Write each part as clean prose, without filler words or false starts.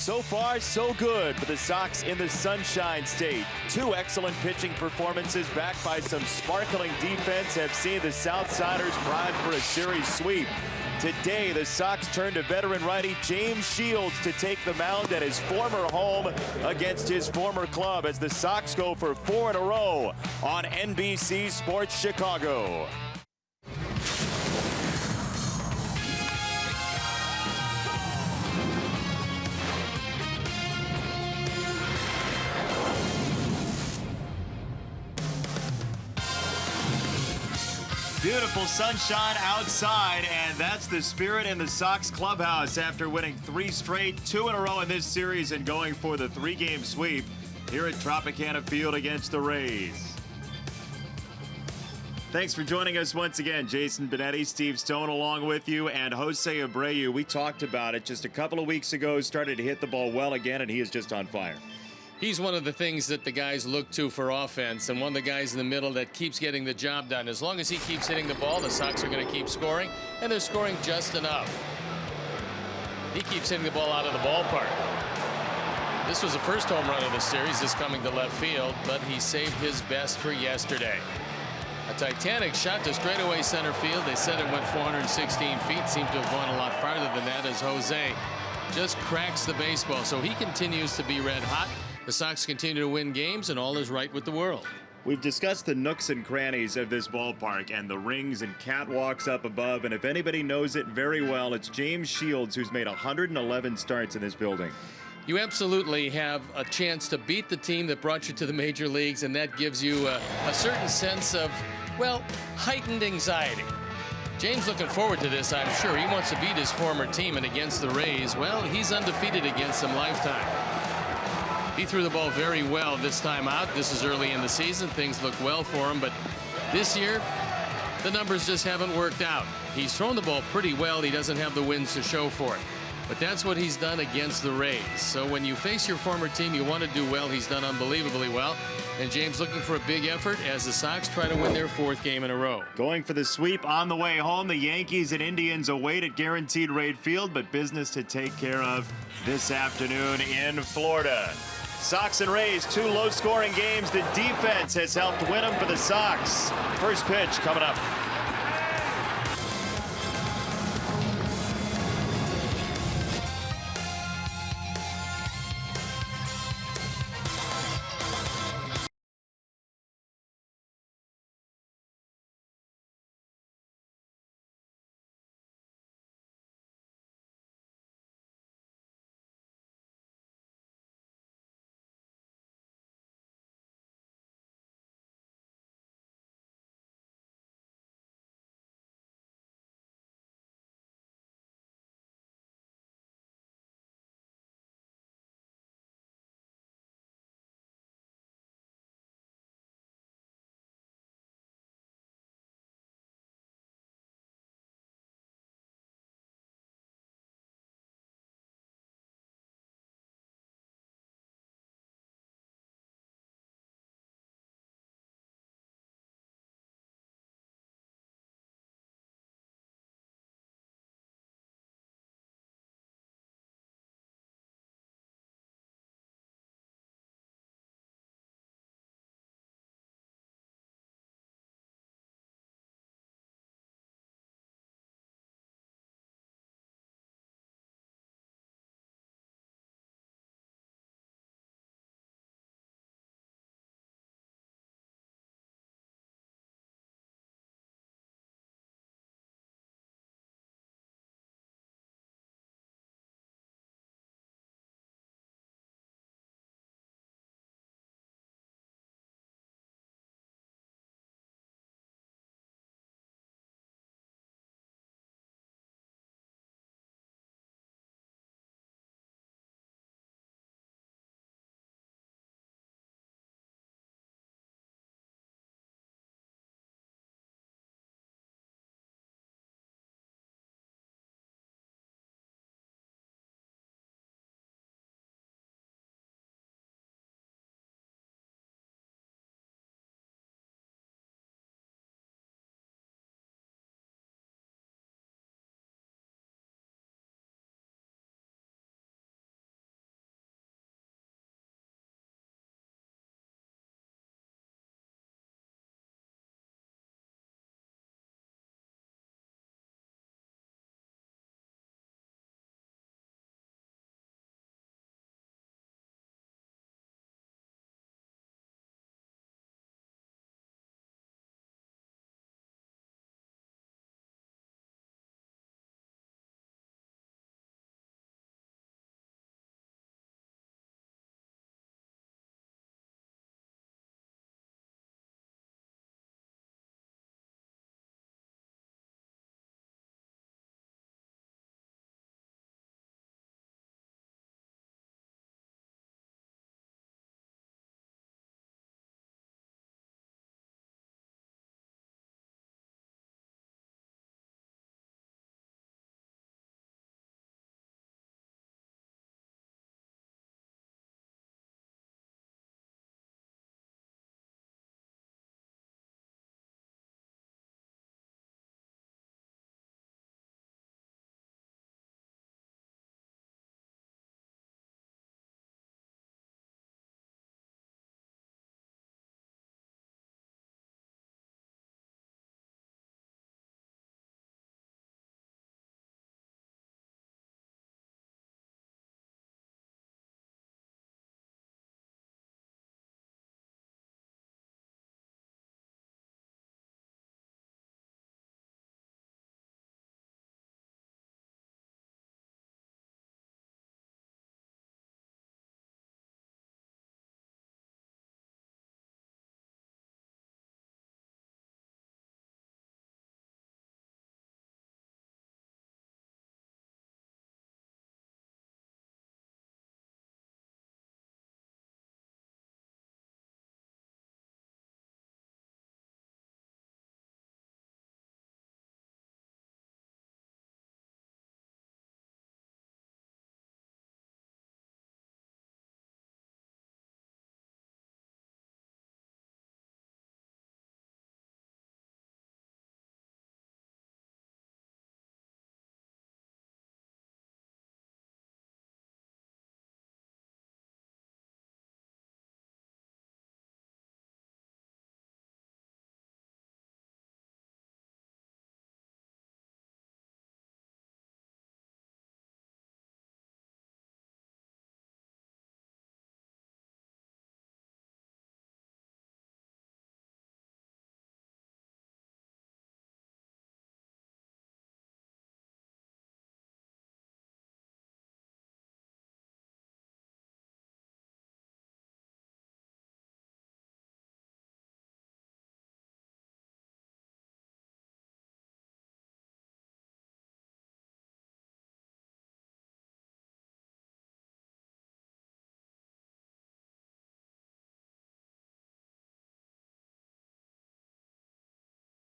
So far, so good for the Sox in the Sunshine State. Two excellent pitching performances backed by some sparkling defense have seen the Southsiders primed for a series sweep. Today, the Sox turn to veteran righty James Shields to take the mound at his former home against his former club as the Sox go for 4 in a row on NBC Sports Chicago. Beautiful sunshine outside, and that's the spirit in the Sox clubhouse after winning 3 straight, 2 in a row in this series and going for the 3-game sweep here at Tropicana Field against the Rays. Thanks for joining us once again. Jason Benetti, Steve Stone along with you, and Jose Abreu. We talked about it just a couple of weeks ago, started to hit the ball well again, and he is just on fire. He's one of the things that the guys look to for offense, and one of the guys in the middle that keeps getting the job done. As long as he keeps hitting the ball, the Sox are going to keep scoring, and they're scoring just enough. He keeps hitting the ball out of the ballpark. This was the first home run of the series, this coming to left field, but he saved his best for yesterday. A Titanic shot to straightaway center field. They said it went 416 feet. Seemed to have gone a lot farther than that as Jose just cracks the baseball. So he continues to be red hot. The Sox continue to win games, and all is right with the world. We've discussed the nooks and crannies of this ballpark and the rings and catwalks up above, and if anybody knows it very well, it's James Shields, who's made 111 starts in this building. You absolutely have a chance to beat the team that brought you to the major leagues, and that gives you a certain sense of, well, heightened anxiety. James looking forward to this, I'm sure. He wants to beat his former team, and against the Rays, well, he's undefeated against them lifetime. He threw the ball very well this time out. This is early in the season. Things look well for him, but this year, the numbers just haven't worked out. He's thrown the ball pretty well. He doesn't have the wins to show for it. But that's what he's done against the Rays. So when you face your former team, you want to do well. He's done unbelievably well. And James looking for a big effort as the Sox try to win their 4th game in a row. Going for the sweep on the way home. The Yankees and Indians await at Guaranteed Rate Field, but business to take care of this afternoon in Florida. Sox and Rays, 2 low-scoring games. The defense has helped win them for the Sox. First pitch coming up.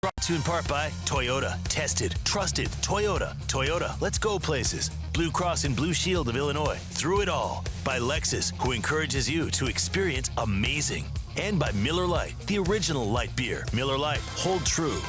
Brought to you in part by Toyota. Tested, trusted. Toyota. Toyota. Let's go places. Blue Cross and Blue Shield of Illinois. Through it all. By Lexus, who encourages you to experience amazing. And by Miller Lite, the original light beer. Miller Lite. Hold true.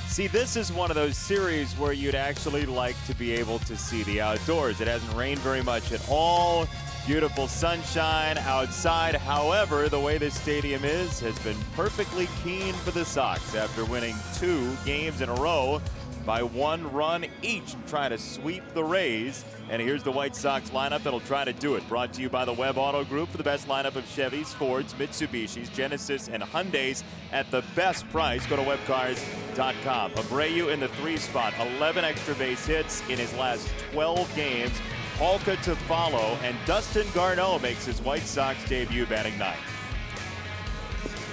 See, this is one of those series where you'd actually like to be able to see the outdoors. It hasn't rained very much at all. Beautiful sunshine outside. However, the way this stadium is has been perfectly keen for the Sox after winning 2 games in a row by 1 run each, trying to sweep the Rays. And here's the White Sox lineup that'll try to do it. Brought to you by the Webb Auto Group for the best lineup of Chevys, Fords, Mitsubishis, Genesis, and Hyundais at the best price. Go to webcars.com. Abreu in the 3 spot, 11 extra base hits in his last 12 games. Polka to follow, and Dustin Garneau makes his White Sox debut batting 9th.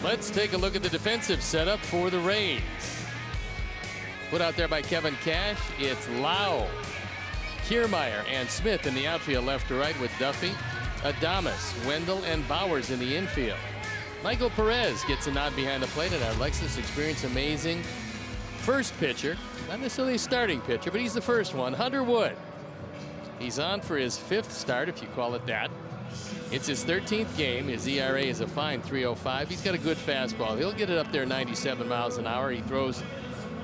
Let's take a look at the defensive setup for the Rays. Put out there by Kevin Cash, it's Lau, Kiermeier, and Smith in the outfield left to right with Duffy, Adames, Wendell, and Bowers in the infield. Michael Perez gets a nod behind the plate, and our Lexus Experience amazing first pitcher, not necessarily a starting pitcher, but he's the first one, Hunter Wood. He's on for his 5th start, if you call it that. It's his 13th game. His ERA is a fine 3.05. He's got a good fastball. He'll get it up there 97 miles an hour. He throws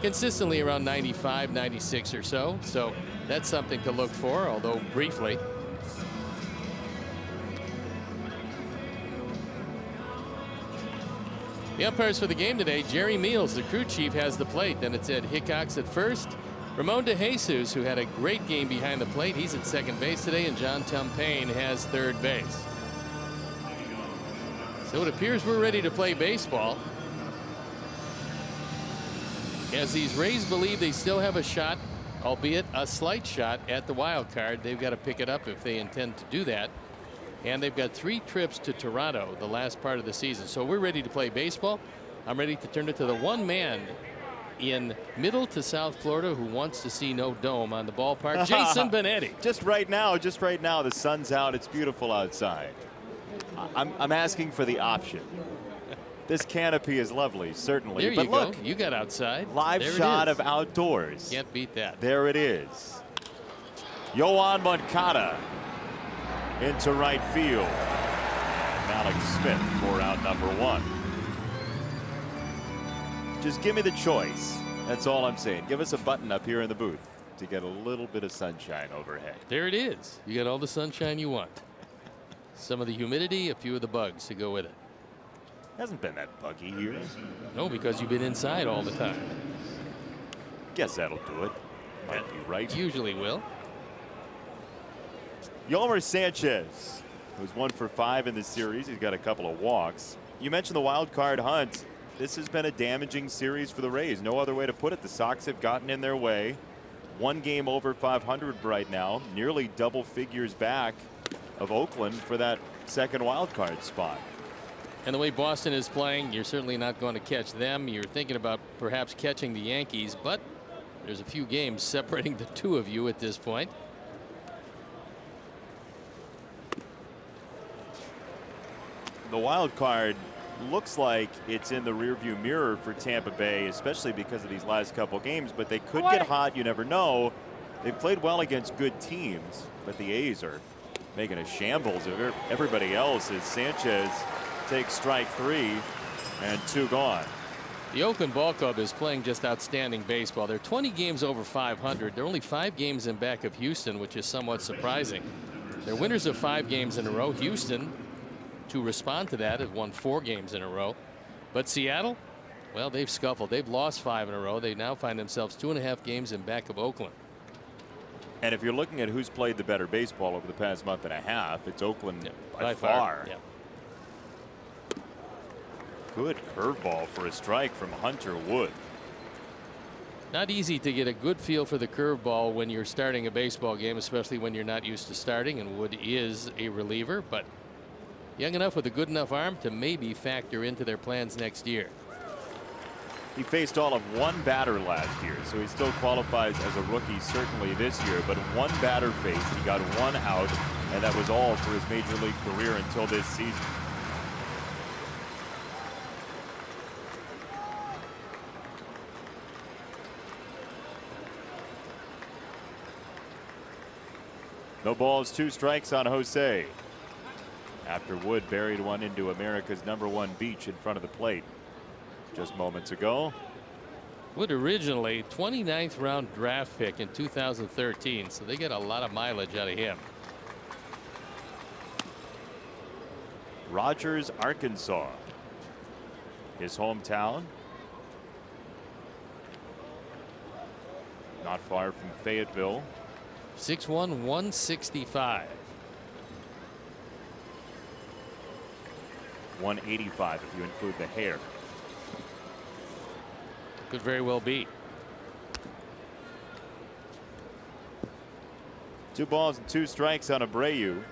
consistently around 95, 96 or so. So that's something to look for, although briefly. The umpires for the game today, Jerry Meals, the crew chief, has the plate. Then it's Ed Hickox at first. Ramon DeJesus, who had a great game behind the plate, he's at second base today, and John Tumpain has third base. So it appears we're ready to play baseball, as these Rays believe they still have a shot, albeit a slight shot, at the wild card. They've got to pick it up if they intend to do that, and they've got 3 trips to Toronto the last part of the season. So we're ready to play baseball. I'm ready to turn it to the one man in Middle to South Florida who wants to see no dome on the ballpark, Jason Benetti. Just right now, the sun's out. It's beautiful outside. I'm asking for the option. This canopy is lovely, certainly. There you but look, go. You got outside. Live shot of outdoors. Can't beat that. There it is. Yoan Moncada into right field. Alex Smith for out number 1. Just give me the choice. That's all I'm saying. Give us a button up here in the booth to get a little bit of sunshine overhead. There it is. You got all the sunshine you want. Some of the humidity, a few of the bugs to go with it. Hasn't been that buggy here. No, because you've been inside all the time. Guess that'll do it. Might be right. Usually will. Yolmer Sanchez, who's 1 for 5 in this series. He's got a couple of walks. You mentioned the wild card hunt. This has been a damaging series for the Rays. No other way to put it. The Sox have gotten in their way. 1 game over 500 right now. Nearly double figures back of Oakland for that second wild card spot. And the way Boston is playing, you're certainly not going to catch them. You're thinking about perhaps catching the Yankees, but there's a few games separating the 2 of you at this point. The wild card looks like it's in the rearview mirror for Tampa Bay, especially because of these last couple games, but they could get hot. You never know. They've played well against good teams, but the A's are making a shambles of everybody else as Sanchez takes strike 3 and 2 gone. The Oakland Ball Club is playing just outstanding baseball. They're 20 games over 500. They're only 5 games in back of Houston, which is somewhat surprising. They're winners of 5 games in a row. Houston, to respond to that, have won 4 games in a row. But Seattle, well, they've scuffled. They've lost 5 in a row. They now find themselves 2.5 games in back of Oakland. And if you're looking at who's played the better baseball over the past month and a half, it's Oakland by far. far. Good curveball for a strike from Hunter Wood. Not easy to get a good feel for the curveball when you're starting a baseball game, especially when you're not used to starting, and Wood is a reliever, but young enough with a good enough arm to maybe factor into their plans next year. He faced all of 1 batter last year, so he still qualifies as a rookie certainly this year, but 1 batter faced. He got 1 out, and that was all for his major league career until this season. No balls, 2 strikes on Jose. After Wood buried one into America's #1 beach in front of the plate just moments ago. Wood originally 29th round draft pick in 2013, so they get a lot of mileage out of him. Rogers, Arkansas, his hometown. Not far from Fayetteville. 6'1", 165. 185 if you include the hair. Could very well be. 2 balls and 2 strikes on Abreu,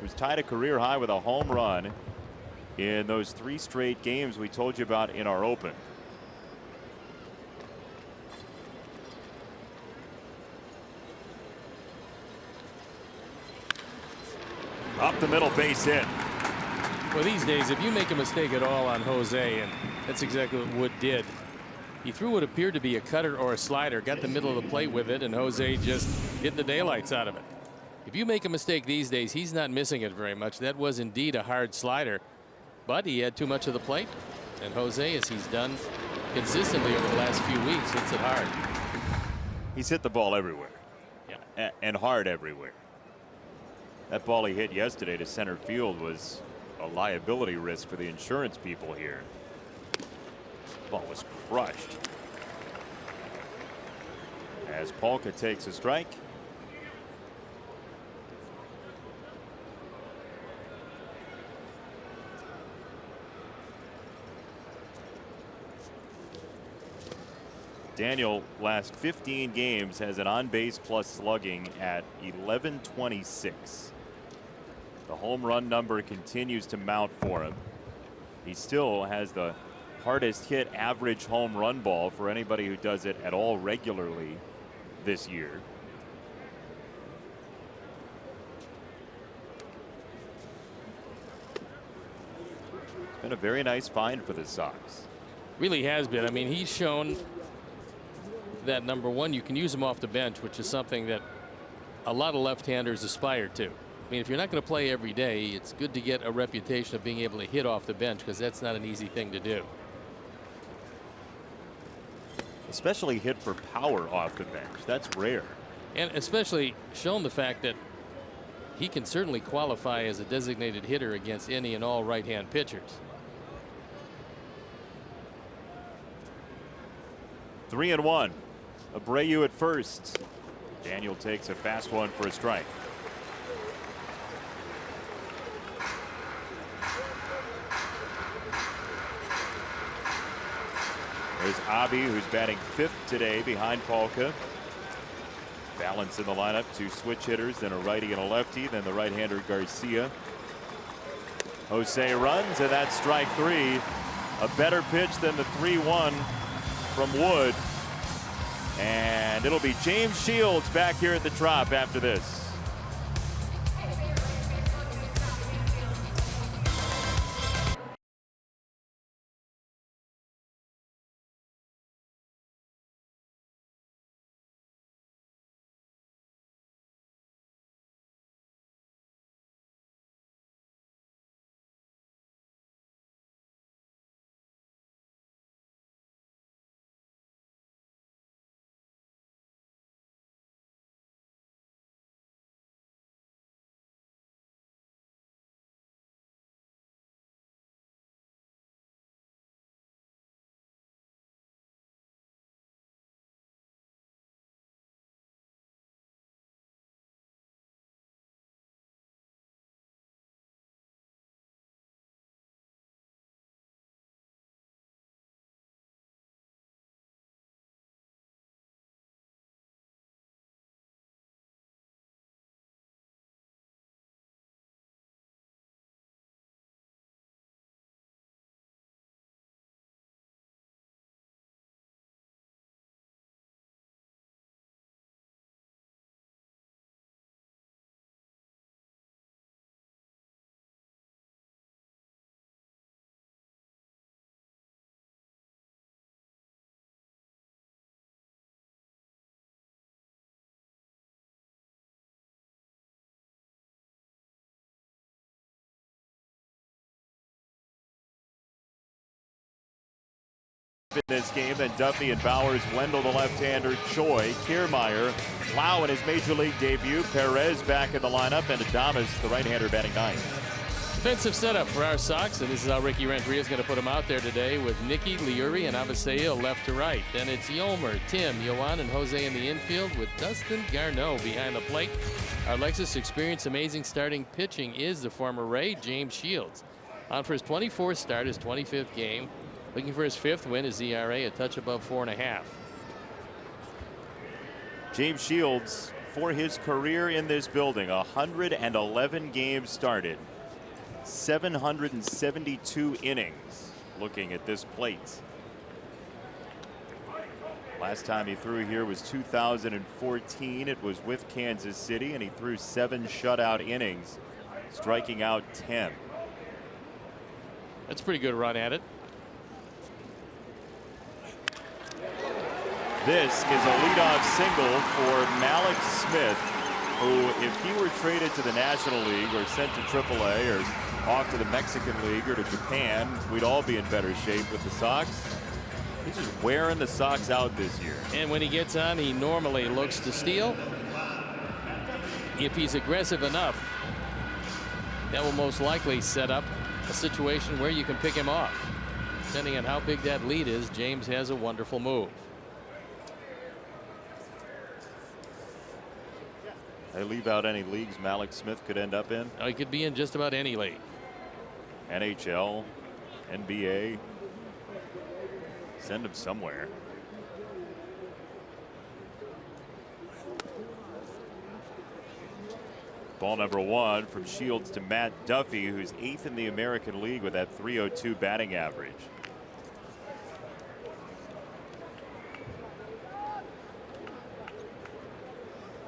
who's tied a career high with a home run in those 3 straight games we told you about in our open. Up the middle, base hit. Well, these days, if you make a mistake at all on Jose, and that's exactly what Wood did, he threw what appeared to be a cutter or a slider, got the middle of the plate with it, and Jose just hit the daylights out of it. If you make a mistake these days, he's not missing it very much. That was indeed a hard slider, but he had too much of the plate, and Jose, as he's done consistently over the last few weeks, hits it hard. He's hit the ball everywhere. Yeah. And hard everywhere. That ball he hit yesterday to center field was a liability risk for the insurance people here. Ball was crushed. As Polka takes a strike. Daniel, last 15 games, has an on-base plus slugging at 1126. The home run number continues to mount for him. He still has the hardest hit average home run ball for anybody who does it at all regularly this year. It's been a very nice find for the Sox. Really has been. I mean, he's shown that, #1, you can use him off the bench, which is something that a lot of left-handers aspire to. I mean, if you're not going to play every day, it's good to get a reputation of being able to hit off the bench, because that's not an easy thing to do. Especially hit for power off the bench. That's rare. And especially shown the fact that he can certainly qualify as a designated hitter against any and all right-hand pitchers. 3-1. Abreu at first. Daniel takes a fast one for a strike. There's Avi, who's batting 5th today behind Polka. Balance in the lineup, 2 switch hitters, then a righty and a lefty, then the right-hander Garcia. Jose runs, and that's strike 3. A better pitch than the 3-1 from Wood. And it'll be James Shields back here at the Trop after this. in this game than Duffy and Bowers. Wendell, the left-hander, Choi, Kiermeier, Lau in his major league debut, Perez back in the lineup, and Adames, the right-hander, batting ninth. Defensive setup for our Sox, and this is how Ricky Renteria is going to put them out there today with Nicky, Liuri, and Avisail left to right. Then it's Yomer, Tim, Yoan, and Jose in the infield with Dustin Garneau behind the plate. Our Lexus Experience amazing starting pitching is the former Ray, James Shields. On for his 24th start, his 25th game. Looking for his 5th win, his ERA a touch above 4.5. James Shields, for his career in this building, 111 games started. 772 innings looking at this plate. Last time he threw here was 2014. It was with Kansas City, and he threw 7 shutout innings, striking out 10. That's a pretty good run at it. This is a leadoff single for Malik Smith, who, if he were traded to the National League or sent to AAA or off to the Mexican League or to Japan, we'd all be in better shape with the Sox. He's just wearing the Sox out this year. And when he gets on, he normally looks to steal. If he's aggressive enough, that will most likely set up a situation where you can pick him off. Depending on how big that lead is, James has a wonderful move. They leave out any leagues Malik Smith could end up in? Oh, he could be in just about any league. NHL, NBA. Send him somewhere. Ball number 1 from Shields to Matt Duffy, who's 8th in the American League with that .302 batting average.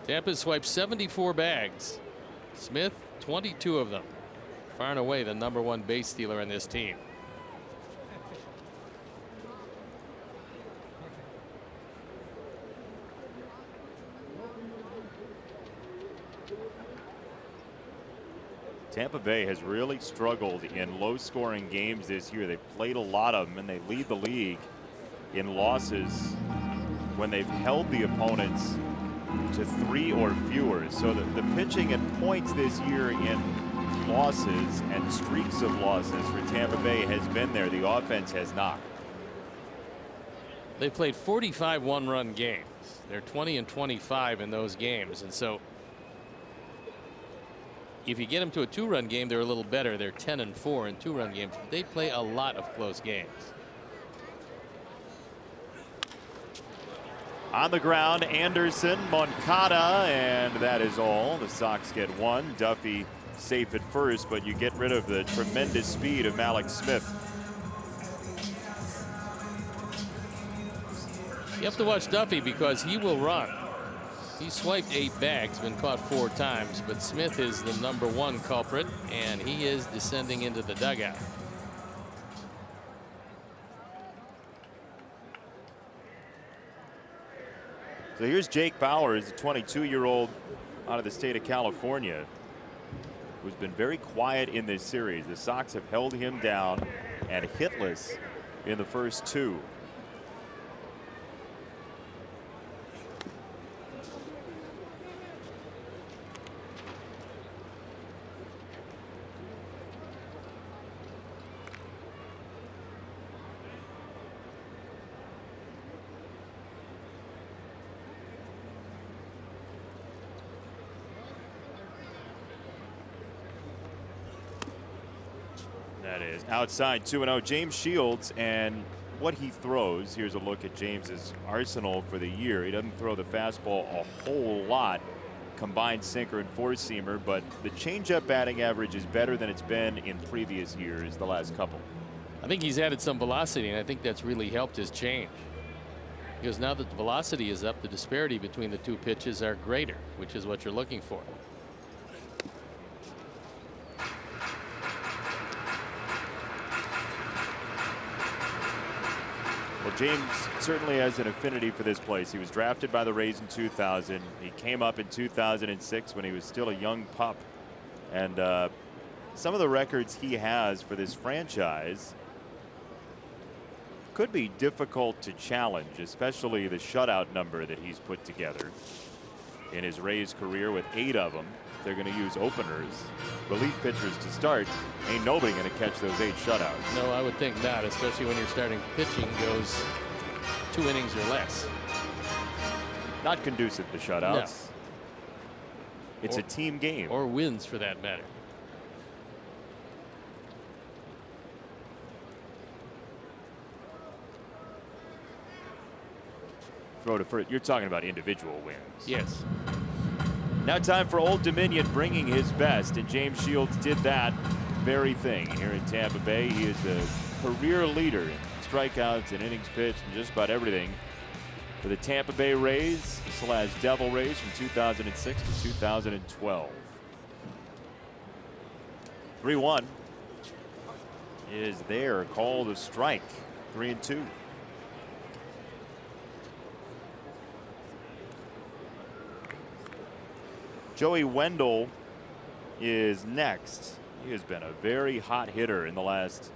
Tampa swiped 74 bags. Smith, 22 of them. Far and away the #1 base stealer in this team. Tampa Bay has really struggled in low-scoring games this year. They've played a lot of them, and they lead the league in losses when they've held the opponents to 3 or fewer. So the pitching and points this year in losses and streaks of losses for Tampa Bay has been there. The offense has not. They played 45 one-run games. They're 20-25 in those games, and so if you get them to a 2-run game, they're a little better. They're 10-4 in 2-run games. They play a lot of close games. On the ground, Anderson, Moncada, and that is all. The Sox get 1. Duffy safe at first, but you get rid of the tremendous speed of Malik Smith. You have to watch Duffy because he will run. He swiped 8 bags, been caught 4 times, but Smith is the #1 culprit, and he is descending into the dugout. So here's Jake Bowers, a 22-year-old out of the state of California, who's been very quiet in this series. The Sox have held him down and hitless in the first 2. That is outside 2-0. James Shields, and what he throws. Here's a look at James's arsenal for the year. He doesn't throw the fastball a whole lot. Combined sinker and 4-seamer, but the changeup batting average is better than it's been in previous years, the last couple. I think he's added some velocity, and I think that's really helped his change. Because now that the velocity is up, the disparity between the 2 pitches are greater, which is what you're looking for. Well, James certainly has an affinity for this place. He was drafted by the Rays in 2000. He came up in 2006 when he was still a young pup. And some of the records he has for this franchise could be difficult to challenge, especially the shutout number that he's put together in his Rays career with 8 of them. They're going to use openers, relief pitchers to start. Ain't nobody going to catch those 8 shutouts. No, I would think not, especially when your starting pitching goes 2 innings or less. Not conducive to shutouts. No. It's a team game. Or wins, for that matter. Throw to first. You're talking about individual wins. Yes. Now time for Old Dominion bringing his best, and James Shields did that very thing here in Tampa Bay. He is a career leader in strikeouts and innings pitched and just about everything for the Tampa Bay Rays / Devil Rays from 2006 to 2012. 3-1 is there, called a strike. 3-2. Joey Wendell is next. He has been a very hot hitter in the last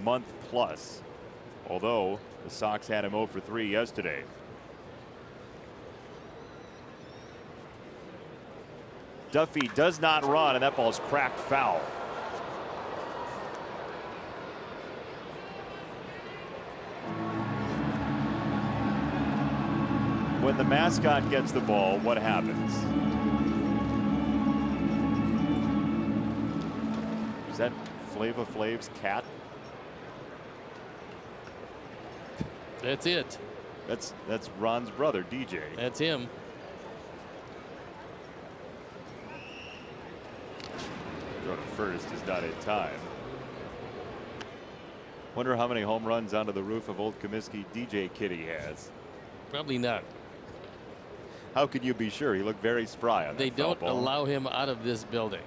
month plus, although the Sox had him 0 for 3 yesterday. Duffy does not run, and that ball's cracked foul. When the mascot gets the ball, what happens? Is that Flava Flav's cat? That's it. That's Ron's brother, DJ. That's him. Throw to first is not in time. Wonder how many home runs onto the roof of Old Comiskey DJ Kitty has. Probably not. How could you be sure? He looked very spry on that They don't foul ball. allow him out of this building.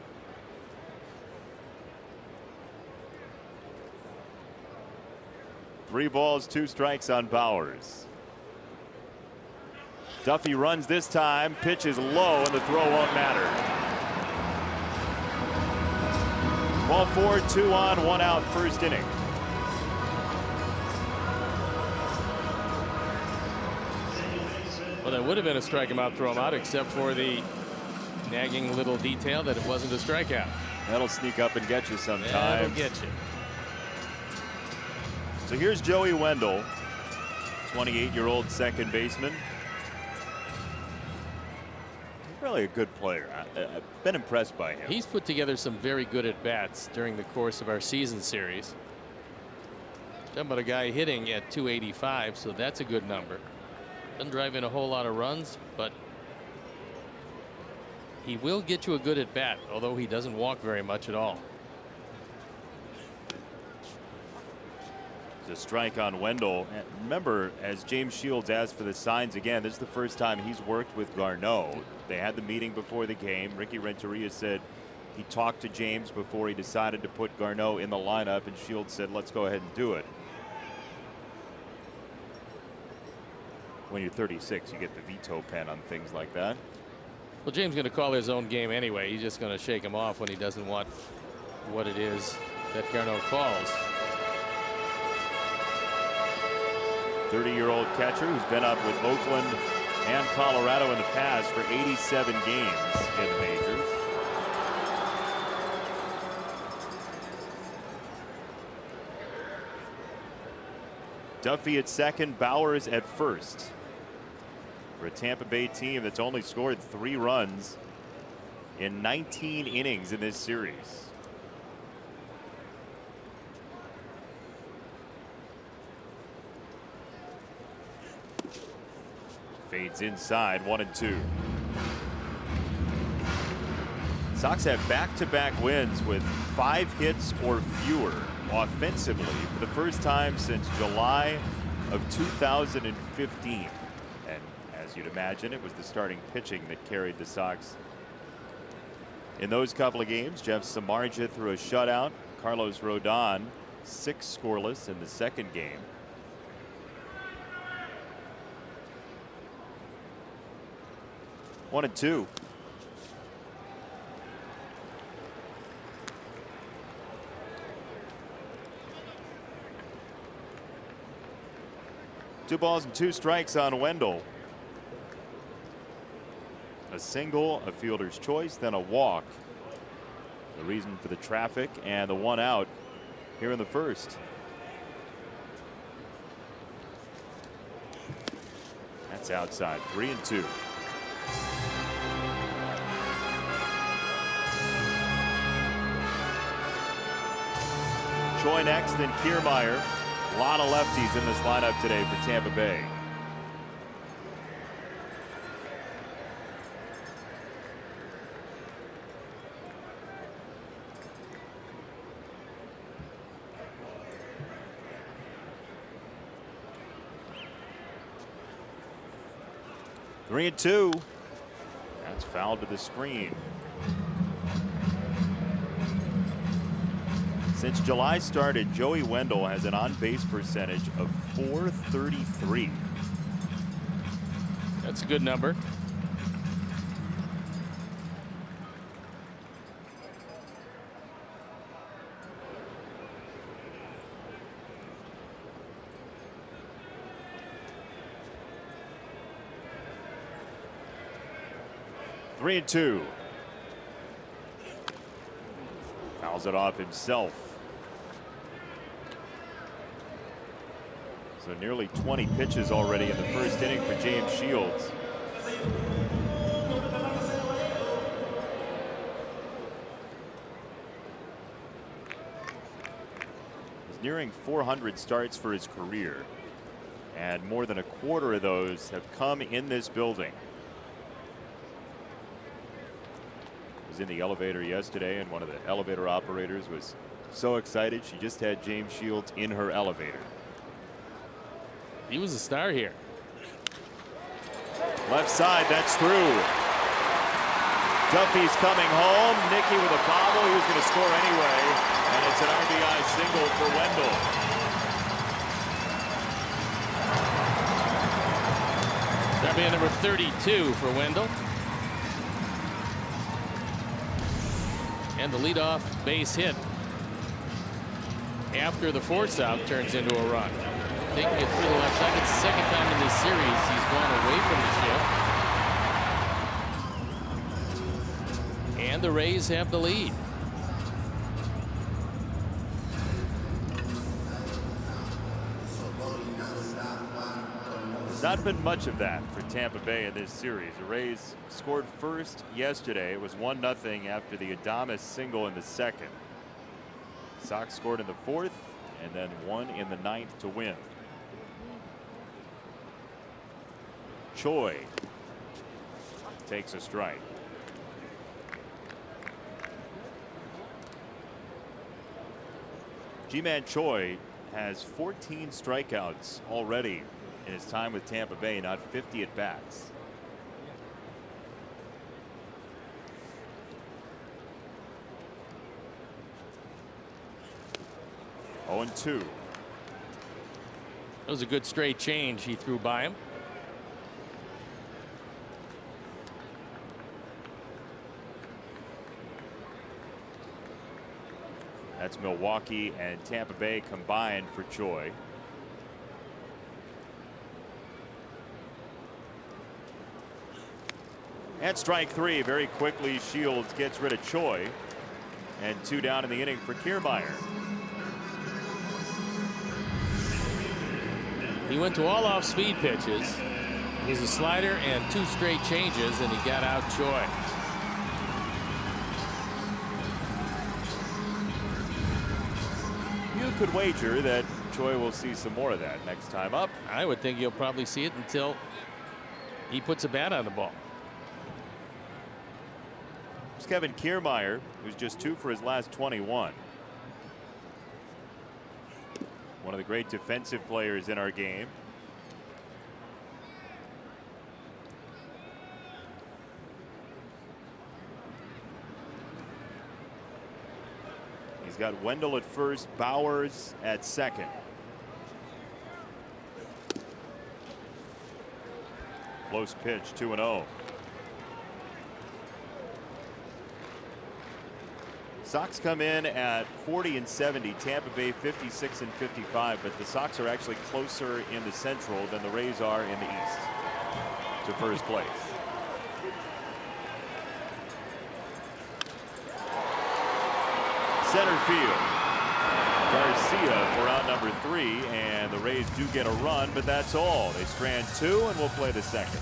Three balls, 2 strikes on Bowers. Duffy runs this time, pitch is low, and the throw won't matter. Ball 4, 2 on, 1 out, first inning. Well, that would have been a strike him out, throw him out, except for the nagging little detail that it wasn't a strikeout. That'll sneak up and get you sometimes. That'll get you. So here's Joey Wendell, 28-year-old second baseman. Really a good player. I've been impressed by him. He's put together some very good at-bats during the course of our season series. Talking about a guy hitting at 285, so that's a good number. Doesn't drive in a whole lot of runs, but he will get you a good at-bat, although he doesn't walk very much at all. A strike on Wendell. And remember, as James Shields asked for the signs again, this is the first time he's worked with Garneau. They had the meeting before the game. Ricky Renteria said he talked to James before he decided to put Garneau in the lineup, and Shields said, let's go ahead and do it. When you're 36, you get the veto pen on things like that. Well, James is going to call his own game anyway. He's just going to shake him off when he doesn't want what it is that Garneau calls. 30-year-old catcher who's been up with Oakland and Colorado in the past for 87 games in the majors. Duffy at second, Bowers at first. For a Tampa Bay team that's only scored 3 runs in 19 innings in this series. Fades inside, 1-2. Sox have back-to-back wins with 5 hits or fewer offensively for the first time since July of 2015. And as you'd imagine, it was the starting pitching that carried the Sox in those couple of games. Jeff Samardzija threw a shutout. Carlos Rodon 6 scoreless in the second game. 1-2. 2 balls and 2 strikes on Wendell. A single, a fielder's choice, then a walk. The reason for the traffic and the 1 out here in the first. That's outside. 3-2. Choi next, then Kiermeier. A lot of lefties in this lineup today for Tampa Bay. Three and 2. That's fouled to the screen. Since July started, Joey Wendell has an on-base percentage of .433. That's a good number. Three and 2. Fouls it off himself. So nearly 20 pitches already in the first inning for James Shields. He's nearing 400 starts for his career, and more than a quarter of those have come in this building. Was in the elevator yesterday, and one of the elevator operators was so excited she just had James Shields in her elevator. He was a star here. Left side, that's through. Duffy's coming home. Nicky with a bobble. He was going to score anyway, and it's an RBI single for Wendell. RBI number 32 for Wendell. And the leadoff base hit after the force out turns into a run. Taking it through the left side. It's the second time in this series he's gone away from the shift. And the Rays have the lead. There's not been much of that for Tampa Bay in this series. The Rays scored first yesterday. It was 1-0 after the Adames single in the second. Sox scored in the fourth and then won in the ninth to win. Choi takes a strike. Ji-Man Choi has 14 strikeouts already in his time with Tampa Bay, not 50 at bats. Oh, and 2. That was a good straight change he threw by him. That's Milwaukee and Tampa Bay combined for Choi. And strike 3. Very quickly Shields gets rid of Choi, and 2 down in the inning for Kiermeier. He went to all off speed pitches. It was a slider and 2 straight changes, and he got out Choi. You could wager that Choi will see some more of that next time up. I would think you'll probably see it until he puts a bat on the ball. It's Kevin Kiermeier, who's just 2 for his last 21. One of the great defensive players in our game. He's got Wendell at first, Bowers at second. Close pitch, 2-0. Sox come in at 40 and 70. Tampa Bay 56 and 55. But the Sox are actually closer in the Central than the Rays are in the East to first place. Center field. Garcia for out number 3, and the Rays do get a run, but that's all. They strand 2, and we'll play the second.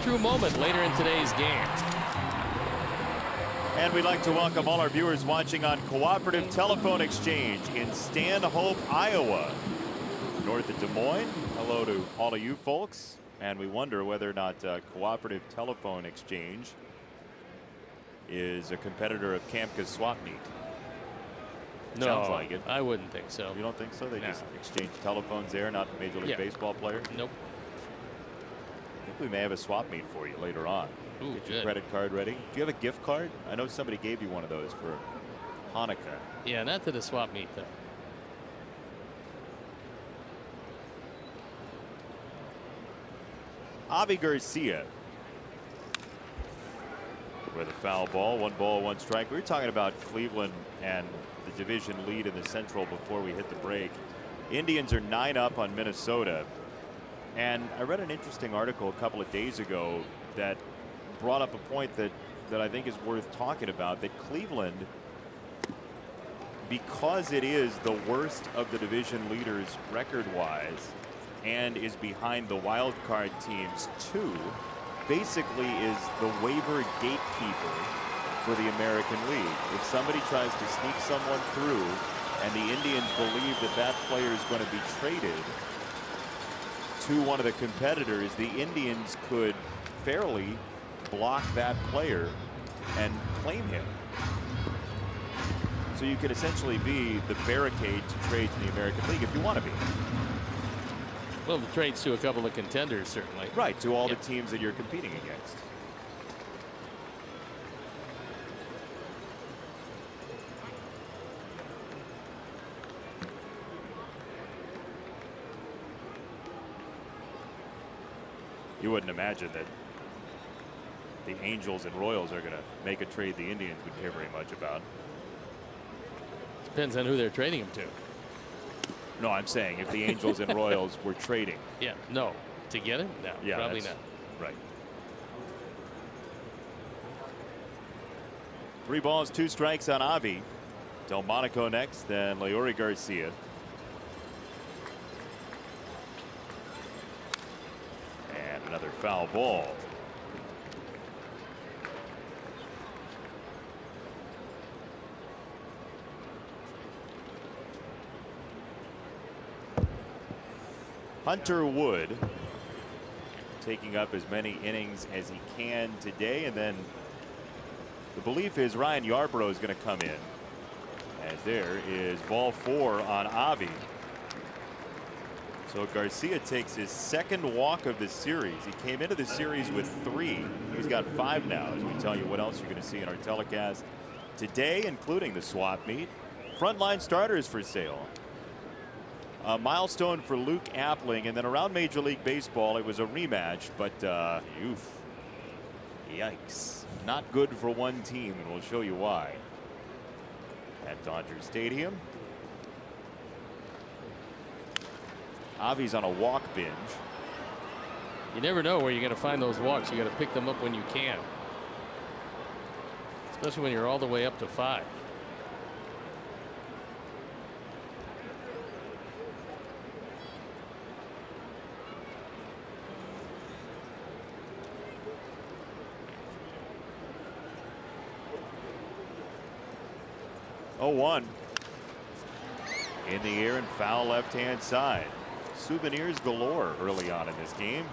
True moment later in today's game. And we'd like to welcome all our viewers watching on Cooperative Telephone Exchange in Stanhope, Iowa, north of Des Moines. Hello to all of you folks. And we wonder whether or not Cooperative Telephone Exchange is a competitor of Kamka's Swap Meet. No, sounds like it. I wouldn't think so. You don't think so? They No. just exchange telephones there, not Major League Baseball players? Nope. I think we may have a swap meet for you later on. Ooh, Get your good. credit card ready. Do you have a gift card? I know somebody gave you one of those for Hanukkah. Yeah, not to the swap meet though. Avi Garcia with a foul ball. 1 ball, 1 strike. We were talking about Cleveland and the division lead in the Central before we hit the break. Indians are 9 up on Minnesota. And I read an interesting article a couple of days ago that brought up a point that I think is worth talking about, that Cleveland, because it is the worst of the division leaders record-wise and is behind the wild card teams too, basically is the waiver gatekeeper for the American League. If somebody tries to sneak someone through and the Indians believe that that player is going to be traded to one of the competitors, the Indians could fairly block that player and claim him. So you could essentially be the barricade to trade to the American League if you want to be. Well, the trades to a couple of contenders, certainly. Right, to all the teams that you're competing against. You wouldn't imagine that the Angels and Royals are going to make a trade the Indians would care very much about. Depends on who they're trading him to. No, I'm saying if the Angels and Royals were trading. Yeah, no. Together? No, Yeah, probably not. Right. 3 balls, 2 strikes on Avi. Delmonico next, then Leury Garcia. And another foul ball. Hunter Wood taking up as many innings as he can today, and then the belief is Ryan Yarbrough is going to come in, as there is ball 4 on Avi. So Garcia takes his second walk of the series. He came into the series with 3. He's got 5 now, as we tell you what else you're going to see in our telecast today, including the swap meet. Frontline starters for sale. A milestone for Luke Appling, and then around Major League Baseball, it was a rematch, but yikes. Not good for one team, and we'll show you why. At Dodger Stadium. Avi's on a walk binge. You never know where you're going to find those walks. You got to pick them up when you can, especially when you're all the way up to 5. Oh, 1 in the air and foul left-hand side. Souvenirs galore early on in this game.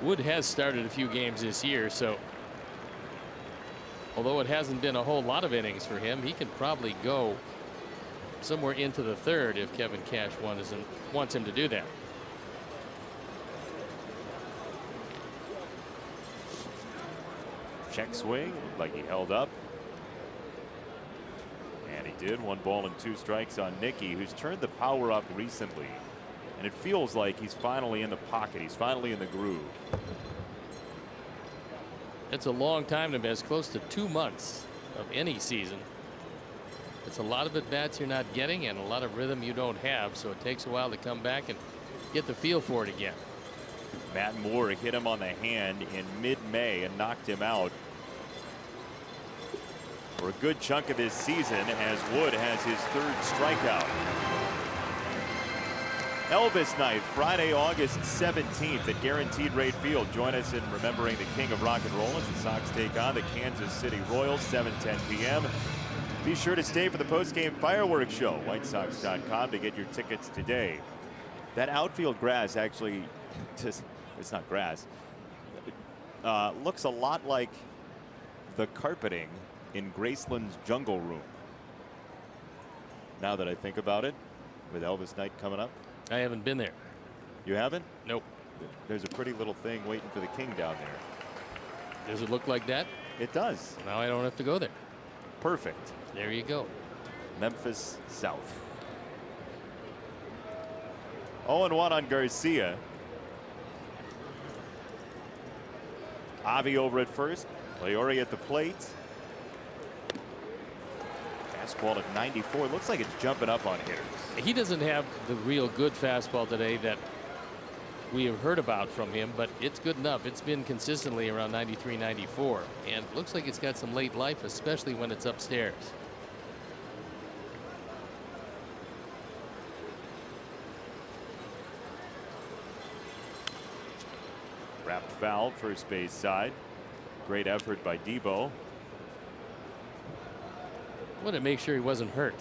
Wood has started a few games this year, so although it hasn't been a whole lot of innings for him, he can probably go somewhere into the 3rd if Kevin Cash wants him to do that. Check swing, like he held up. And he did. 1 ball and 2 strikes on Nicky, who's turned the power up recently. And it feels like he's finally in the pocket. He's finally in the groove. It's a long time to miss, close to 2 months of any season. It's a lot of at-bats you're not getting and a lot of rhythm you don't have, so it takes a while to come back and get the feel for it again. Matt Moore hit him on the hand in mid-May and knocked him out for a good chunk of this season, as Wood has his 3rd strikeout. Elvis Night, Friday, August 17th at Guaranteed Rate Field. Join us in remembering the king of rock and roll as the Sox take on the Kansas City Royals, 7:10 p.m. Be sure to stay for the post-game fireworks show. WhiteSox.com to get your tickets today. That outfield grass actually, it's not grass, looks a lot like the carpeting in Graceland's Jungle Room. Now that I think about it, with Elvis Night coming up. I haven't been there. You haven't? Nope. There's a pretty little thing waiting for the king down there. Does it look like that? It does. Now I don't have to go there. Perfect. There you go. Memphis South. 0-1 on Garcia. Avi over at first. Leori at the plate. Fastball at 94. Looks like it's jumping up on hitters. He doesn't have the real good fastball today that we have heard about from him, but it's good enough. It's been consistently around 93, 94, and looks like it's got some late life, especially when it's upstairs. Wrapped foul, first base side. Great effort by Debo. Want to make sure he wasn't hurt.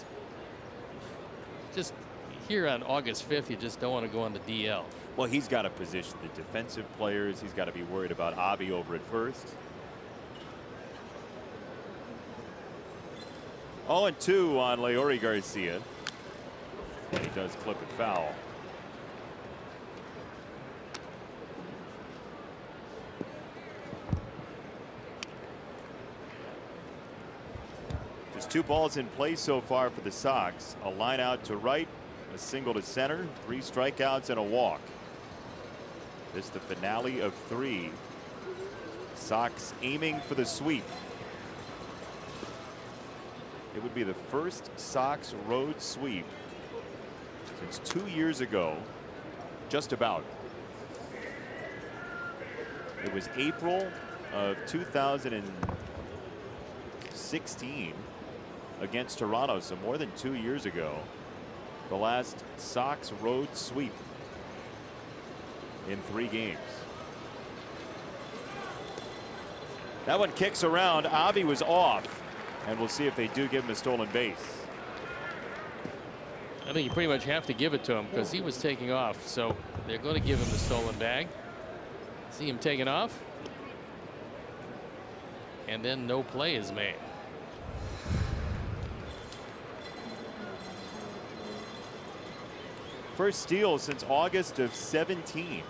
Just here on August 5th, you just don't want to go on the DL. Well, he's got to position the defensive players. He's got to be worried about Avi over at first. 0-2 on Leori Garcia. And he does clip it foul. Just 2 balls in play so far for the Sox. A line out to right, a single to center, 3 strikeouts and a walk. This is the finale of 3. Sox aiming for the sweep. It would be the first Sox road sweep since 2 years ago, just about. It was April of 2016 against Toronto, so more than 2 years ago. The last Sox road sweep in 3 games. That one kicks around. Avi was off. And we'll see if they do give him a stolen base. I think you pretty much have to give it to him because he was taking off. So they're going to give him the stolen bag. See him taking off. And then no play is made. First steal since August of 17.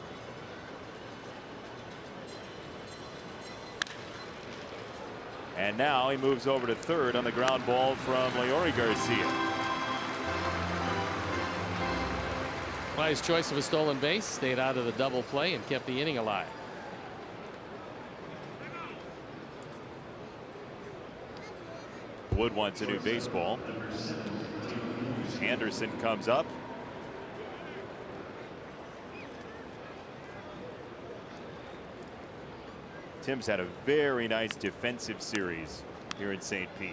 And now he moves over to third on the ground ball from Leori Garcia. Wise choice of a stolen base, stayed out of the double play and kept the inning alive. Wood wants a new baseball. Anderson comes up. Tim's had a very nice defensive series here in St. Pete.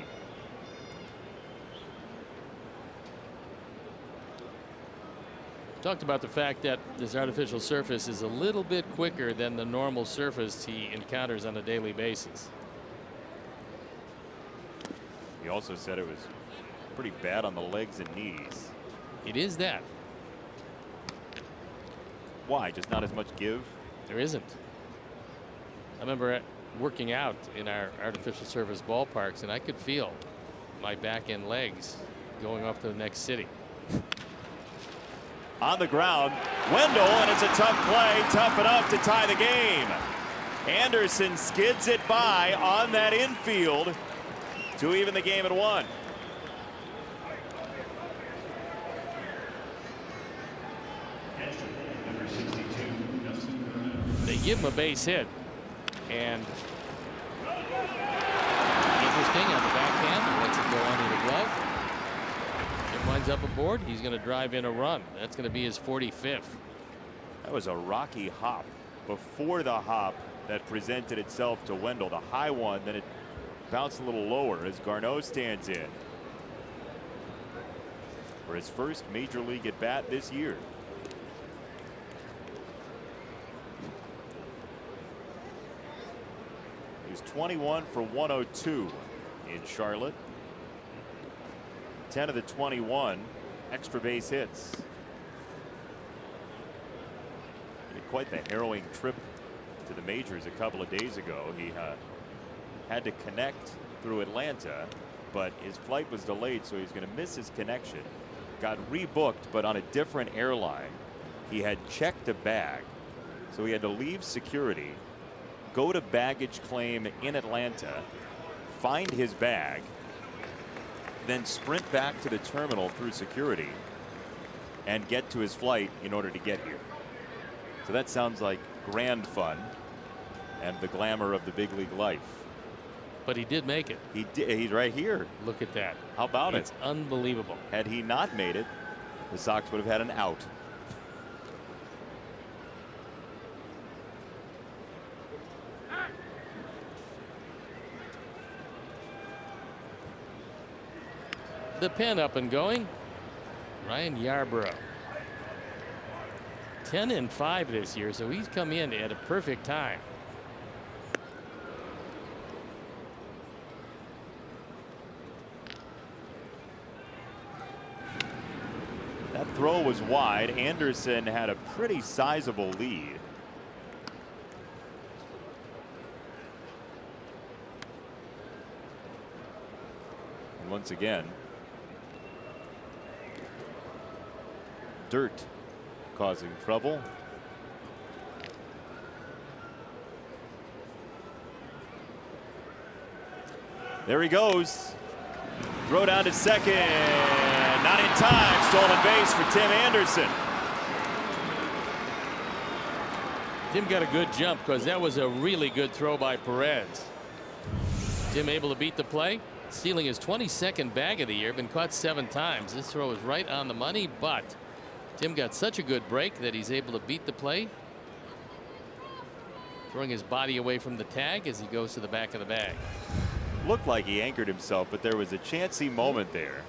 Talked about the fact that this artificial surface is a little bit quicker than the normal surface he encounters on a daily basis. He also said it was pretty bad on the legs and knees. It is that. Why? Just not as much give? There isn't. I remember working out in our artificial surface ballparks, and I could feel my back and legs going off to the next city. On the ground, Wendell, and it's a tough play, tough enough to tie the game. Anderson skids it by on that infield to even the game at 1. They give him a base hit, and interesting on the backhand, lets it go under the glove. It winds up aboard. He's going to drive in a run. That's going to be his 45th. That was a rocky hop before the hop that presented itself to Wendell. The high one, then it bounced a little lower as Garneau stands in for his first major league at bat this year. He was 21 for 102 in Charlotte. 10 of the 21 extra base hits. He had quite the harrowing trip to the majors a couple of days ago. He had to connect through Atlanta, but his flight was delayed, so he's going to miss his connection. Got rebooked, but on a different airline. He had checked a bag, so he had to leave security, go to baggage claim in Atlanta, find his bag, then sprint back to the terminal through security and get to his flight in order to get here. So that sounds like grand fun and the glamour of the big league life. But he did make it. He did. He's right here. Look at that. How about it? It's unbelievable. Had he not made it, the Sox would have had an out. The pen up and going. Ryan Yarborough. 10-5 this year, so he's come in at a perfect time. That throw was wide. Anderson had a pretty sizable lead. And once again, dirt causing trouble. There he goes. Throw down to second. Not in time. Stolen base for Tim Anderson. Tim got a good jump because that was a really good throw by Perez. Tim able to beat the play, stealing his 22nd bag of the year, been caught 7 times. This throw is right on the money, but Tim got such a good break that he's able to beat the play, throwing his body away from the tag as he goes to the back of the bag. Looked like he anchored himself, but there was a chancy moment there.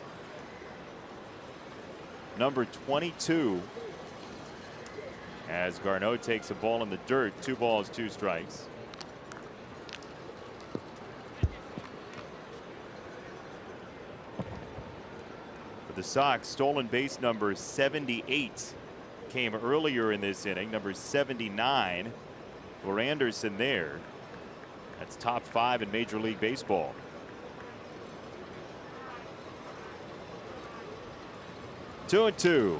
Number 22, as Garneau takes a ball in the dirt. 2 balls, 2 strikes. The Sox stolen base number 78 came earlier in this inning. Number 79 for Anderson there. That's top 5 in Major League Baseball. Two and two.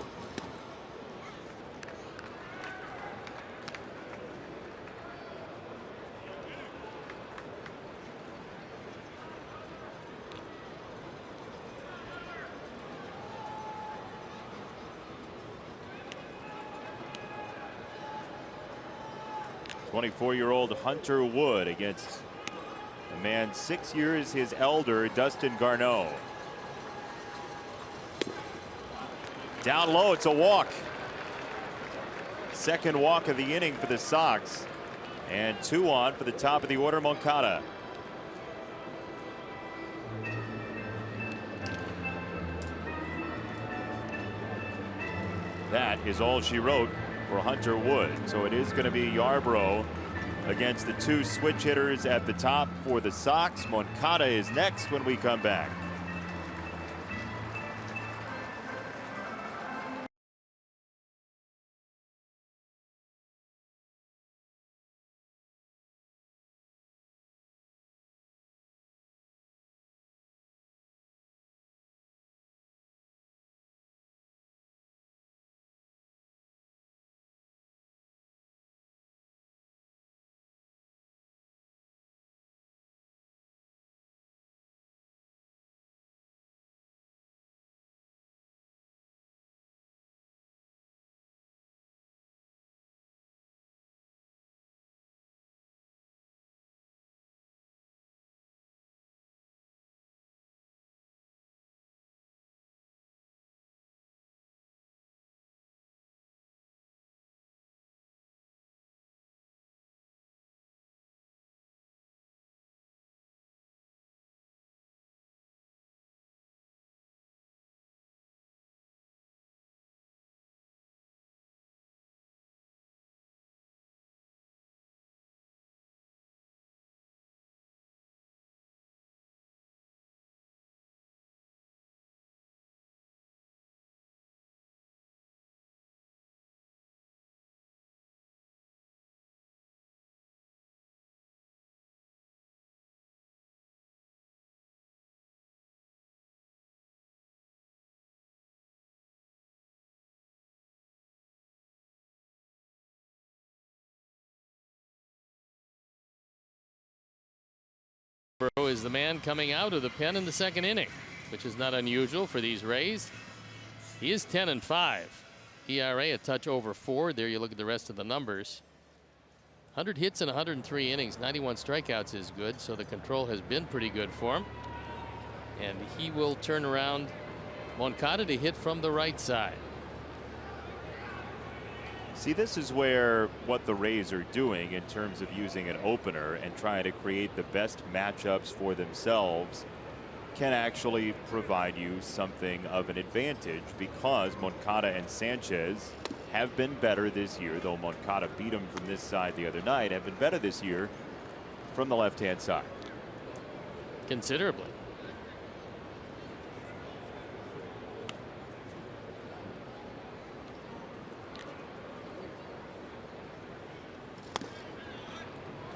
Twenty-four-year-old Hunter Wood against a man 6 years his elder, Dustin Garneau. Down low, it's a walk. Second walk of the inning for the Sox. And 2 on for the top of the order, Moncada. That is all she wrote for Hunter Wood. So it is going to be Yarbrough against the 2 switch hitters at the top for the Sox. Moncada is next when we come back. Yarbrough is the man coming out of the pen in the second inning, which is not unusual for these Rays. He is 10-5. ERA a touch over 4. There you look at the rest of the numbers. 100 hits in 103 innings, 91 strikeouts is good, so the control has been pretty good for him. And he will turn around Moncada to hit from the right side. See, this is where what the Rays are doing in terms of using an opener and trying to create the best matchups for themselves can actually provide you something of an advantage, because Moncada and Sanchez have been better this year, though Moncada beat him from this side the other night, have been better this year from the left-hand side. Considerably.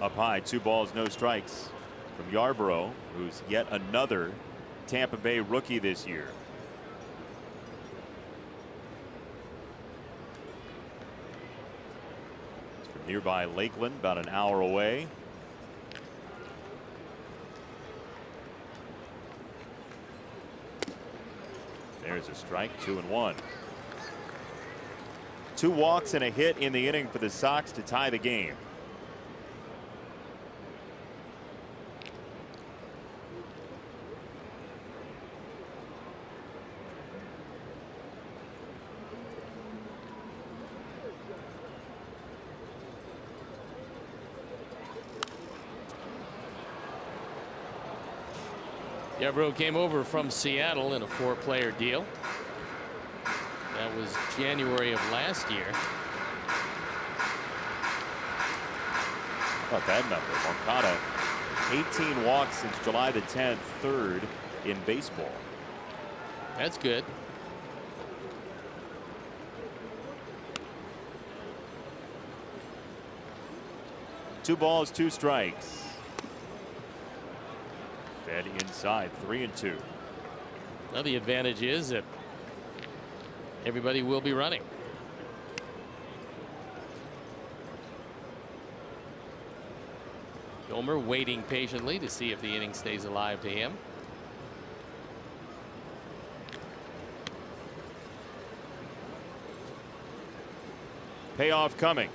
Up high, 2 balls, no strikes from Yarbrough, who's yet another Tampa Bay rookie this year. It's from nearby Lakeland, about an hour away. There's a strike, 2-1. 2 walks and a hit in the inning for the Sox to tie the game. Yarbrough came over from Seattle in a 4-player deal. That was January of last year. About that number. Moncada, 18 walks since July the 10th, 3rd in baseball. That's good. 2 balls, 2 strikes. Fed inside, 3-2. Now the advantage is that everybody will be running. Gomer waiting patiently to see if the inning stays alive to him. Payoff coming.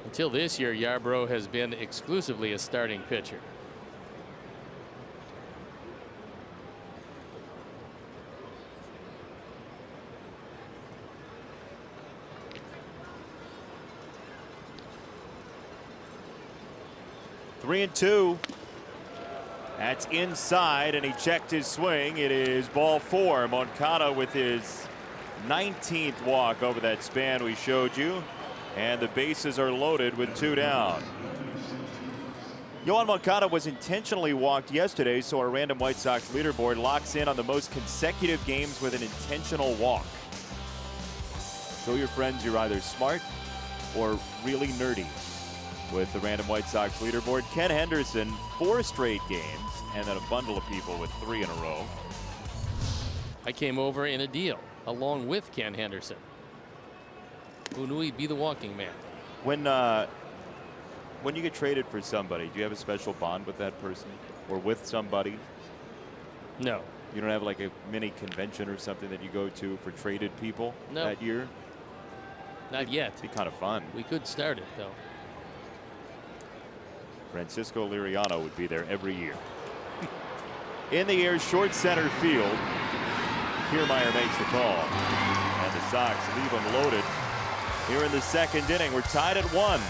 Until this year, Yarbrough has been exclusively a starting pitcher. Three and 2. That's inside, and he checked his swing. It is ball 4. Moncada with his 19th walk over that span we showed you. And the bases are loaded with 2 down. Yoan Moncada was intentionally walked yesterday, so our random White Sox leaderboard locks in on the most consecutive games with an intentional walk. Show your friends you're either smart or really nerdy with the random White Sox leaderboard. Ken Henderson, 4 straight games, and then a bundle of people with 3 in a row. I came over in a deal along with Ken Henderson. Who knew he'd be the walking man? When you get traded for somebody, do you have a special bond with that person or with somebody? No. You don't have like a mini convention or something that you go to for traded people that year? Not yet. It'd be kind of fun. We could start it, though. Francisco Liriano would be there every year. In the air, short center field. Kiermeier makes the call. And the Sox leave him loaded. Here in the 2nd inning, we're tied at 1.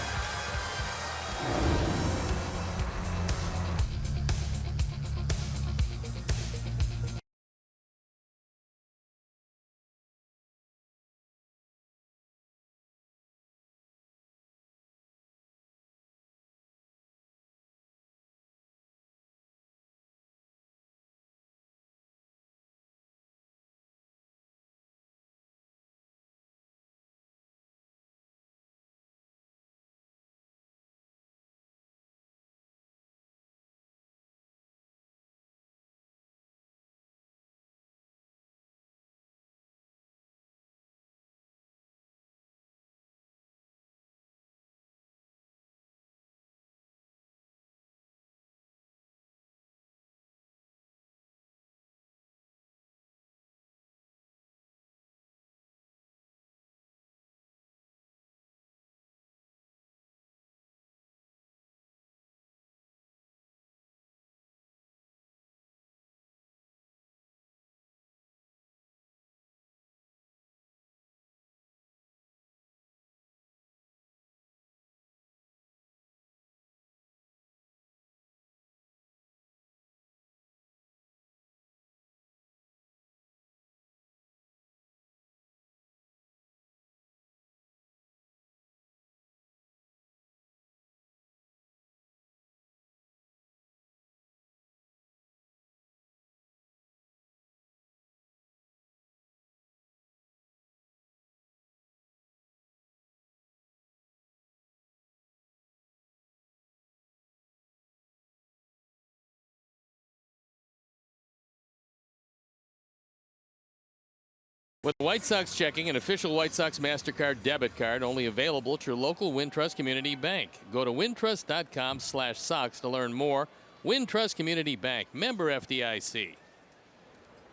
With White Sox checking, an official White Sox MasterCard debit card only available at your local Wintrust Community Bank. Go to wintrust.com/Sox to learn more. Wintrust Community Bank, member FDIC.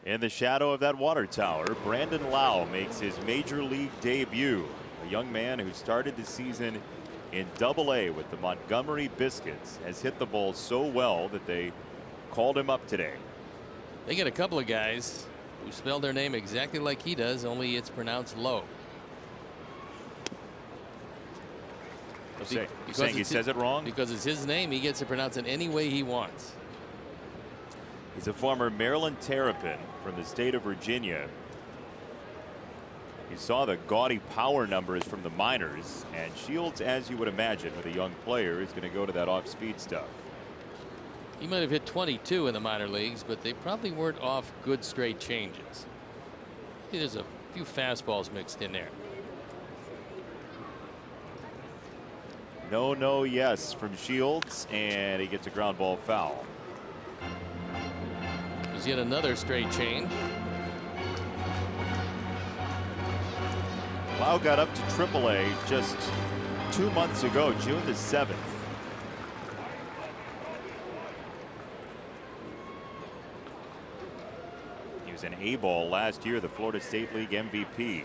In the shadow of that water tower, Brandon Lau makes his major league debut. A young man who started the season in Double-A with the Montgomery Biscuits has hit the ball so well that they called him up today. They get a couple of guys who spell their name exactly like he does, only it's pronounced low. You're saying he says it wrong? Because it's his name, he gets to pronounce it any way he wants. He's a former Maryland Terrapin from the state of Virginia. You saw the gaudy power numbers from the minors, and Shields, as you would imagine with a young player, is going to go to that off-speed stuff. He might have hit 22 in the minor leagues, but they probably weren't off good straight changes. There's a few fastballs mixed in there. No, no, yes from Shields, and he gets a ground ball foul. There's yet another straight change. Lau got up to AAA just 2 months ago, June the 7th. He was an A-ball last year, the Florida State League MVP.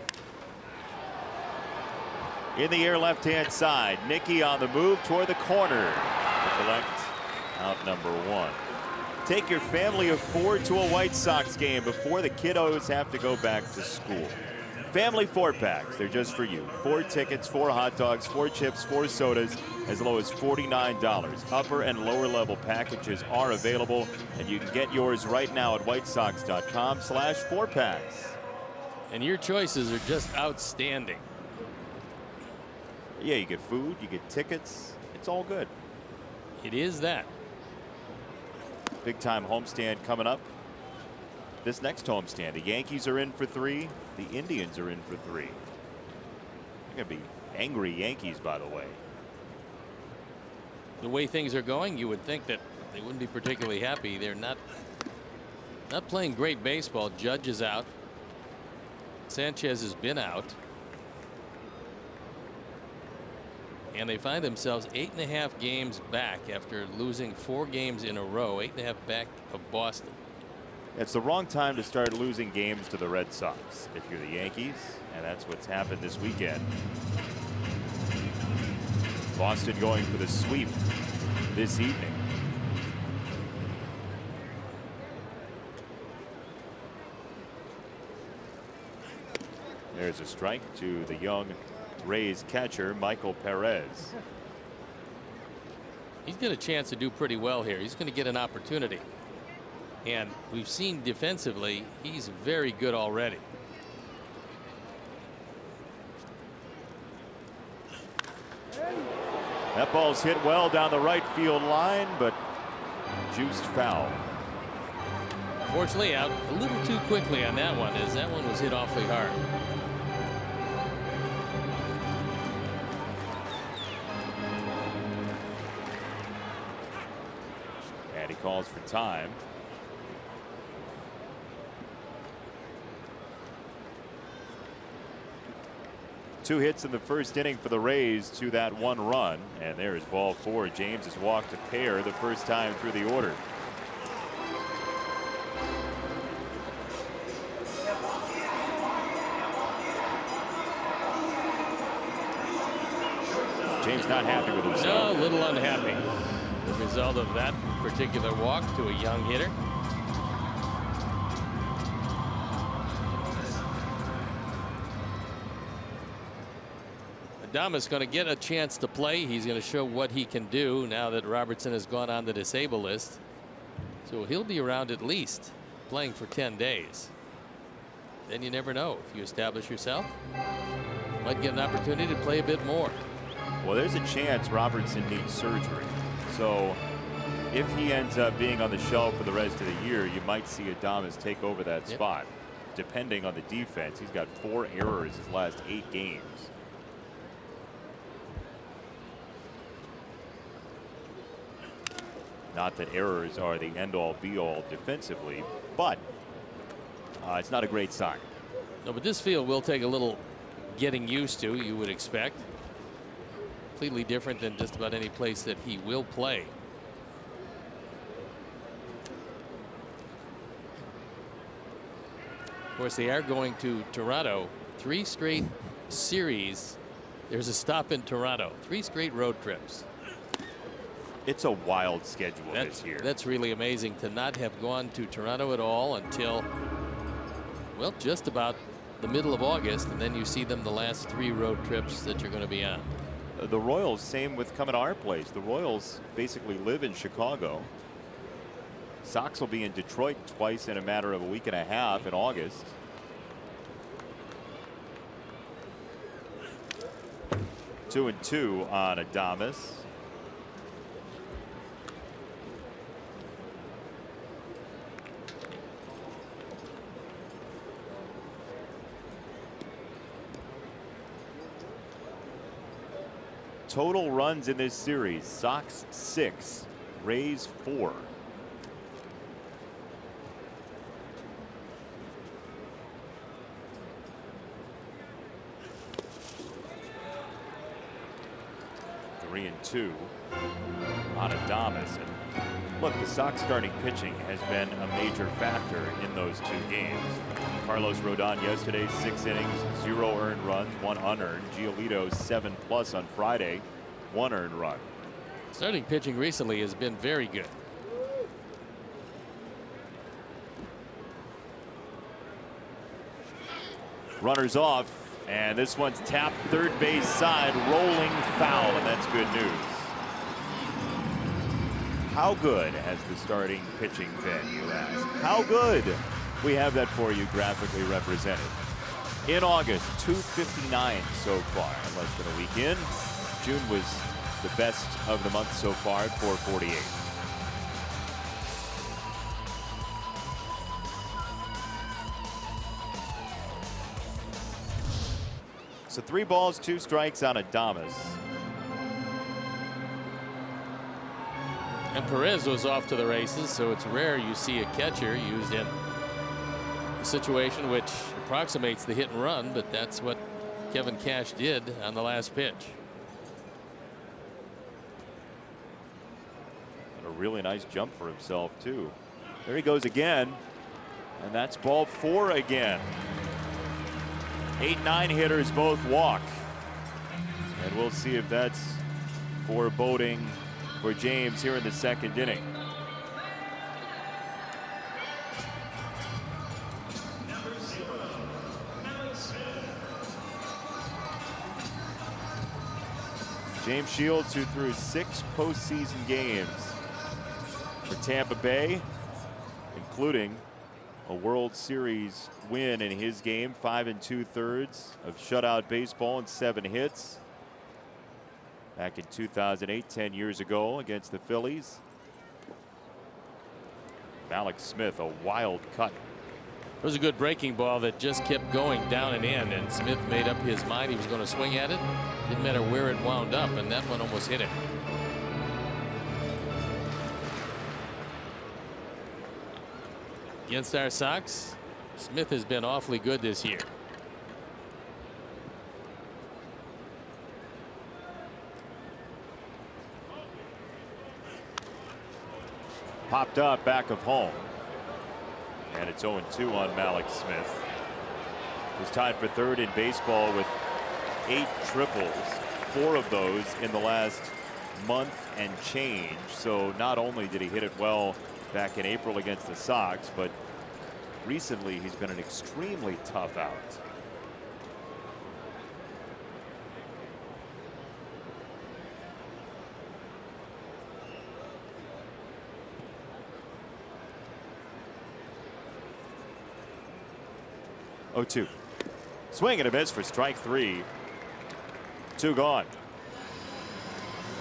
In the air, left-hand side, Nicky on the move toward the corner to collect out number 1. Take your family of 4 to a White Sox game before the kiddos have to go back to school. Family 4-packs, they're just for you. 4 tickets, 4 hot dogs, 4 chips, 4 sodas, as low as $49. Upper and lower level packages are available, and you can get yours right now at whitesox.com/4packs. And your choices are just outstanding. Yeah, you get food, you get tickets, it's all good. It is that. Big time homestand coming up. This next homestand, the Yankees are in for 3. The Indians are in for 3. They're going to be angry Yankees, by the way. The way things are going, you would think that they wouldn't be particularly happy. They're not playing great baseball. Judge is out. Sanchez has been out. And they find themselves 8.5 games back after losing 4 games in a row. 8.5 back of Boston. It's the wrong time to start losing games to the Red Sox if you're the Yankees, and that's what's happened this weekend. Boston going for the sweep this evening. There's a strike to the young Rays catcher, Michael Perez. He's got a chance to do pretty well here. He's going to get an opportunity. And we've seen defensively, he's very good already. That ball's hit well down the right field line, but juiced foul. Fortunately, out a little too quickly on that one, as that one was hit awfully hard. And he calls for time. Two hits in the first inning for the Rays to that 1 run, and there is ball 4. James has walked a pair the first time through the order. James not happy with himself. No, a little unhappy. The result of that particular walk to a young hitter. Adames going to get a chance to play. He's going to show what he can do now that Robertson has gone on the disabled list. So he'll be around at least playing for 10 days. Then you never know. If you establish yourself, you might get an opportunity to play a bit more. Well, there's a chance Robertson needs surgery. So if he ends up being on the shelf for the rest of the year, you might see Adames take over that spot. Depending on the defense, he's got 4 errors his last 8 games. Not that errors are the end-all be-all defensively, but it's not a great sign. No, but this field will take a little getting used to, you would expect. Completely different than just about any place that he will play. Of course, they are going to Toronto. 3 straight series. There's a stop in Toronto. 3 straight road trips. It's a wild schedule this year. That's really amazing to not have gone to Toronto at all until, well, just about the middle of August, and then you see them the last 3 road trips that you're going to be on. The Royals, same with coming to our place. The Royals basically live in Chicago. Sox will be in Detroit twice in a matter of a week and a half in August. 2-2 on Adames. Total runs in this series: Sox 6, Rays 4. Three and 2 on Adames. And look, the Sox starting pitching has been a major factor in those 2 games. Carlos Rodon yesterday, 6 innings, 0 earned runs, 1 unearned. Giolito 7+ on Friday, 1 earned run. Starting pitching recently has been very good. Runners off, and this one's tapped third base side, rolling foul, and that's good news. How good has the starting pitching been, you ask? How good? We have that for you graphically represented. In August, 259 so far, less than a week in. June was the best of the month so far at 448. So 3 balls, 2 strikes on Adames. And Perez was off to the races, so it's rare you see a catcher used in a situation which approximates the hit and run, but that's what Kevin Cash did on the last pitch. And a really nice jump for himself, too. There he goes again, and that's ball 4 again. 8-9 hitters both walk, and we'll see if that's foreboding for James here in the 2nd inning. James Shields, who threw 6 postseason games for Tampa Bay, including a World Series win in his game, 5 2/3 of shutout baseball and 7 hits. Back in 2008, 10 years ago, against the Phillies. Alex Smith, a wild cut. It was a good breaking ball that just kept going down and in, and Smith made up his mind he was going to swing at it. Didn't matter where it wound up, and that one almost hit him. Against our Sox, Smith has been awfully good this year. Popped up back of home. And it's 0-2 on Malik Smith. He was tied for 3rd in baseball with 8 triples, 4 of those in the last month and change. So not only did he hit it well back in April against the Sox, but recently he's been an extremely tough out. Oh, 2. Swing and a miss for strike 3. 2 gone.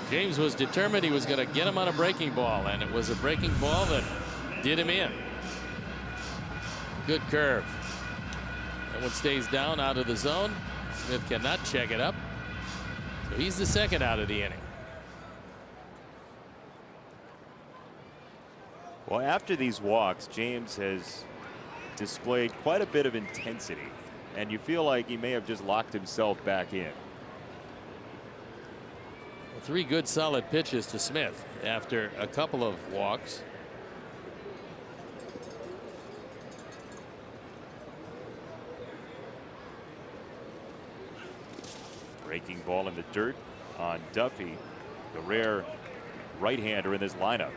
James was determined he was going to get him on a breaking ball, and it was a breaking ball that did him in. Good curve. That one stays down out of the zone. Smith cannot check it up. So he's the 2nd out of the inning. Well, after these walks, James has displayed quite a bit of intensity, and you feel like he may have just locked himself back in. 3 good solid pitches to Smith after a couple of walks. Breaking ball in the dirt on Duffy, the rare right-hander in this lineup.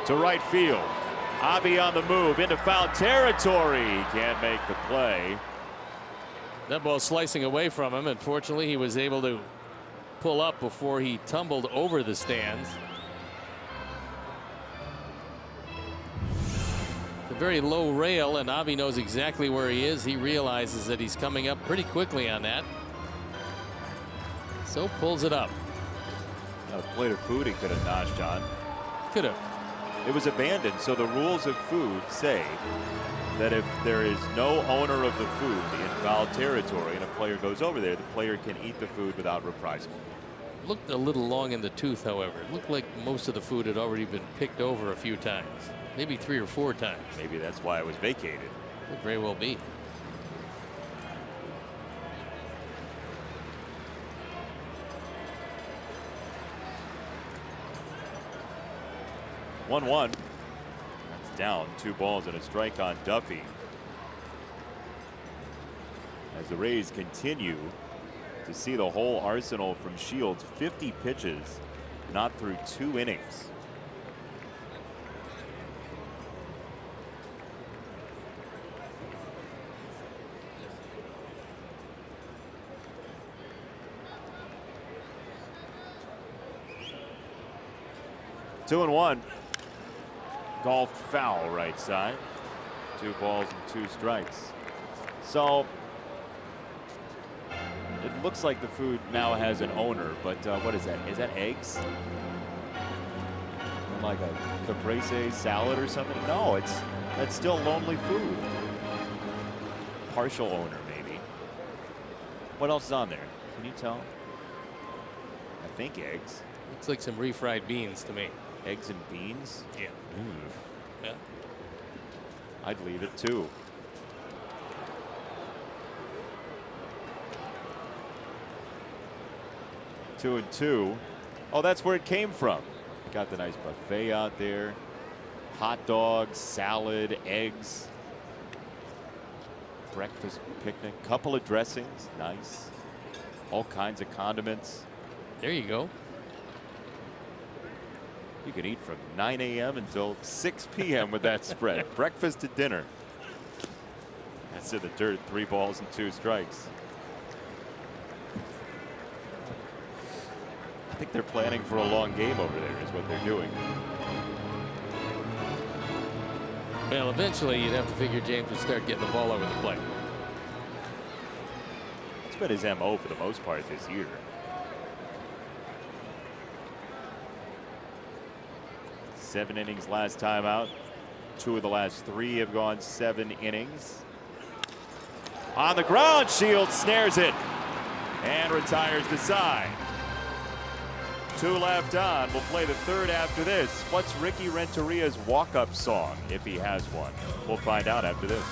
To right field. Avi on the move into foul territory. He can't make the play. That ball slicing away from him. Unfortunately, he was able to pull up before he tumbled over the stands. It's a very low rail, and Avi knows exactly where he is. He realizes that he's coming up pretty quickly on that. So pulls it up. A plate of food he could have noshed, John. Could have. It was abandoned, so the rules of food say that if there is no owner of the food in foul territory and a player goes over there, the player can eat the food without reprisal. Looked a little long in the tooth, however. It looked like most of the food had already been picked over a few times. Maybe 3 or 4 times. Maybe that's why it was vacated. Could very well be. One. That's down. 2 balls and a strike on Duffy. As the Rays continue to see the whole arsenal from Shields, 50 pitches, not through 2 innings. Two and 1. Golf foul right side. 2 balls and 2 strikes. So it looks like the food now has an owner, but what is that? Is that eggs? Like a caprese salad or something? No, that's still lonely food. Partial owner, maybe. What else is on there? Can you tell? I think eggs. Looks like some refried beans to me. Eggs and beans? Yeah. Yeah. I'd leave it too. Two and 2. Oh, that's where it came from. Got the nice buffet out there. Hot dogs, salad, eggs. Breakfast picnic. Couple of dressings. Nice. All kinds of condiments. There you go. You can eat from 9 a.m. until 6 p.m. with that spread. Breakfast to dinner. That's in the dirt. 3 balls and 2 strikes. I think they're planning for a long game over there is what they're doing. Well, eventually you'd have to figure James would start getting the ball over the plate. It's been his MO for the most part this year. 7 innings last time out. 2 of the last 3 have gone 7 innings. On the ground, Shields snares it and retires the side. 2 left on. We'll play the 3rd after this. What's Ricky Renteria's walk-up song, if he has one? We'll find out after this.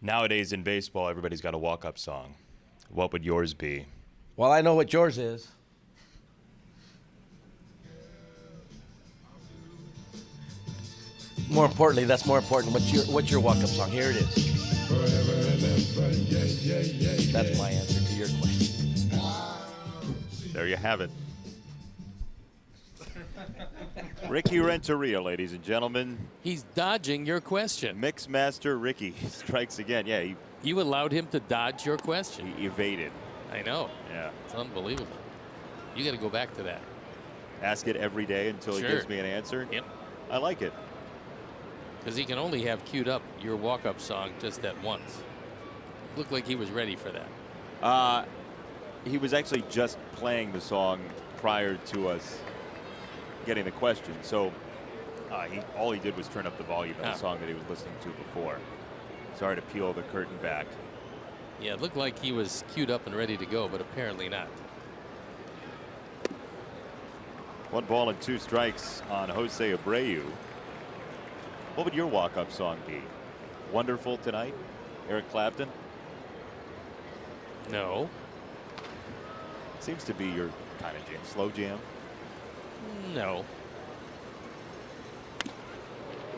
Nowadays in baseball, everybody's got a walk-up song. What would yours be? Well, I know what yours is. More importantly, that's more important. What's your walk-up song? Here it is. That's my answer to your question. There you have it. Ricky Renteria, ladies and gentlemen. He's dodging your question. Mixmaster Ricky strikes again. Yeah, You allowed him to dodge your question. he evaded. I know. Yeah. It's unbelievable. You got to go back to that. Ask it every day until he Sure. gives me an answer. Yep. I like it. Because he can only have queued up your walk-up song just that once. Looked like he was ready for that. He was actually just playing the song prior to us getting the question. So all he did was turn up the volume of the song that he was listening to before. Sorry to peel the curtain back. Yeah, it looked like he was queued up and ready to go, but apparently not. 1 ball and 2 strikes on Jose Abreu. What would your walk-up song be? Wonderful Tonight? Eric Clapton? No. Seems to be your kind of jam. Slow jam? No.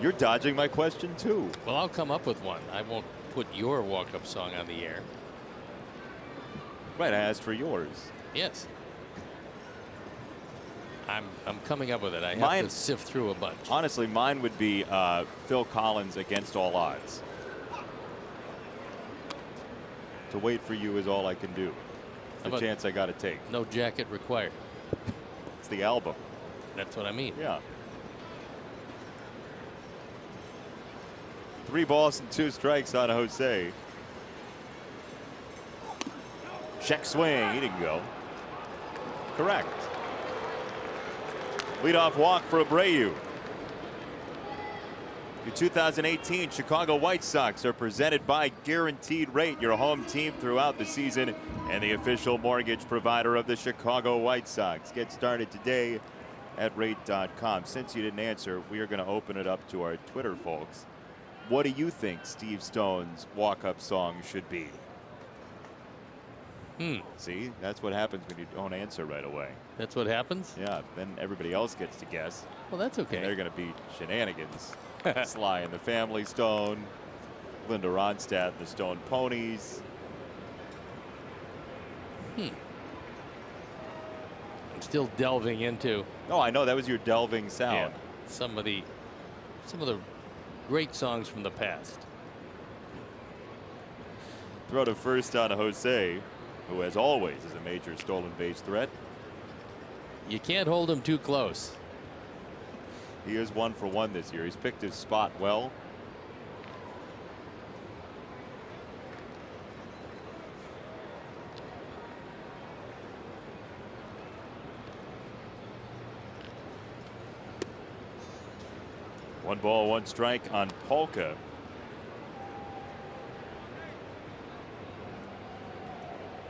You're dodging my question too. Well, I'll come up with one. I won't put your walk-up song on the air. Right, I asked for yours. Yes. I'm coming up with it. I Mine- have to sift through a bunch. Honestly, mine would be Phil Collins, Against All Odds. To wait for you is all I can do. It's the chance I got to take. No jacket required. It's the album. That's what I mean. Yeah. 3 balls and 2 strikes on Jose. Check swing. He didn't go. Correct. Leadoff walk for Abreu. The 2018 Chicago White Sox are presented by Guaranteed Rate, your home team throughout the season and the official mortgage provider of the Chicago White Sox. Get started today at rate.com. Since you didn't answer, we are going to open it up to our Twitter folks. What do you think Steve Stone's walk-up song should be? See, that's what happens when you don't answer right away. That's what happens? Yeah, then everybody else gets to guess. Well, that's okay. And they're going to be shenanigans. Sly and the Family Stone, Linda Ronstadt and the Stone Ponies. I'm still delving into. Oh, I know, that was your delving sound. Some of the great songs from the past. Throw to first on Jose, who as always is a major stolen base threat. You can't hold him too close. He is 1 for 1 this year. He's picked his spot well. One ball, 1 strike on Polka.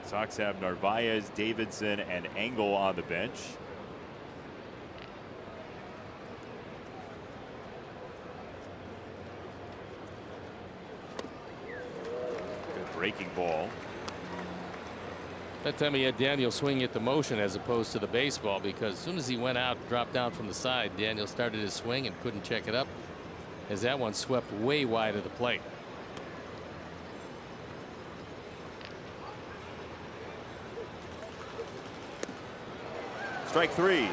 Sox have Narvaez, Davidson, and Engel on the bench. Good breaking ball. That time he had Daniel swing at the motion as opposed to the baseball, because as soon as he went out, dropped down from the side, Daniel started his swing and couldn't check it up as that one swept way wide of the plate. Strike 3.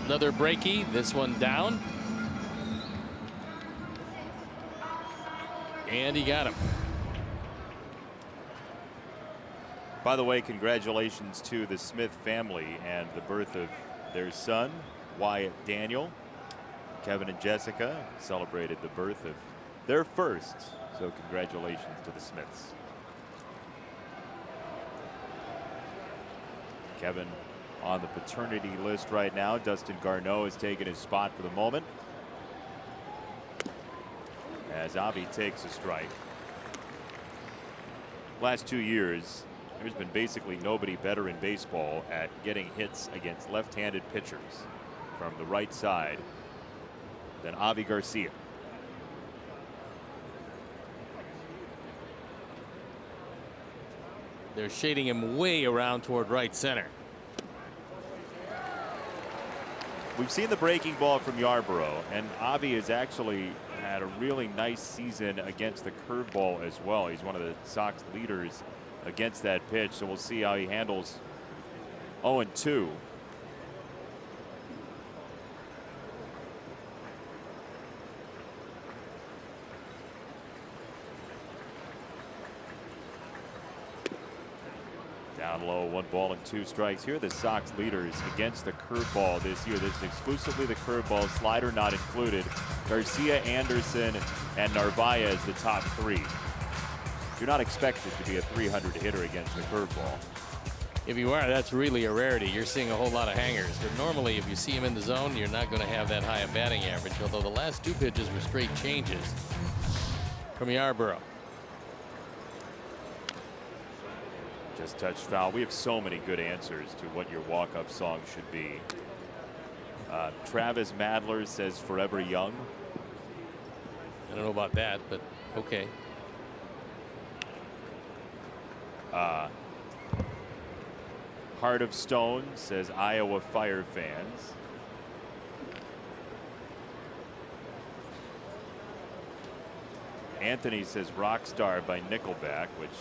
Another breaky, this one down. And he got him. By the way, congratulations to the Smith family and the birth of their son, Wyatt Daniel. Kevin and Jessica celebrated the birth of their first, so congratulations to the Smiths. Kevin on the paternity list right now. Dustin Garneau has taken his spot for the moment, as Avi takes a strike. Last 2 years, There's been basically nobody better in baseball at getting hits against left-handed pitchers from the right side than Avi Garcia. They're shading him way around toward right center. We've seen the breaking ball from Yarborough, and Avi has actually had a really nice season against the curveball as well. He's one of the Sox leaders against that pitch, so we'll see how he handles 0-2. Down low, 1 ball and 2 strikes. Here are the Sox leaders against the curveball this year. This is exclusively the curveball, slider not included. Garcia, Anderson, and Narvaez the top 3. You're not expected to be a 300 hitter against the curveball. If you are, that's really a rarity. You're seeing a whole lot of hangers. But normally, if you see him in the zone, you're not going to have that high a batting average, although the last 2 pitches were straight changes from Yarborough. Just touched foul. We have so many good answers to what your walk-up song should be. Travis Madler says Forever Young. I don't know about that, but okay. Heart of Stone says Iowa Fire fans. Anthony says Rockstar by Nickelback, which is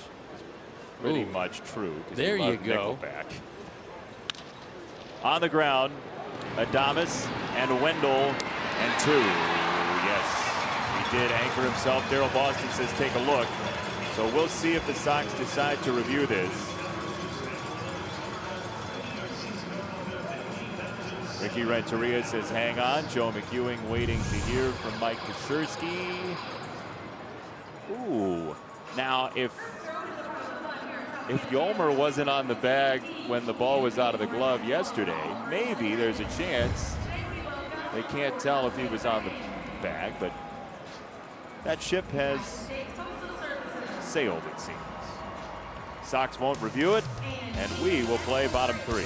pretty much true. There you go. Nickelback. On the ground, Adames and Wendell and 2. Yes, he did anchor himself. Daryl Boston says take a look. So we'll see if the Sox decide to review this. Ricky Renteria says hang on. Joe McEwing waiting to hear from Mike Kashersky. Ooh. Now if Yolmer wasn't on the bag when the ball was out of the glove yesterday, maybe there's a chance. They can't tell if he was on the bag, but that ship has sailed, it seems. Sox won't review it, and we will play bottom 3.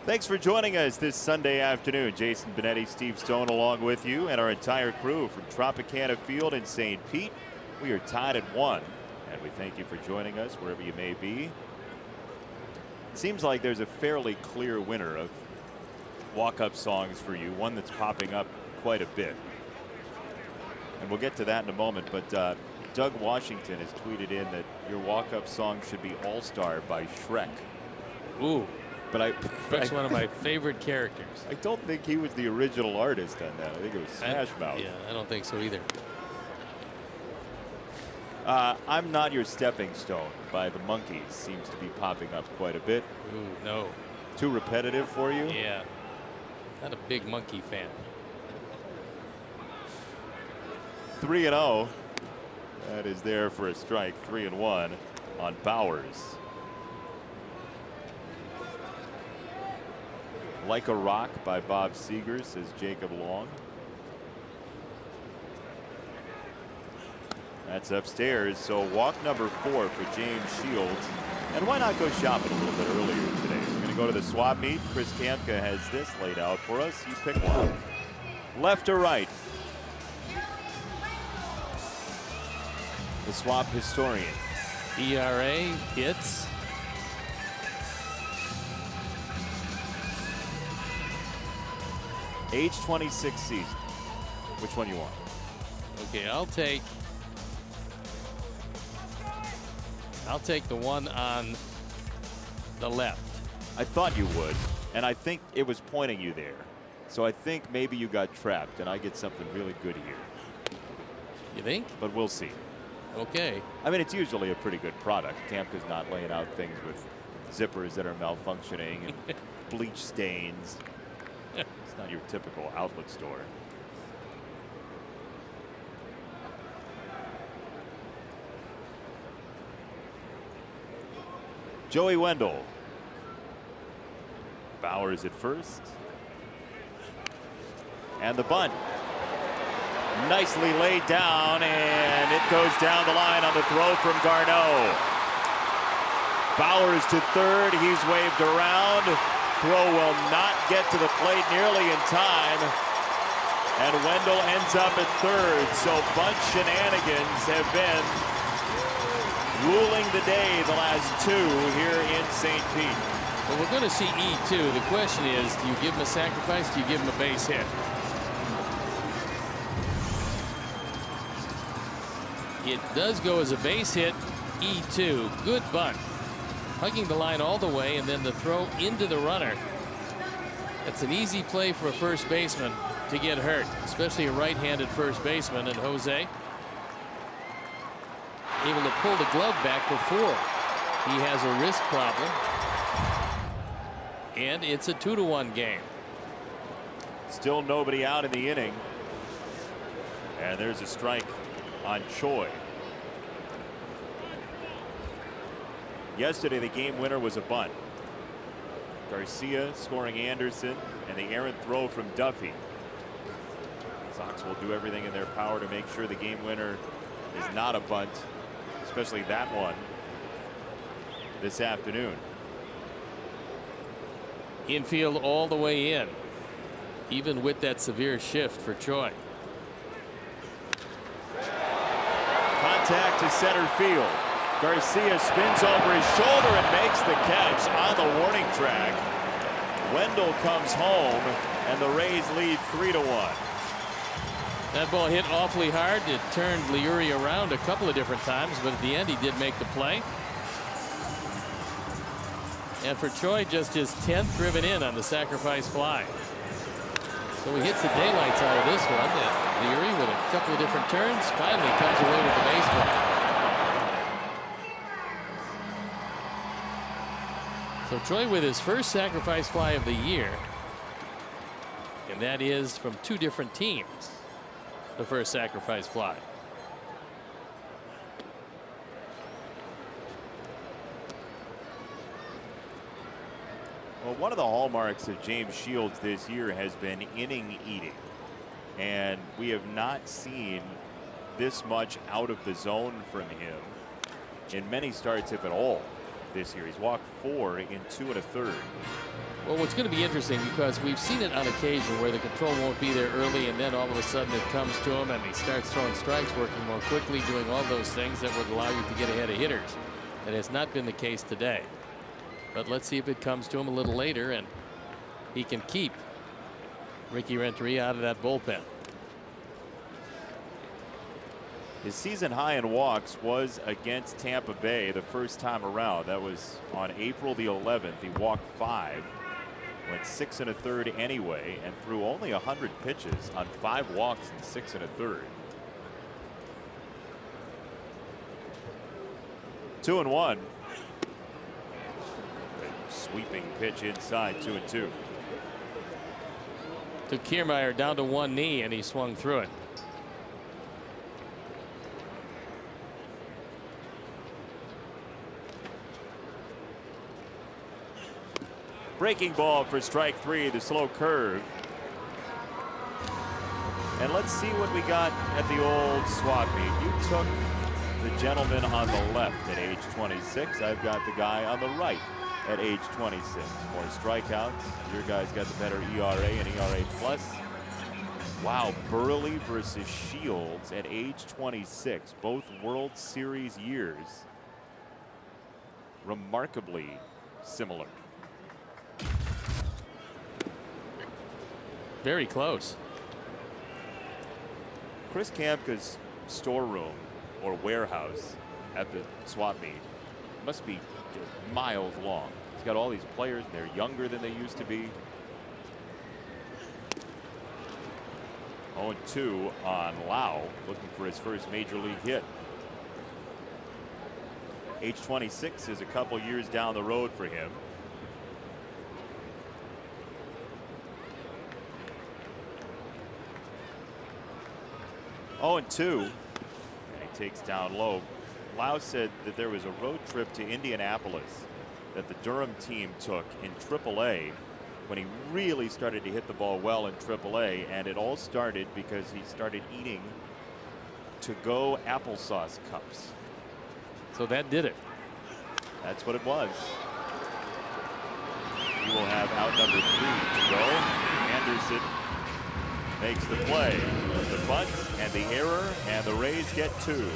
Thanks for joining us this Sunday afternoon. Jason Benetti, Steve Stone along with you, and our entire crew from Tropicana Field in St. Pete. We are tied at 1, and we thank you for joining us wherever you may be. It seems like there's a fairly clear winner of walk-up songs for you, one that's popping up quite a bit. And we'll get to that in a moment, but Doug Washington has tweeted in that your walk-up song should be All-Star by Shrek. Ooh. But Shrek's one of my favorite characters. I don't think he was the original artist on that. I think it was Smash Mouth. Yeah, I don't think so either. I'm Not Your Stepping Stone by the Monkees seems to be popping up quite a bit. Ooh, no. Too repetitive for you? Yeah. Not a big Monkee fan. 3-0. That is there for a strike. 3-1 on Bowers. Like a Rock by Bob Seger, says Jacob Long. That's upstairs. So walk number 4 for James Shields. And why not go shopping a little bit earlier today? We're going to go to the swap meet. Chris Kamka has this laid out for us. You pick one. Left or right? The swap historian. ERA hits. Age 26 season. Which one you want? Okay, I'll take the one on the left. I thought you would, and I think it was pointing you there. So I think maybe you got trapped, and I get something really good here. You think? But we'll see. Okay. I mean, it's usually a pretty good product. Kamka's not laying out things with zippers that are malfunctioning and bleach stains. It's not your typical outlet store. Joey Wendell. Bowers at first. And the bunt. Nicely laid down, and it goes down the line on the throw from Garneau. Bowers to third. He's waved around. Throw will not get to the plate nearly in time. And Wendell ends up at third. So bunt shenanigans have been ruling the day the last two here in St. Pete. Well, we're going to see E2. The question is, do you give him a sacrifice? Do you give him a base hit? It does go as a base hit. E2. Good bunt. Hugging the line all the way, and then the throw into the runner. That's an easy play for a first baseman to get hurt, especially a right-handed first baseman. And Jose able to pull the glove back before he has a wrist problem. And it's a 2-1 game. Still nobody out in the inning. And there's a strike on Choi. Yesterday, the game winner was a bunt. Garcia scoring Anderson, and the errant throw from Duffy. Sox will do everything in their power to make sure the game winner is not a bunt, especially that one this afternoon. Infield all the way in, even with that severe shift for Choi. Contact to center field. Garcia spins over his shoulder and makes the catch on the warning track. Wendell comes home, and the Rays lead 3-1. That ball hit awfully hard. It turned Liuri around a couple of different times, but at the end he did make the play. And for Choi, just his 10th driven in on the sacrifice fly. So he hits the daylights out of this one. And Liuri, with a couple of different turns, finally comes away with the baseball. So Choi with his first sacrifice fly of the year, and that is from two different teams. The first sacrifice fly. Well, one of the hallmarks of James Shields this year has been inning eating, and we have not seen this much out of the zone from him in many starts, if at all, this year. He's walked 4 in 2 1/3. Well, what's going to be interesting, because we've seen it on occasion where the control won't be there early, and then all of a sudden it comes to him and he starts throwing strikes, working more quickly, doing all those things that would allow you to get ahead of hitters. That has not been the case today. But let's see if it comes to him a little later and he can keep Ricky Renteria out of that bullpen. His season high in walks was against Tampa Bay the first time around. That was on April the 11th. He walked 5, went 6 1/3 anyway, and threw only 100 pitches on 5 walks and 6 1/3. 2-1. Sweeping pitch inside, 2-2. Took Kiermeier down to one knee and he swung through it. Breaking ball for strike 3, the slow curve. And let's see what we got at the old swap meet. You took the gentleman on the left at age 26. I've got the guy on the right at age 26. More strikeouts. Your guys got the better ERA and ERA plus. Wow, Burley versus Shields at age 26. Both World Series years. Remarkably similar. Very close. Chris Kamka's storeroom or warehouse at the swap meet must be just miles long. He's got all these players, and they're younger than they used to be. 0-2 on Lau, looking for his first major league hit. Age 26 is a couple years down the road for him. Oh, and 2, and he takes down low. Lau said that there was a road trip to Indianapolis that the Durham team took in AAA when he really started to hit the ball well in AAA, and it all started because he started eating to-go applesauce cups. So that did it. That's what it was. He will have out number 3 to go. Anderson makes the play. The bunt and the error, and the Rays get 2.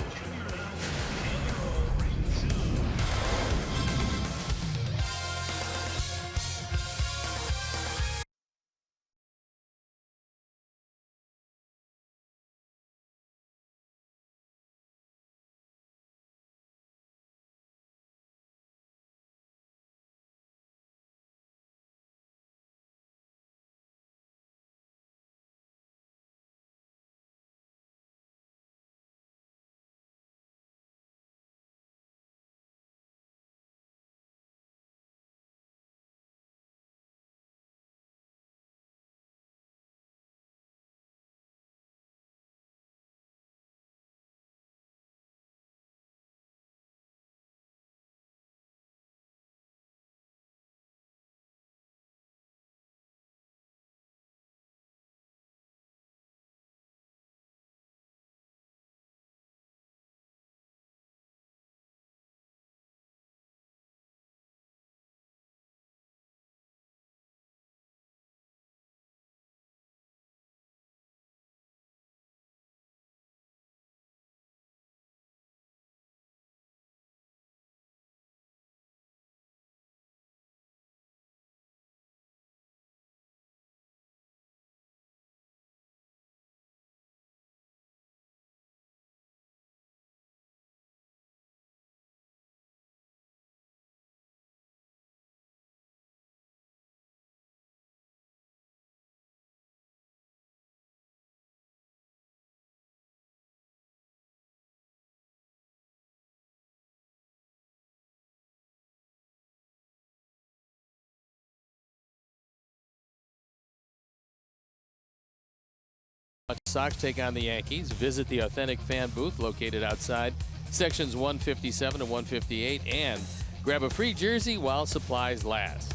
Sox take on the Yankees. Visit the Authentic Fan booth located outside sections 157 to 158 and grab a free jersey while supplies last.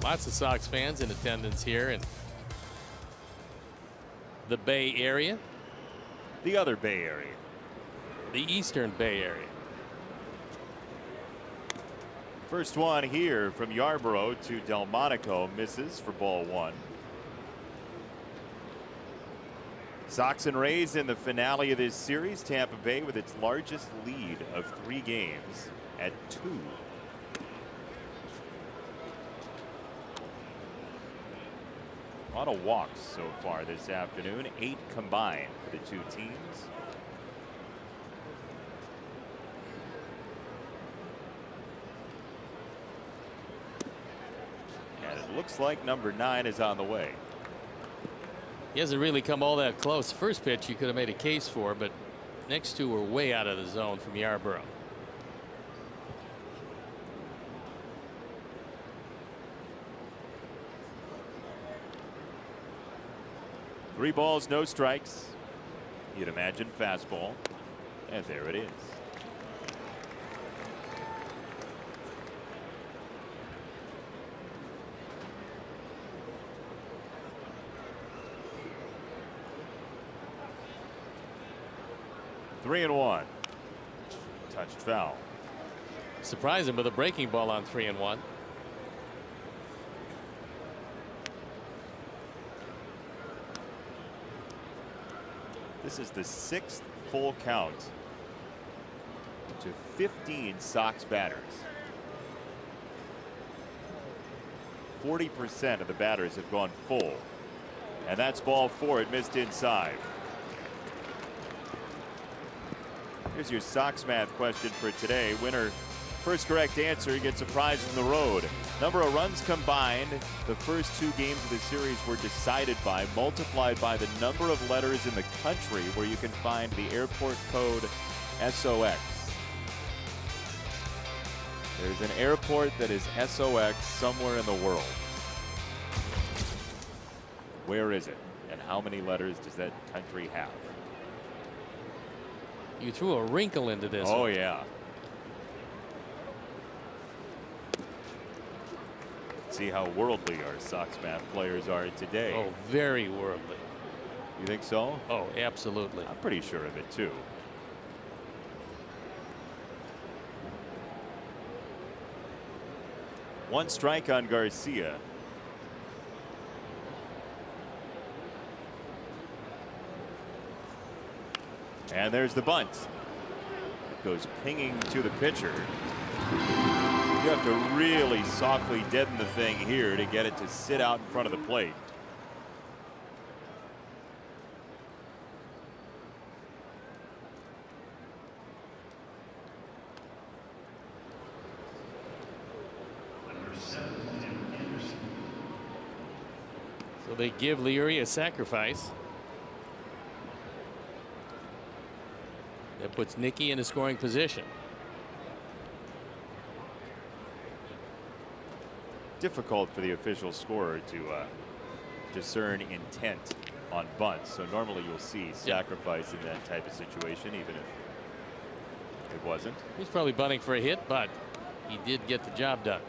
Lots of Sox fans in attendance here in the Bay Area. The other Bay Area. The Eastern Bay Area. First one here from Yarborough to Delmonico, misses for ball 1. Sox and Rays in the finale of this series. Tampa Bay with its largest lead of 3 games at 2. A lot of walks so far this afternoon, 8 combined for the 2 teams. And it looks like number 9 is on the way. He hasn't really come all that close. First pitch you could have made a case for, but next 2 were way out of the zone from Yarborough. 3 balls, no strikes. You'd imagine fastball. And there it is. Three and one. Touched foul. Surprise him with a breaking ball on 3-1. This is the 6th full count to 15 Sox batters. 40% of the batters have gone full. And that's ball 4. It missed inside. Here's your Sox math question for today. Winner, first correct answer, gets a prize from the road. Number of runs combined the first 2 games of the series were decided by, multiplied by the number of letters in the country where you can find the airport code SOX. There's an airport that is SOX somewhere in the world. Where is it? And how many letters does that country have? You threw a wrinkle into this. Oh, yeah. See how worldly our Sox math players are today. Oh, very worldly. You think so? Oh, absolutely. I'm pretty sure of it, too. One strike on Garcia. And there's the bunt. It goes pinging to the pitcher. You have to really softly deaden the thing here to get it to sit out in front of the plate. So they give Leary a sacrifice. That puts Nicky in a scoring position. Difficult for the official scorer to discern intent on bunts. So normally you'll see sacrifice in that type of situation, even if it wasn't. He's probably bunting for a hit, but he did get the job done.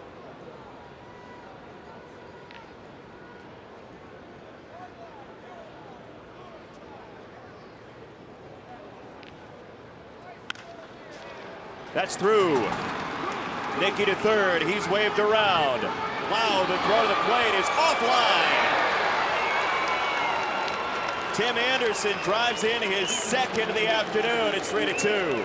That's through. Nicky to third. He's waved around. Wow, the throw to the plate is offline. Tim Anderson drives in his second of the afternoon. It's 3-2.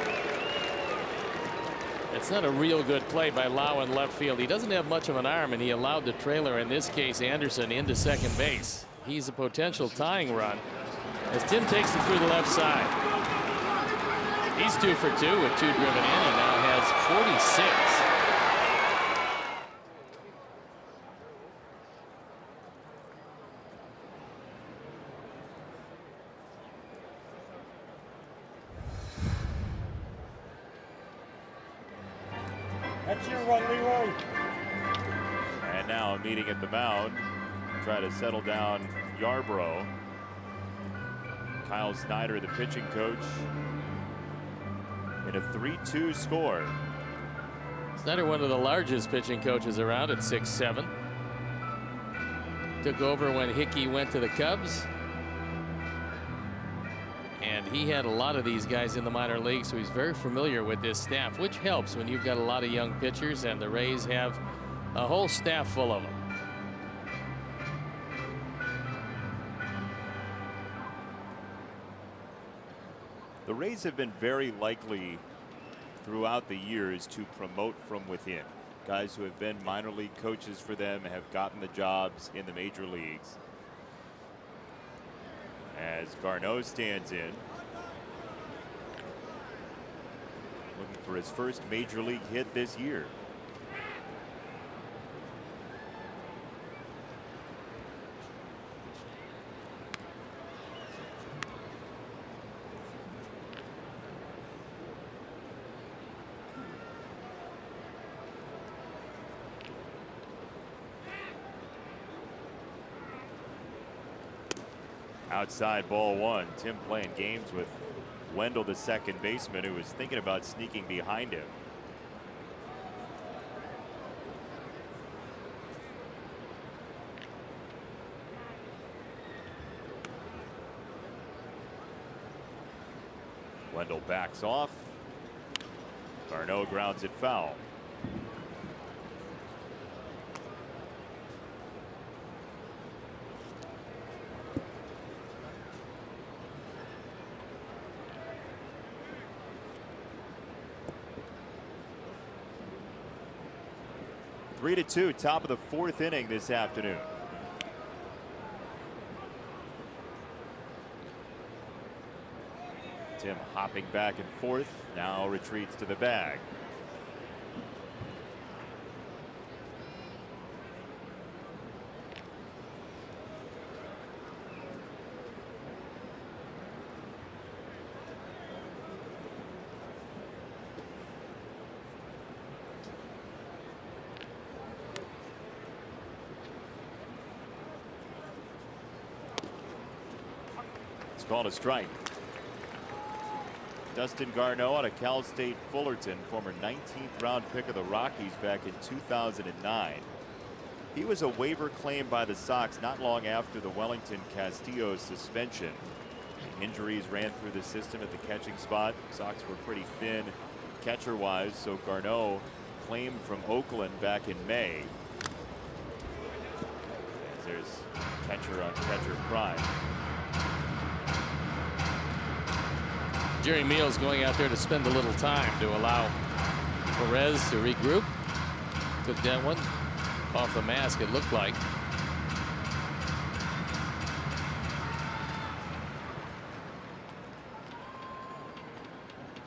It's not a real good play by Lau in left field. He doesn't have much of an arm, and he allowed the trailer, in this case Anderson, into second base. He's a potential tying run as Tim takes it through the left side. He's 2 for 2 with 2 driven in. He now has 46. That's your run, Leroy. And now a meeting at the mound. Try to settle down Yarbrough. Kyle Snyder, the pitching coach, in a 3-2 score. Snyder, one of the largest pitching coaches around at 6'7". Took over when Hickey went to the Cubs. And he had a lot of these guys in the minor leagues, so he's very familiar with this staff, which helps when you've got a lot of young pitchers, and the Rays have a whole staff full of them. The Rays have been very likely throughout the years to promote from within. Guys who have been minor league coaches for them have gotten the jobs in the major leagues. As Garneau stands in, looking for his first major league hit this year. Outside ball one. Tim playing games with Wendell, the second baseman, who was thinking about sneaking behind him. Wendell backs off. Garneau grounds it foul. Three to two, top of the fourth inning this afternoon. Tim hopping back and forth, now retreats to the bag. It's called a strike. Dustin Garneau out of Cal State Fullerton, former 19th round pick of the Rockies back in 2009. He was a waiver claim by the Sox not long after the Wellington Castillo suspension. Injuries ran through the system at the catching spot. Sox were pretty thin catcher wise, so Garneau claimed from Oakland back in May. As there's catcher on catcher prime. Jerry Meals going out there to spend a little time to allow Perez to regroup. Took that one off the mask, it looked like.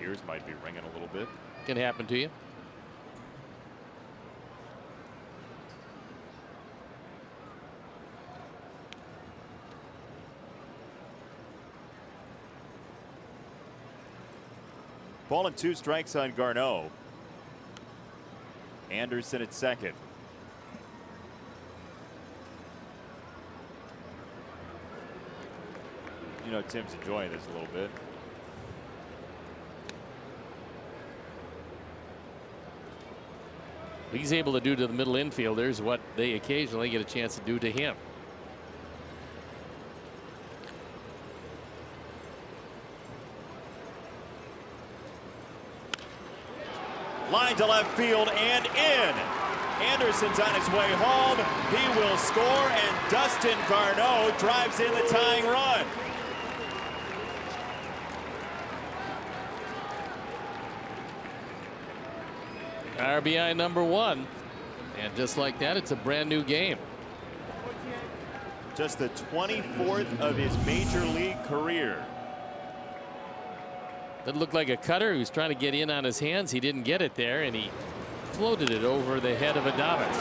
Ears might be ringing a little bit. Can happen to you. Ball and 2 strikes on Garneau. Anderson at second. You know, Tim's enjoying this a little bit. He's able to do to the middle infielders what they occasionally get a chance to do to him. Line to left field and in. Anderson's on his way home. He will score, and Dustin Garneau drives in the tying run. RBI number 1. And just like that, it's a brand new game. Just the 24th of his major league career. That looked like a cutter. He was trying to get in on his hands. He didn't get it there, and he floated it over the head of Adames.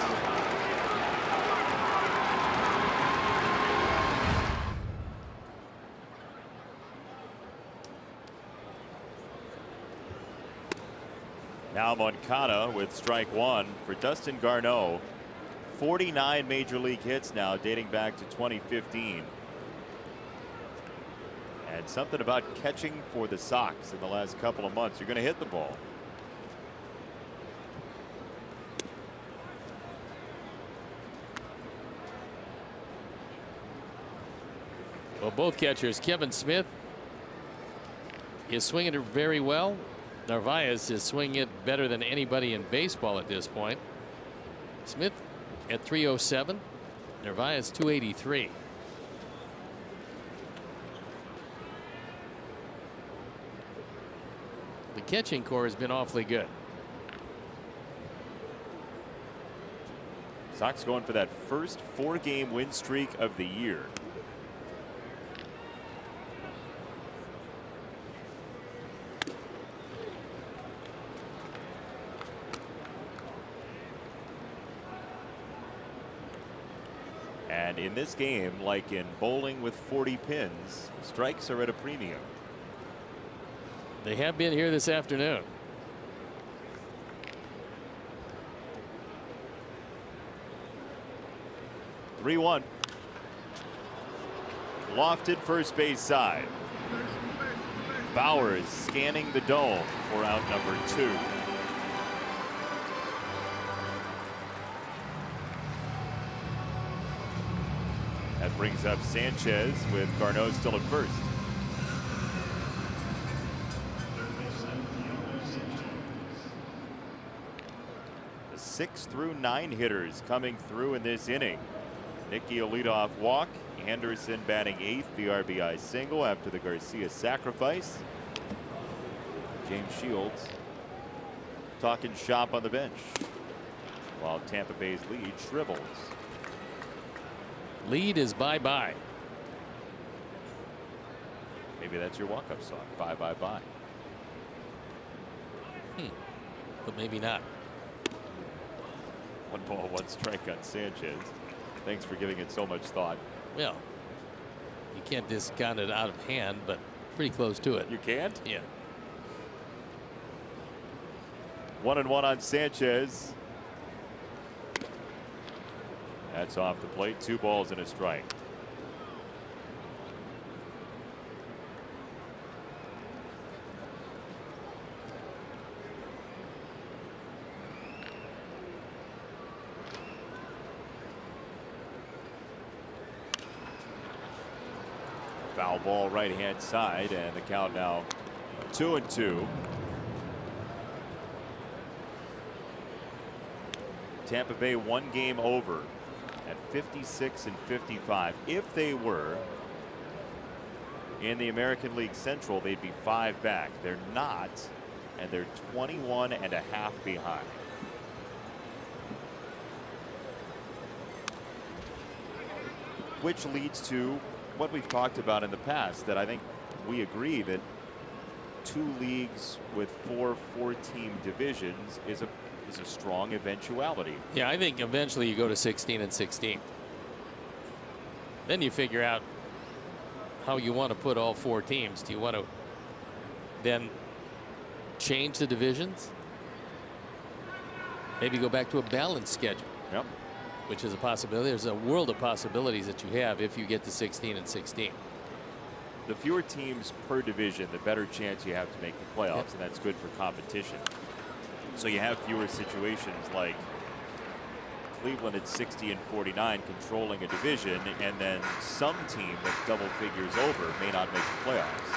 Now Moncada with strike one for Dustin Garneau. 49 major league hits now, dating back to 2015. And something about catching for the Sox in the last couple of months. You're going to hit the ball. Well, both catchers, Kevin Smith is swinging it very well. Narvaez is swinging it better than anybody in baseball at this point. Smith at 307. Narvaez 283. The catching core has been awfully good. Sox going for that first 4-game win streak of the year. And in this game, like in bowling with 40 pins, strikes are at a premium. They have been here this afternoon. Lofted first base side. Bauer is scanning the dome for out number 2. That brings up Sanchez with Garneau still at first. The 6 through 9 hitters coming through in this inning. Nicky a leadoff walk. Anderson batting 8th, the RBI single after the Garcia sacrifice. James Shields talking shop on the bench while Tampa Bay's lead shrivels. Lead is bye-bye. Maybe that's your walk-up song. Bye, bye, bye. But maybe not. 1 ball, 1 strike on Sanchez. Thanks for giving it so much thought. Well, you can't discount it out of hand, but pretty close to it. You can't? Yeah. 1-1 on Sanchez. That's off the plate. 2 balls and a strike. Foul ball right hand side, and the count now 2-2. Tampa Bay 1 game over at 56 and 55. If they were in the American League Central, they'd be 5 back. They're not, and they're 21 and a half behind. Which leads to what we've talked about in the past, that I think we agree that 2 leagues with 4 4-team divisions is a strong eventuality. Yeah, I think eventually you go to 16 and 16. Then you figure out how you want to put all 4 teams. Do you want to then change the divisions? Maybe go back to a balanced schedule. Yep. Which is a possibility. There's a world of possibilities that you have if you get to 16 and 16. The fewer teams per division, the better chance you have to make the playoffs, Yep. and that's good for competition. So you have fewer situations like Cleveland at 60 and 49 controlling a division, and then some team that's double figures over may not make the playoffs.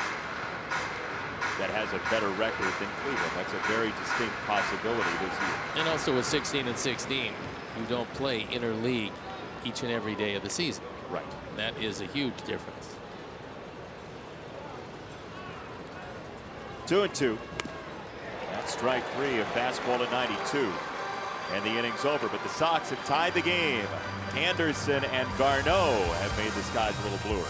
That has a better record than Cleveland. That's a very distinct possibility this year. And also with 16 and 16, you don't play interleague each and every day of the season. Right. That is a huge difference. 2-2. That's strike 3, a fastball to 92. And the inning's over, but the Sox have tied the game. Anderson and Garneau have made the skies a little bluer.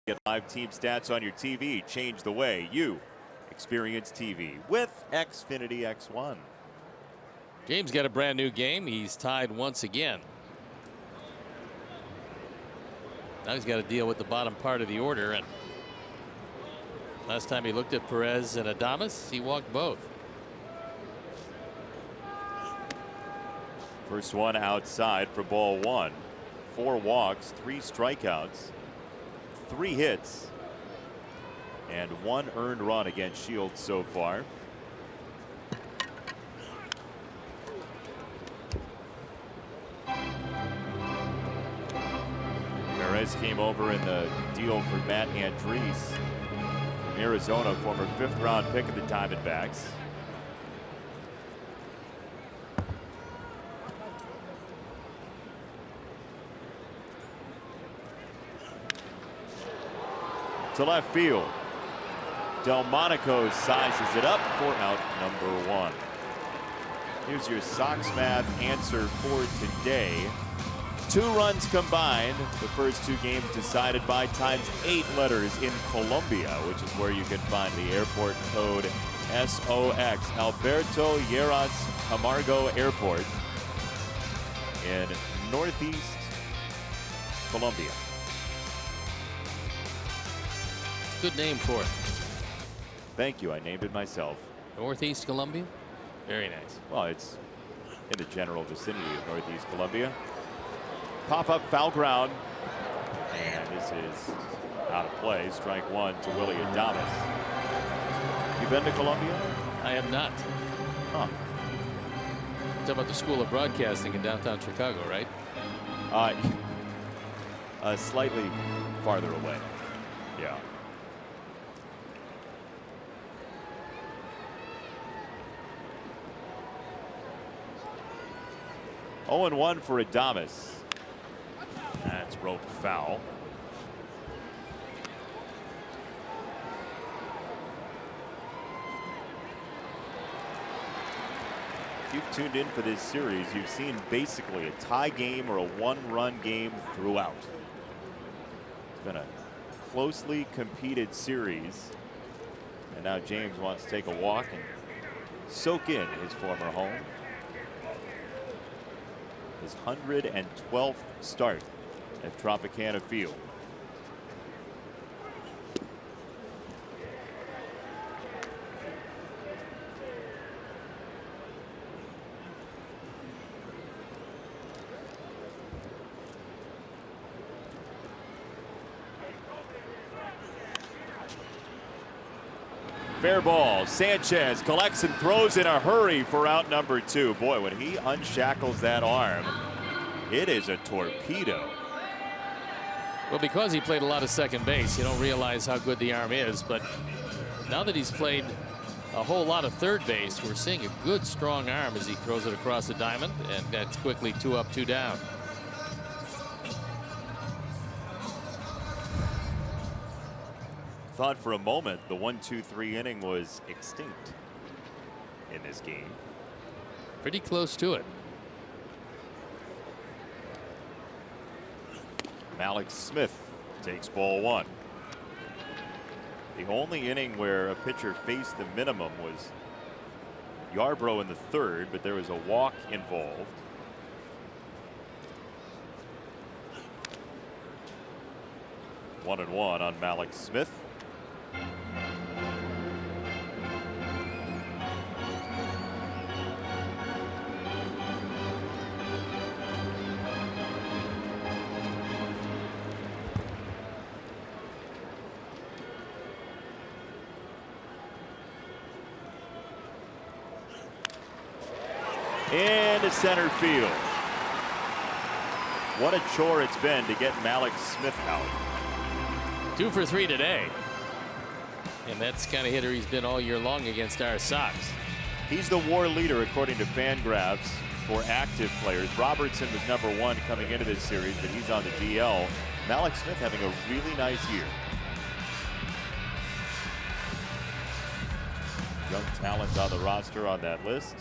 Get live team stats on your TV. Change the way you experience TV with Xfinity X1. James got a brand new game. He's tied once again. Now he's got to deal with the bottom part of the order. And last time he looked at Perez and Adames, he walked both. First one outside for ball one. 4 walks, 3 strikeouts, 3 hits, and 1 earned run against Shields so far. Perez came over in the deal for Matt Andriese from Arizona, former 5th-round pick of the Diamondbacks. To left field. Delmonico sizes it up for out number 1. Here's your Sox math answer for today. 2 runs combined. The first 2 games decided by times 8 letters in Colombia, which is where you can find the airport code SOX. Alberto Lleras Camargo Airport in northeast Colombia. Good name for it. Thank you. I named it myself. Northeast Colombia. Very nice. Well, it's in the general vicinity of northeast Colombia. Pop-up foul ground. And this is out of play. Strike 1 to Willie Adames. You been to Colombia? I have not. Huh. Talking about the School of Broadcasting in downtown Chicago, right? Slightly farther away. Yeah. Oh, 0-1 for Adames. That's roped foul. If you've tuned in for this series, you've seen basically a tie game or a 1-run game throughout. It's been a closely competed series. And now James wants to take a walk and soak in his former home. His 112th start at Tropicana Field. Fair ball. Sanchez collects and throws in a hurry for out number 2. Boy, when he unshackles that arm, it is a torpedo. Well, because he played a lot of second base, you don't realize how good the arm is. But now that he's played a whole lot of third base, we're seeing a good, strong arm as he throws it across the diamond. And that's quickly 2 up, 2 down. Thought for a moment the 1-2-3 inning was extinct in this game. Pretty close to it. Mallex Smith takes ball 1. The only inning where a pitcher faced the minimum was Yarbrough in the 3rd, but there was a walk involved. One and one on Mallex Smith. Into center field. What a chore it's been to get Mallex Smith out. 2 for 3 today. And that's the kind of hitter he's been all year long against our Sox. He's the WAR leader according to Fangraphs for active players. Robertson was #1 coming into this series, but he's on the DL. Mallex Smith having a really nice year. Young talent on the roster on that list.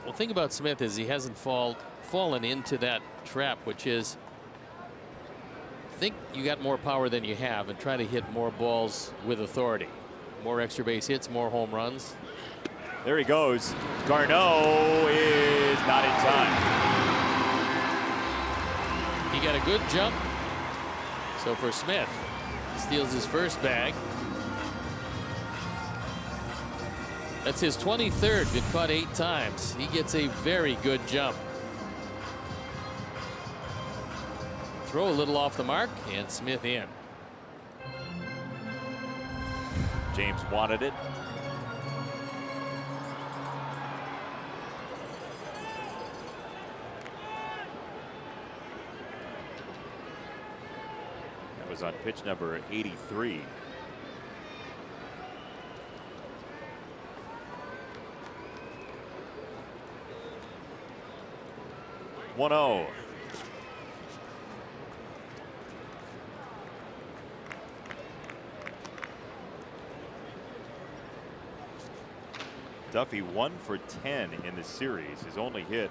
Well, thing about Smith is he hasn't fallen into that trap, which is think you got more power than you have and try to hit more balls with authority. More extra base hits, more home runs. There he goes. Garneau is not in time. He got a good jump. So for Smith, steals his first bag. That's his 23rd, been caught 8 times. He gets a very good jump. Throw a little off the mark, and Smith in. James wanted it. That was on pitch number 83. One-oh. Duffy 1 for 10 in the series. His only hit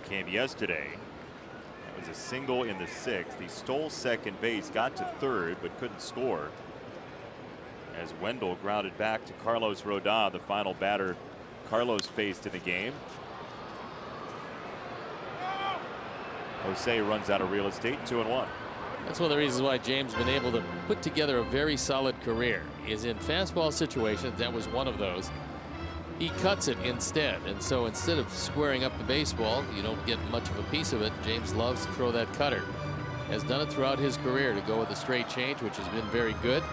came yesterday. That was a single in the 6th. He stole second base, got to third, but couldn't score as Wendell grounded back to Carlos Rodon, the final batter Carlos faced in the game. Jose runs out of real estate, 2-1. That's one of the reasons why James has been able to put together a very solid career. Is in fastball situations, that was one of those. He cuts it instead, and so instead of squaring up the baseball, you don't get much of a piece of it. James loves to throw that cutter. Has done it throughout his career to go with a straight change, which has been very good.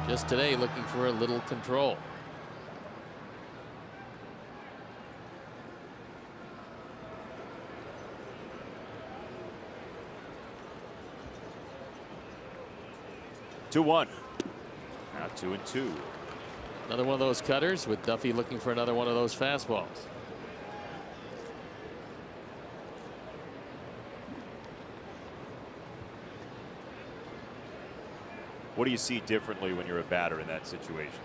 Just today, looking for a little control. Two-one. Now 2-2. Another one of those cutters with Duffy looking for another one of those fastballs. What do you see differently when you're a batter in that situation?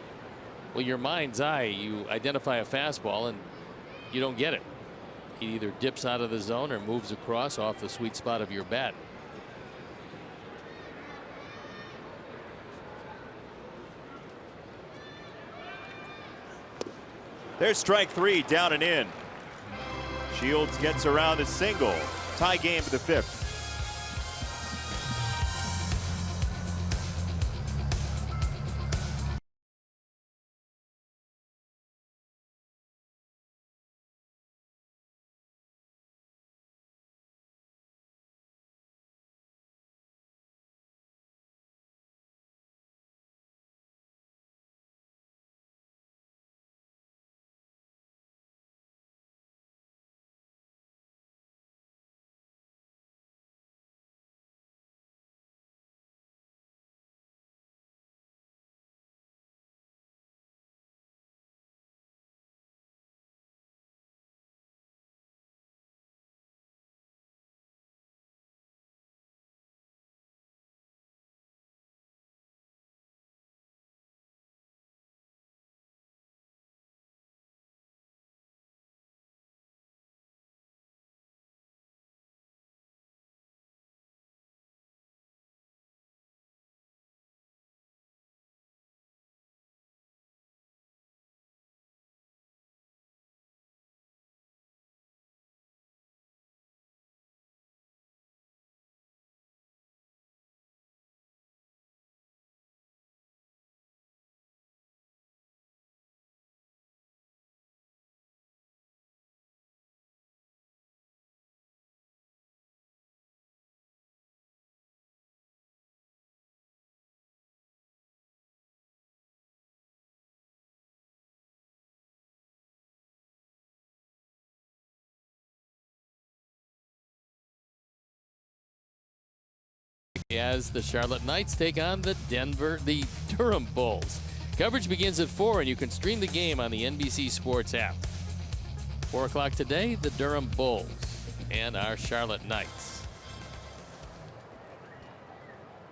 Well, your mind's eye, you identify a fastball and you don't get it. He either dips out of the zone or moves across off the sweet spot of your bat. There's strike 3, down and in. Shields gets around a single. Tie game to the 5th. As the Charlotte Knights take on the Durham Bulls. Coverage begins at 4, and you can stream the game on the NBC Sports app. 4 o'clock today, the Durham Bulls and our Charlotte Knights.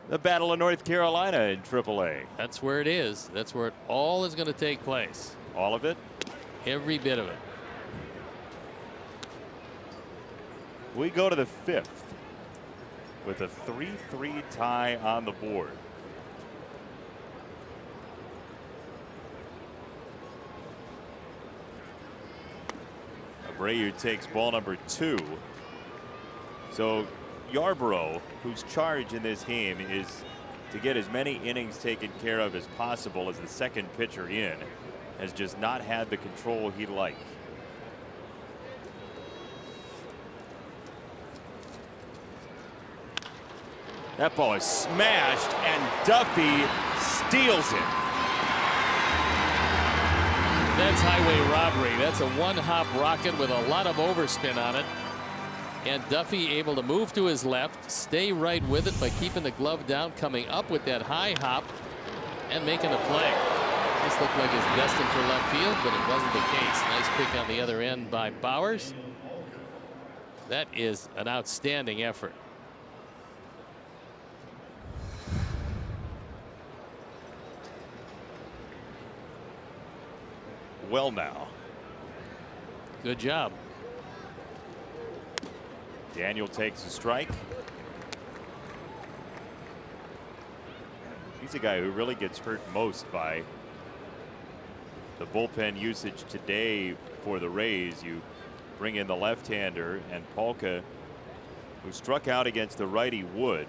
The Battle of North Carolina in AAA. That's where it is. That's where it all is going to take place. All of it? Every bit of it. We go to the 5th with a 3-3 tie on the board. Abreu takes ball number 2. So Yarbrough, whose charge in this game is to get as many innings taken care of as possible as the second pitcher in, has just not had the control he'd like. That ball is smashed, and Duffy steals it. That's highway robbery. That's a one-hop rocket with a lot of overspin on it. And Duffy able to move to his left, stay right with it by keeping the glove down, coming up with that high hop and making a play. This looked like it's destined for left field, but it wasn't the case. Nice pick on the other end by Bowers. That is an outstanding effort. Well now. Good job. Daniel takes a strike. He's a guy who really gets hurt most by the bullpen usage today for the Rays. You bring in the left-hander, and Polka, who struck out against the righty Wood,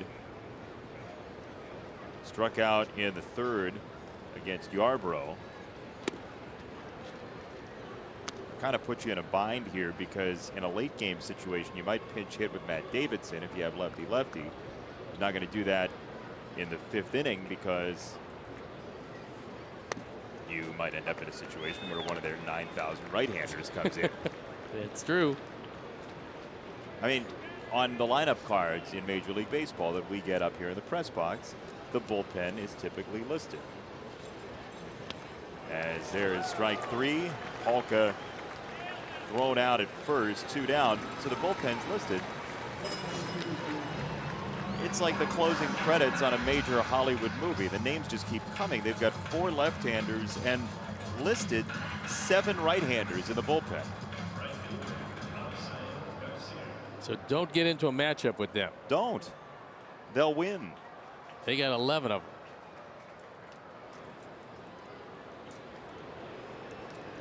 struck out in the third against Yarbrough. Kind of puts you in a bind here, because in a late game situation you might pinch hit with Matt Davidson if you have lefty-lefty. You're not going to do that in the 5th inning, because you might end up in a situation where one of their 9,000 right-handers comes in. It's true. I mean, on the lineup cards in Major League Baseball that we get up here in the press box, the bullpen is typically listed. As there is strike 3, Polka thrown out at first, 2 down, so the bullpen's listed. It's like the closing credits on a major Hollywood movie. The names just keep coming. They've got 4 left-handers and listed 7 right-handers in the bullpen. So don't get into a matchup with them. Don't. They'll win. They got 11 of them.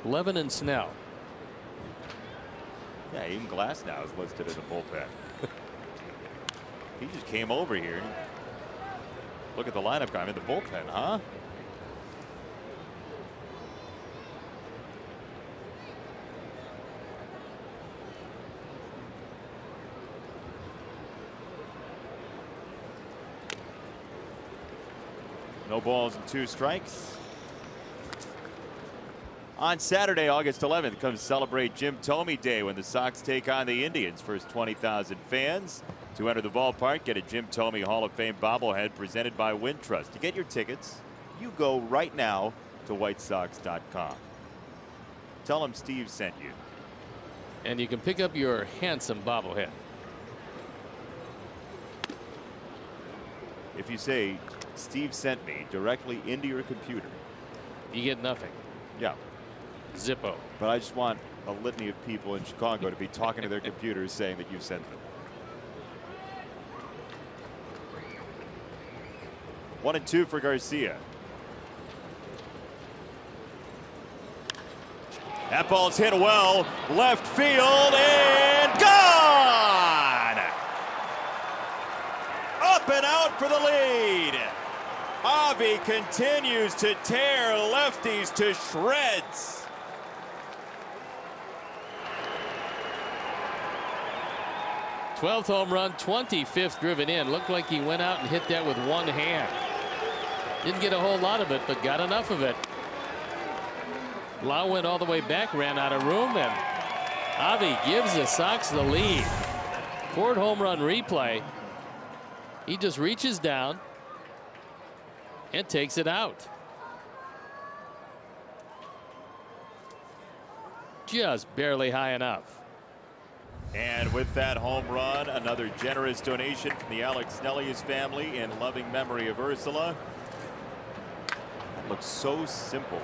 11 and Snell. Yeah, even Glasnow is listed as a bullpen. He just came over here. Look at the lineup guy in the bullpen, huh? No balls and 2 strikes. On Saturday, August 11th, come celebrate Jim Thome Day when the Sox take on the Indians. First 20,000 fans to enter the ballpark get a Jim Thome Hall of Fame bobblehead presented by Wintrust. To get your tickets, you go right now to whitesox.com. Tell them Steve sent you. And you can pick up your handsome bobblehead. If you say Steve sent me directly into your computer, you get nothing. Yeah. Zippo. But I just want a litany of people in Chicago to be talking to their computers saying that you sent them. 1-2 for Garcia. That ball's hit well, left field, and gone! Up and out for the lead. Avi continues to tear lefties to shreds. #12th home run, 25th driven in. Looked like he went out and hit that with one hand. Didn't get a whole lot of it, but got enough of it. Lau went all the way back, ran out of room, and Avi gives the Sox the lead. 4th home run replay. He just reaches down and takes it out. Just barely high enough. And with that home run, another generous donation from the Alex Nellius family in loving memory of Ursula. That looks so simple.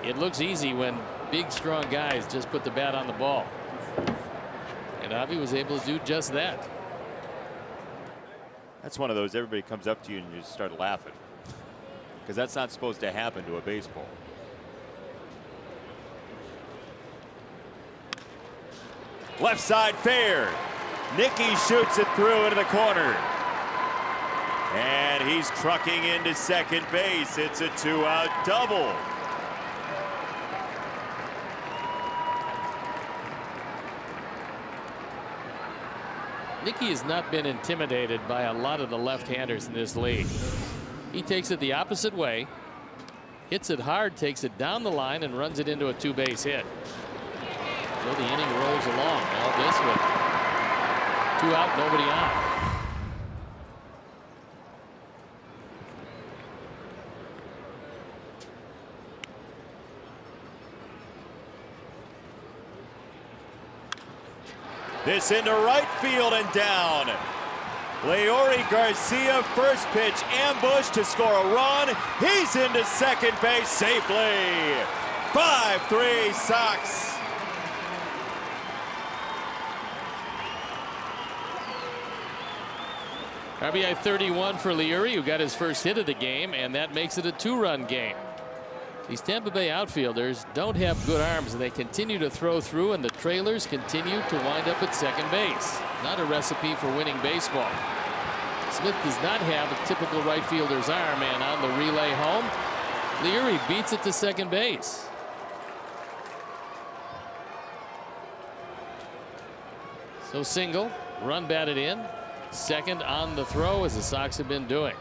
It looks easy when big, strong guys just put the bat on the ball. And Avi was able to do just that. That's one of those everybody comes up to you and you just start laughing. Because that's not supposed to happen to a baseball. Left side fair. Nicky shoots it through into the corner. And he's trucking into second base. It's a 2-out double. Nicky has not been intimidated by a lot of the left-handers in this league. He takes it the opposite way, hits it hard, takes it down the line, and runs it into a 2-base hit. So the inning rolls along. Now this with 2 out, nobody on. This into right field and down. Leury Garcia, first pitch, ambush to score a run. He's into second base safely. 5-3 Sox. RBI 31 for Leury, who got his first hit of the game, and that makes it a 2-run game. These Tampa Bay outfielders don't have good arms, and they continue to throw through, and the trailers continue to wind up at second base. Not a recipe for winning baseball. Smith does not have a typical right fielder's arm, and on the relay home, Leury beats it to second base. So single, run batted in, second on the throw, as the Sox have been doing.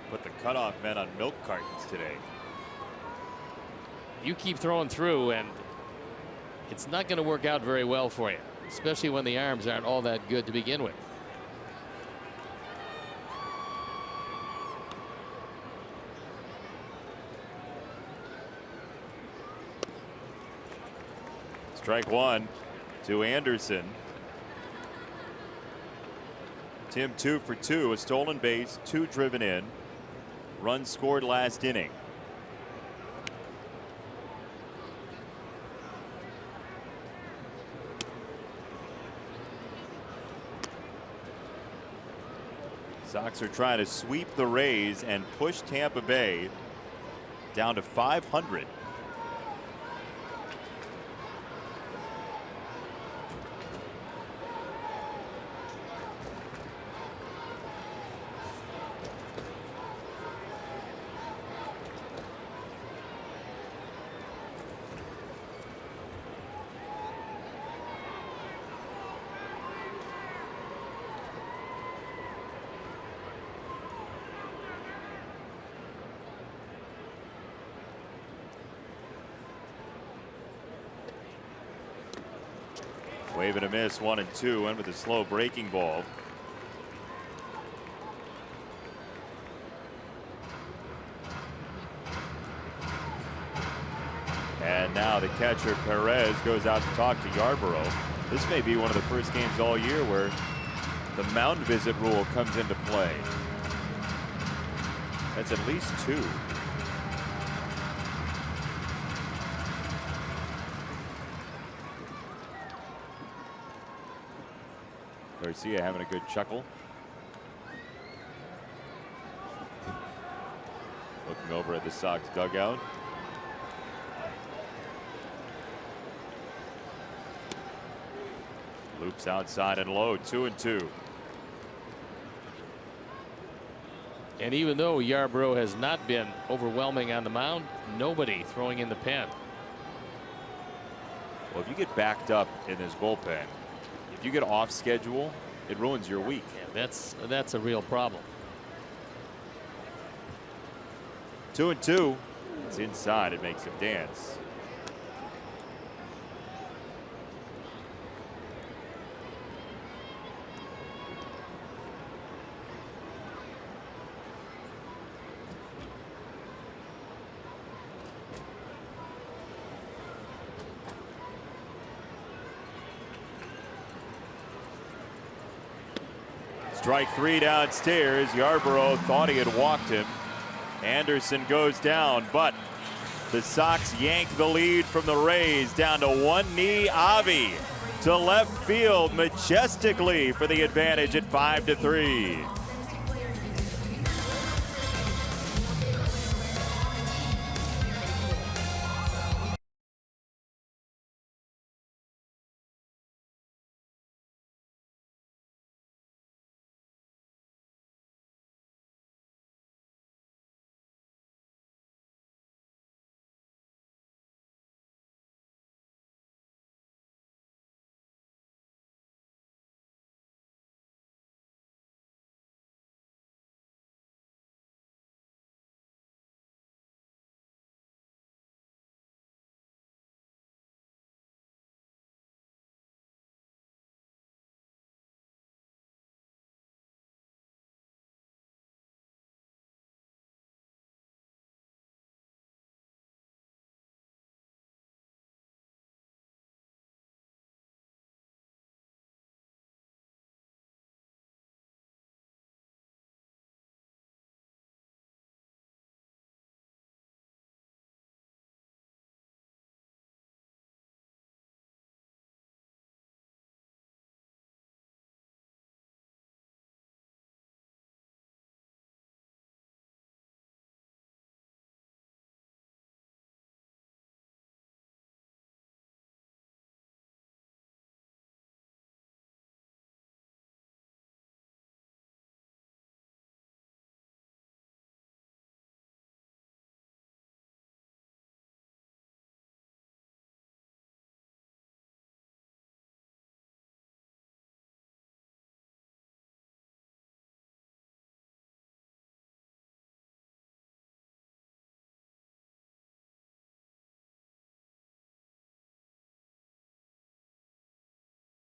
Put the cutoff men on milk cartons today. You keep throwing through, and it's not going to work out very well for you, especially when the arms aren't all that good to begin with. Strike one to Anderson. Tim 2 for 2, a stolen base, 2 driven in. Run scored last inning. Sox are trying to sweep the Rays and push Tampa Bay down to 500. Wave and a miss, 1 and 2, went with a slow breaking ball. And now the catcher Perez goes out to talk to Yarborough. This may be one of the first games all year where the mound visit rule comes into play. That's at least 2. Garcia having a good chuckle. Looking over at the Sox dugout. Loops outside and low, 2 and 2. And even though Yarborough has not been overwhelming on the mound, nobody throwing in the pen. Well, if you get backed up in this bullpen, if you get off schedule, it ruins your week. Yeah, that's a real problem. 2 and 2. It's inside. It makes him dance. Strike 3 downstairs. Yarborough thought he had walked him. Anderson goes down, but the Sox yank the lead from the Rays down to one knee. Avi to left field majestically for the advantage at 5-3.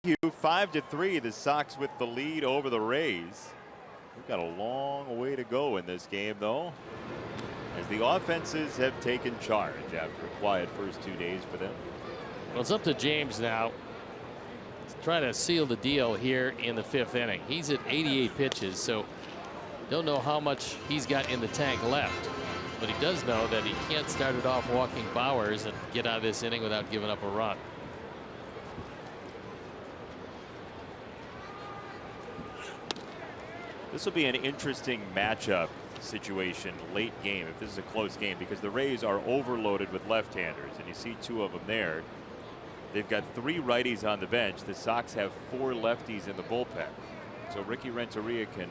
You 5-3, the Sox with the lead over the Rays. We've got a long way to go in this game, though, as the offenses have taken charge after a quiet first 2 days for them. Well, it's up to James now to try to seal the deal here in the 5th inning. He's at 88 pitches, so don't know how much he's got in the tank left, but he does know that he can't start it off walking Bowers and get out of this inning without giving up a run. This will be an interesting matchup situation late game if this is a close game, because the Rays are overloaded with left-handers, and you see 2 of them there. They've got 3 righties on the bench. The Sox have 4 lefties in the bullpen, so Ricky Renteria can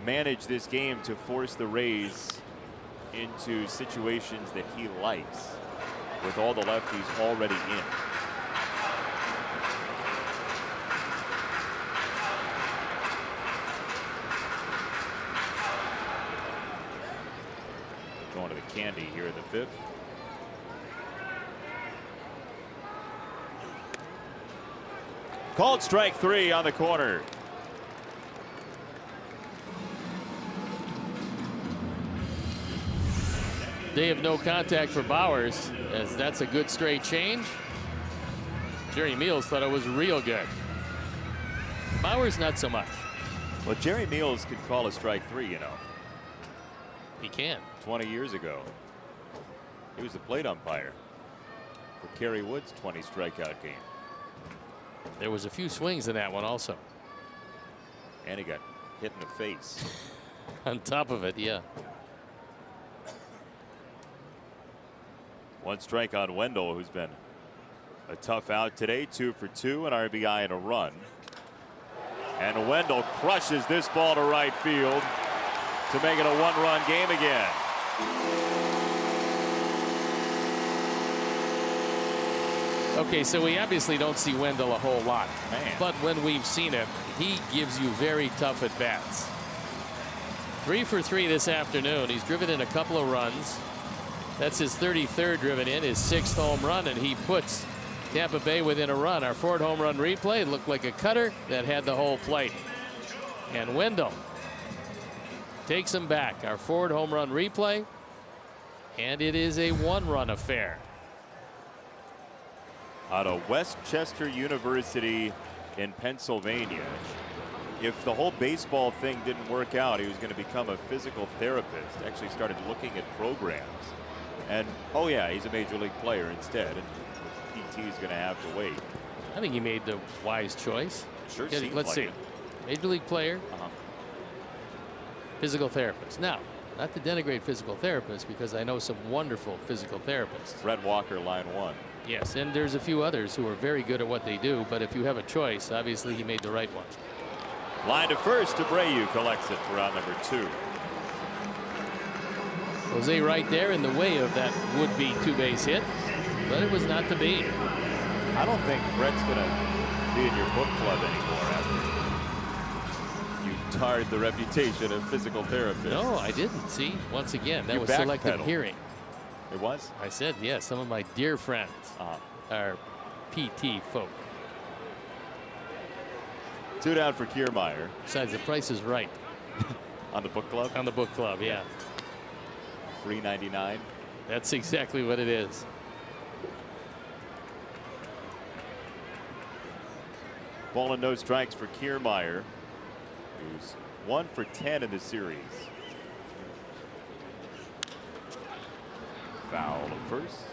manage this game to force the Rays into situations that he likes with all the lefties already in. Going to the candy here in the 5th. Called strike 3 on the corner. They have no contact for Bowers, as that's a good straight change. Jerry Meals thought it was real good. Bowers not so much. Well, Jerry Meals could call a strike 3, you know. He can. 20 years ago, he was the plate umpire for Kerry Wood's 20 strikeout game. There was a few swings in that one also. And he got hit in the face. On top of it, yeah. 1 strike on Wendell, who's been a tough out today. 2 for 2, an RBI and a run. And Wendell crushes this ball to right field to make it a 1-run game again. Okay, so we obviously don't see Wendell a whole lot. Man. But when we've seen him, he gives you very tough at bats. 3 for 3 this afternoon. He's driven in a couple of runs. That's his 33rd driven in, his 6th home run, and he puts Tampa Bay within a run. Our 4th home run replay looked like a cutter that had the whole plate. And Wendell takes him back. Our 4th home run replay, and it is a 1-run affair. Out of Westchester University in Pennsylvania. If the whole baseball thing didn't work out, he was going to become a physical therapist. Actually started looking at programs. And, oh yeah, he's a major league player instead. And PT is going to have to wait. I think he made the wise choice. Sure. Let's see. It. Major league player. Physical therapist. Now, not to denigrate physical therapists, because I know some wonderful physical therapists. Fred Walker, line one. Yes, and there's a few others who are very good at what they do, but if you have a choice, obviously he made the right one. Line to first. Abreu collects it for round number 2. Jose right there in the way of that would-be 2-base hit, but it was not to be. I don't think Brett's going to be in your book club anymore after you tarred the reputation of physical therapist. No, I didn't. See, once again, that You was selective backpedaled. hearing. It was? I said, yes, some of my dear friends are PT folk. 2 down for Kiermeier. Besides, the price is right. On the book club? On the book club, yeah. $3.99. That's exactly what it is. Ball and no strikes for Kiermeier, who's 1 for 10 in the series. Foul at first.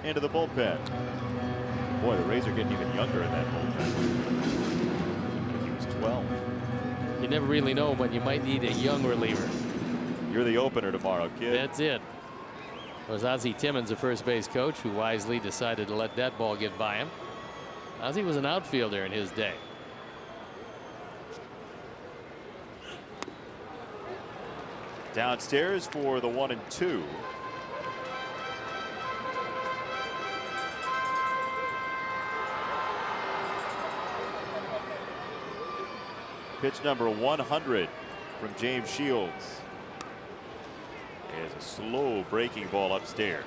Into the bullpen. Boy, the Rays are getting even younger in that bullpen. He was 12. You never really know when you might need a young reliever. You're the opener tomorrow, kid. That's it. It was Ozzie Timmons, the first base coach, who wisely decided to let that ball get by him. Ozzie was an outfielder in his day. Downstairs for the 1-2. Pitch number 100 from James Shields. Is a slow breaking ball upstairs.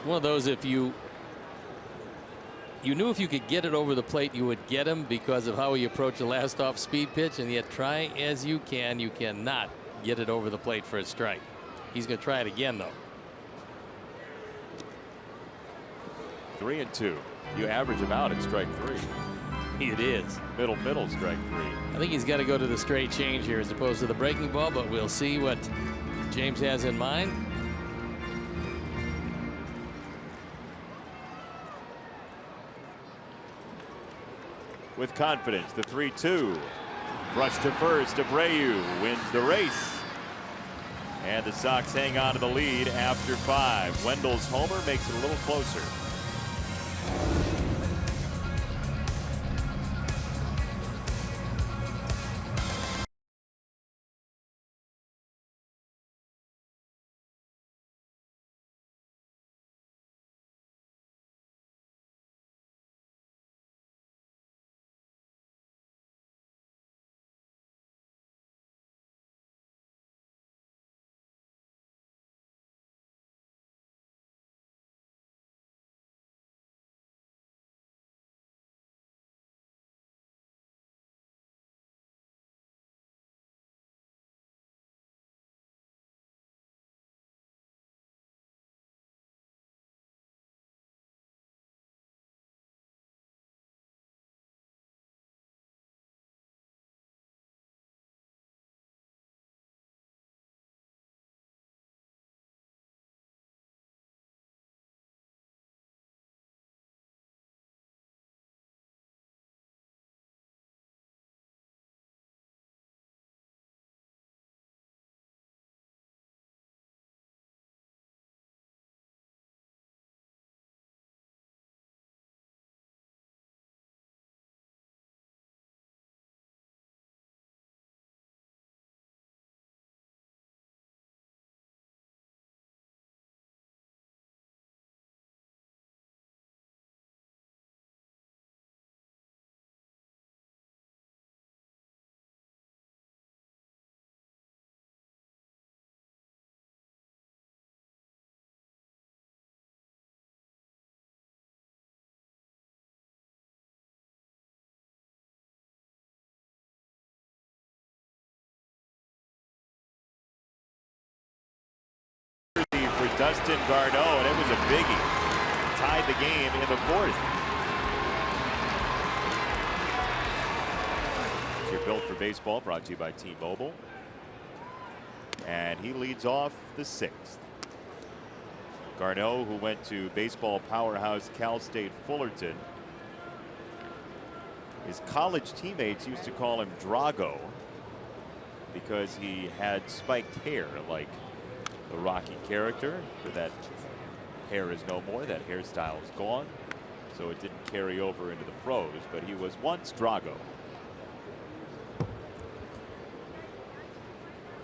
One of those, if you knew if you could get it over the plate, you would get him because of how he approached the last off speed pitch, and yet try as you cannot get it over the plate for a strike. He's going to try it again, though. 3-2. You average him out at strike 3. It is. Middle, strike 3. I think he's got to go to the straight change here as opposed to the breaking ball, but we'll see what James has in mind. With confidence, the 3-2. Rush to first. Abreu wins the race. And the Sox hang on to the lead after 5. Wendell's homer makes it a little closer. For Dustin Garneau, and it was a biggie. Tied the game in the 4th. You're built for baseball, brought to you by T-Mobile. And he leads off the 6th. Garneau, who went to baseball powerhouse Cal State Fullerton, His college teammates used to call him Drago because he had spiked hair like the Rocky character, but that hair is no more. That hairstyle is gone, so it didn't carry over into the pros, but he was once Drago.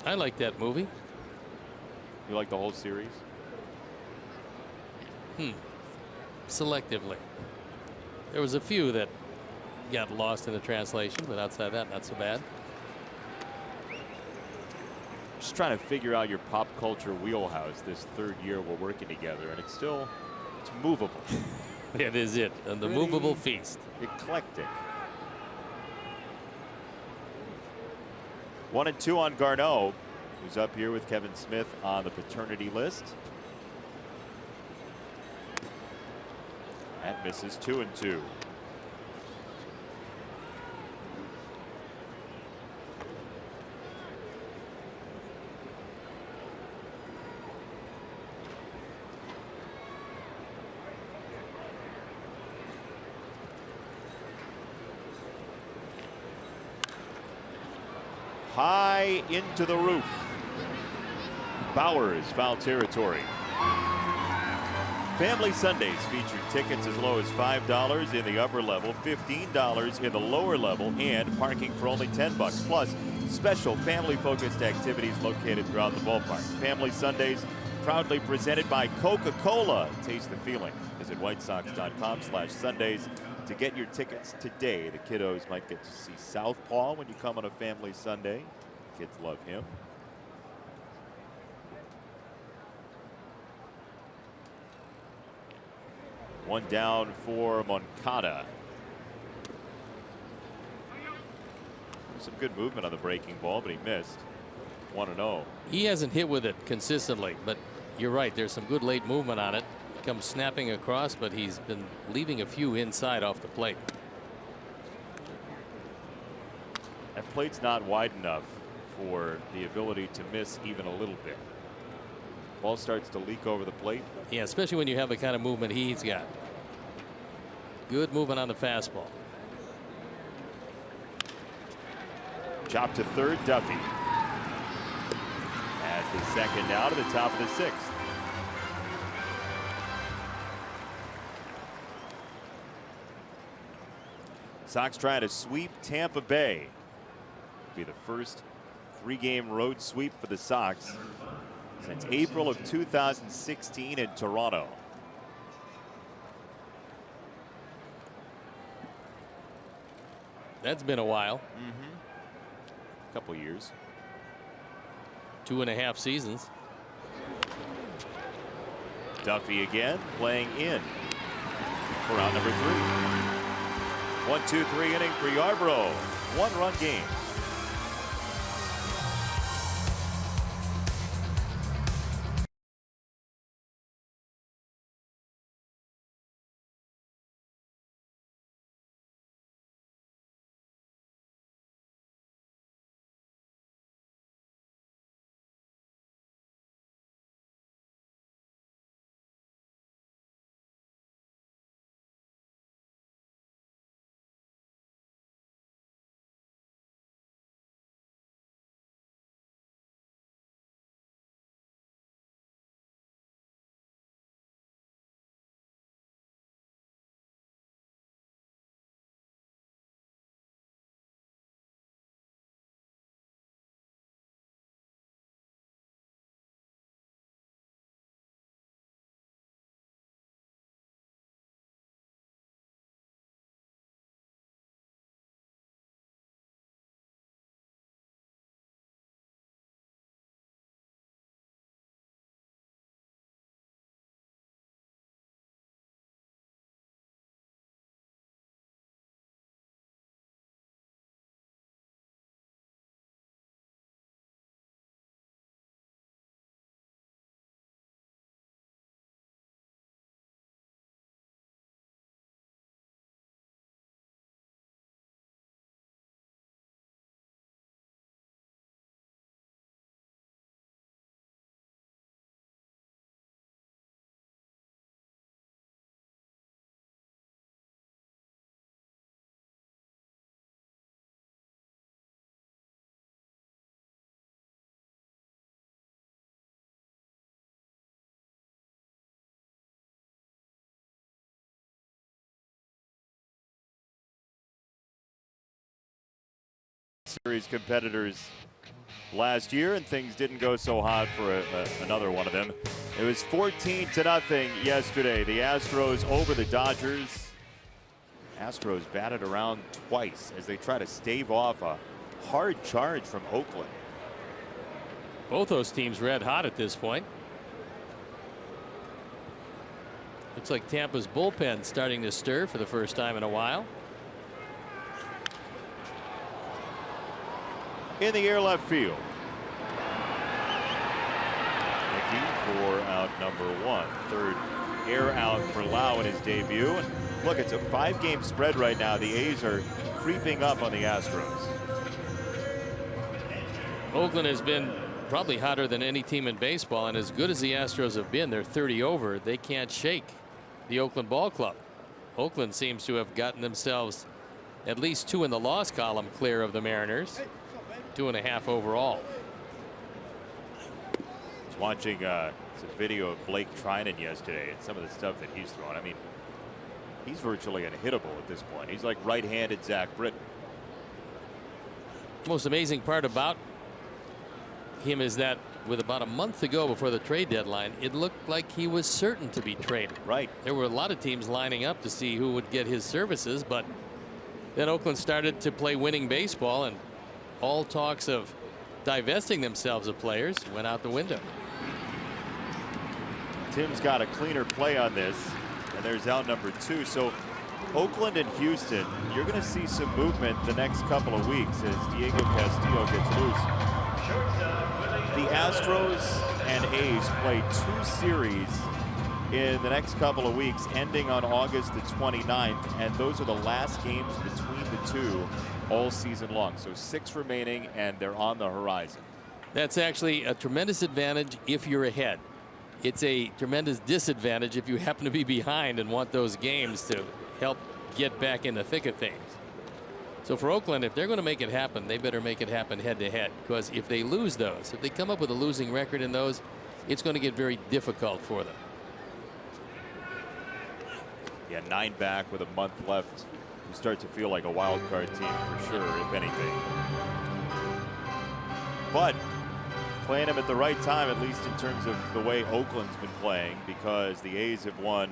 I like that movie. You like the whole series? Selectively. There was a few that got lost in the translation, but outside that, not so bad. Just trying to figure out your pop culture wheelhouse this third year we're working together, and it's movable. That is it. And the movable feast. Eclectic. 1-2 on Garneau, who's up here with Kevin Smith on the paternity list. That misses 2-2. High into the roof. Bowers, foul territory. Family Sundays feature tickets as low as $5 in the upper level, $15 in the lower level, and parking for only $10. Plus, special family-focused activities located throughout the ballpark. Family Sundays, proudly presented by Coca-Cola. Taste the feeling. Visit whitesox.com/Sundays to get your tickets today. The kiddos might get to see Southpaw when you come on a Family Sunday. Kids love him. One down for Moncada. Some good movement on the breaking ball, but he missed. 1-0. He hasn't hit with it consistently, but you're right. There's some good late movement on it. Comes snapping across, but he's been leaving a few inside off the plate. That plate's not wide enough for the ability to miss even a little bit. Ball starts to leak over the plate. Yeah, especially when you have the kind of movement he's got. Good movement on the fastball. Chop to third, Duffy. As the second out of the top of the sixth. Sox trying to sweep Tampa Bay. Be the first three-game road sweep for the Sox since April of 2016 in Toronto. That's been a while. Couple years. 2.5 seasons. Duffy again playing in for round number 3. 1-2-3 inning for Yarbrough. 1-run game. Series competitors last year, and things didn't go so hot for another one of them. It was 14-0 yesterday. The Astros over the Dodgers. Astros batted around twice as they try to stave off a hard charge from Oakland. Both those teams red hot at this point. Looks like Tampa's bullpen starting to stir for the first time in a while. In the air left field. Mickey for out number 1. Third air out for Lau in his debut. And look, it's a 5-game spread right now. The A's are creeping up on the Astros. Oakland has been probably hotter than any team in baseball, and as good as the Astros have been, they're 30 over. They can't shake the Oakland Ball Club. Oakland seems to have gotten themselves at least 2 in the loss column clear of the Mariners. 2.5 overall. I was watching some video of Blake Trinan yesterday and some of the stuff that he's throwing. I mean, he's virtually unhittable at this point. He's like right-handed Zach Britton. Most amazing part about him is that with about a month to go before the trade deadline, it looked like he was certain to be traded. Right. There were a lot of teams lining up to see who would get his services, but then Oakland started to play winning baseball, and all talks of divesting themselves of players went out the window. Tim's got a cleaner play on this, and there's out number 2. So Oakland and Houston, you're going to see some movement the next couple of weeks as Diego Castillo gets loose. The Astros and A's play 2 series in the next couple of weeks, ending on August the 29th, and those are the last games between the two all season long. So 6 remaining, and they're on the horizon. That's actually a tremendous advantage if you're ahead. It's a tremendous disadvantage if you happen to be behind and want those games to help get back in the thick of things. So for Oakland, if they're going to make it happen, they better make it happen head to head, because if they lose those, if they come up with a losing record in those, it's going to get very difficult for them. Yeah, 9 back with a month left. You start to feel like a wild card team for sure, if anything. But playing them at the right time, at least in terms of the way Oakland's been playing, because the A's have won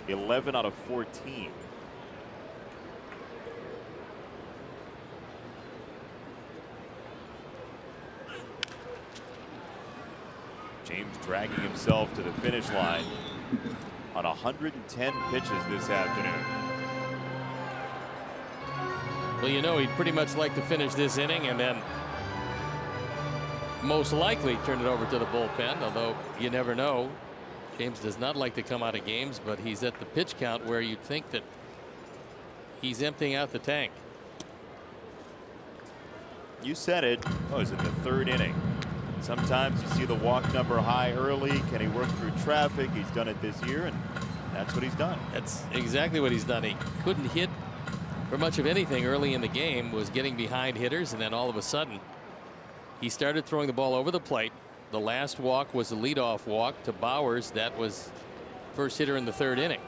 11 out of 14. James dragging himself to the finish line on 110 pitches this afternoon. Well, you know, he'd pretty much like to finish this inning and then most likely turn it over to the bullpen, although you never know. James does not like to come out of games, but he's at the pitch count where you'd think that he's emptying out the tank. You said it. Oh, it's in the 3rd inning. Sometimes you see the walk number high early. Can he work through traffic? He's done it this year, and that's what he's done. That's exactly what he's done. He couldn't hit for much of anything early in the game, was getting behind hitters, and then all of a sudden he started throwing the ball over the plate. The last walk was the leadoff walk to Bowers. That was first hitter in the 3rd inning.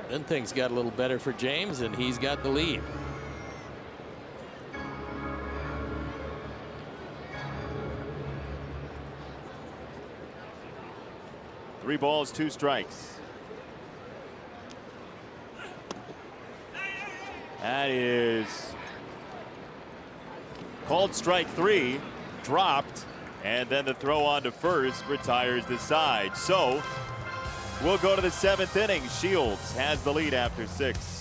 Then things got a little better for James, and he's got the lead. Three balls, 2 strikes. That is called strike 3, dropped, and then the throw on to first retires the side. So we'll go to the 7th inning. Shields has the lead after 6.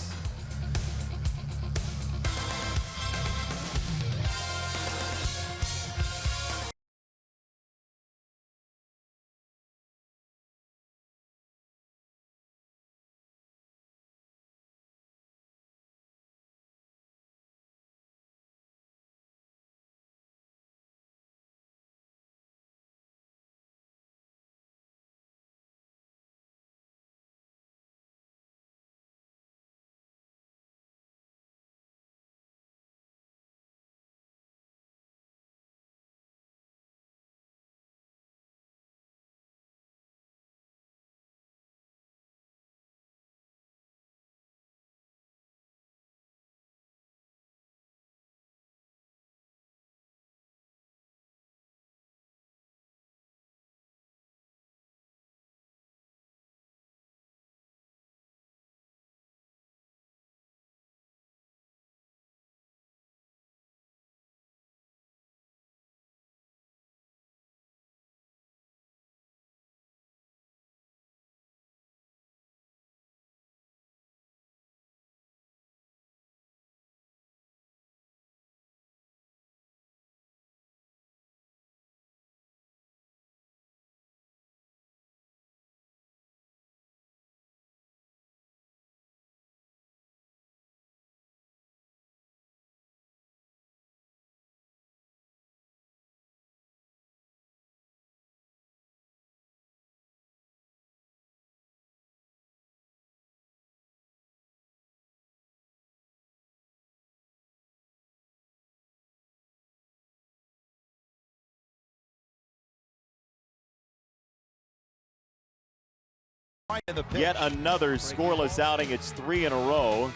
Yet another scoreless outing. It's 3 in a row.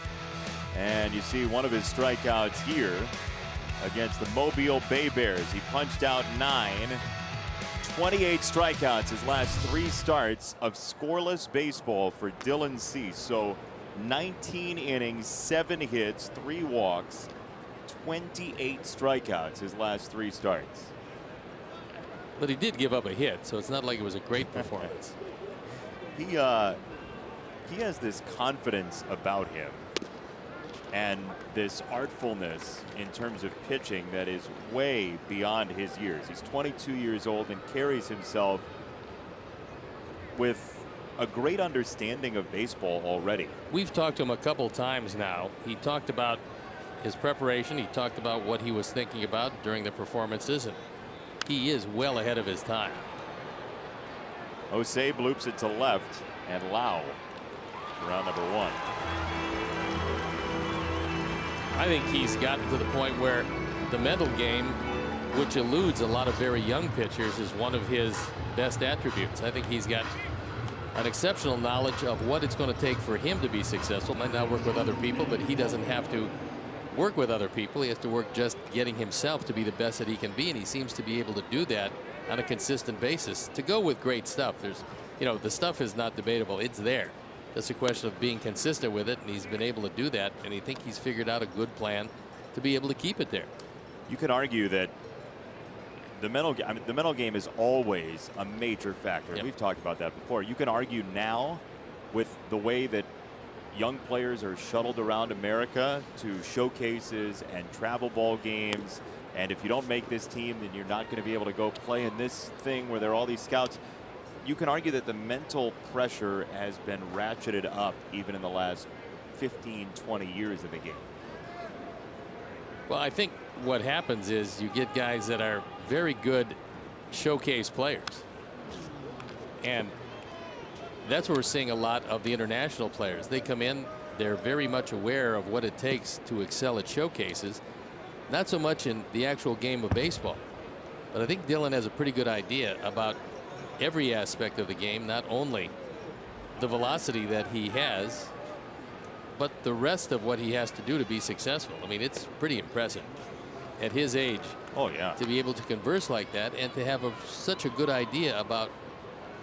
And you see one of his strikeouts here against the Mobile Bay Bears. He punched out 9. 28 strikeouts his last 3 starts of scoreless baseball for Dylan Cease. So 19 innings, 7 hits, 3 walks, 28 strikeouts his last 3 starts. But he did give up a hit, so it's not like it was a great performance. He has this confidence about him and this artfulness in terms of pitching that is way beyond his years. He's 22 years old and carries himself with a great understanding of baseball already. We've talked to him a couple times now. He talked about his preparation. He talked about what he was thinking about during the performances, and he is well ahead of his time. Osei bloops it to left, and Lau round number 1. I think he's gotten to the point where the mental game, which eludes a lot of very young pitchers, is one of his best attributes. I think he's got an exceptional knowledge of what it's going to take for him to be successful. Might not work with other people, but he doesn't have to work with other people. He has to work just getting himself to be the best that he can be, and he seems to be able to do that on a consistent basis. To go with great stuff, there's, you know, the stuff is not debatable. It's there. It's a question of being consistent with it, and he's been able to do that, and I think he's figured out a good plan to be able to keep it there. You could argue that the mental game is always a major factor. Yep. We've talked about that before. You can argue now with the way that young players are shuttled around America to showcases and travel ball games, and if you don't make this team, then you're not going to be able to go play in this thing where there are all these scouts. You can argue that the mental pressure has been ratcheted up even in the last 15, 20 years of the game. Well, I think what happens is you get guys that are very good showcase players, and that's where we're seeing a lot of the international players. They come in, they're very much aware of what it takes to excel at showcases, not so much in the actual game of baseball. But I think Dylan has a pretty good idea about every aspect of the game, not only the velocity that he has, but the rest of what he has to do to be successful. I mean, it's pretty impressive at his age. Oh, yeah. To be able to converse like that and to have such a good idea about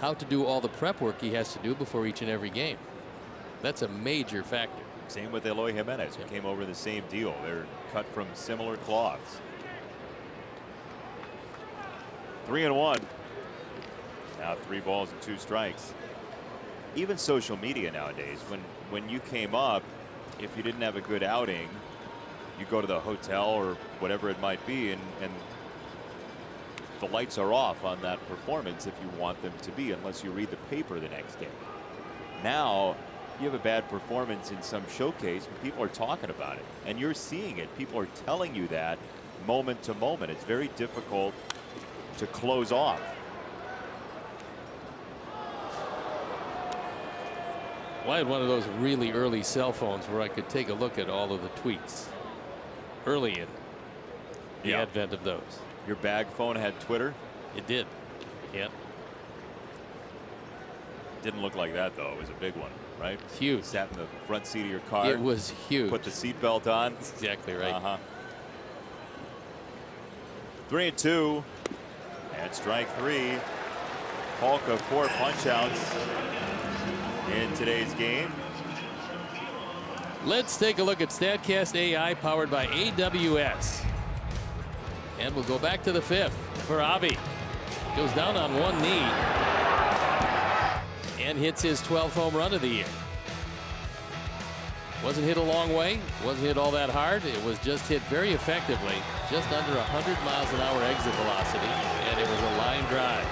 how to do all the prep work he has to do before each and every game. That's a major factor. Same with Eloy Jimenez, who came over the same deal. They're cut from similar cloths. 3-1. Now 3 balls and 2 strikes. Even social media nowadays, when you came up, if you didn't have a good outing, you go to the hotel or whatever it might be, and the lights are off on that performance if you want them to be, unless you read the paper the next day. Now you have a bad performance in some showcase, but people are talking about it, and you're seeing it. People are telling you that moment to moment. It's very difficult to close off. Well, I had one of those really early cell phones where I could take a look at all of the tweets early in the advent of those. Your bag phone had Twitter? It did. Yep. Didn't look like that, though. It was a big one, right? Huge. Sat in the front seat of your car. It was huge. Put the seatbelt on. That's exactly right. 3-2. And strike 3. Polka 4 punch-outs in today's game. Let's take a look at StatCast AI powered by AWS. And we'll go back to the 5th for Avi. Goes down on one knee and hits his 12th home run of the year. Wasn't hit a long way, wasn't hit all that hard. It was just hit very effectively, just under 100 miles an hour exit velocity, and it was a line drive.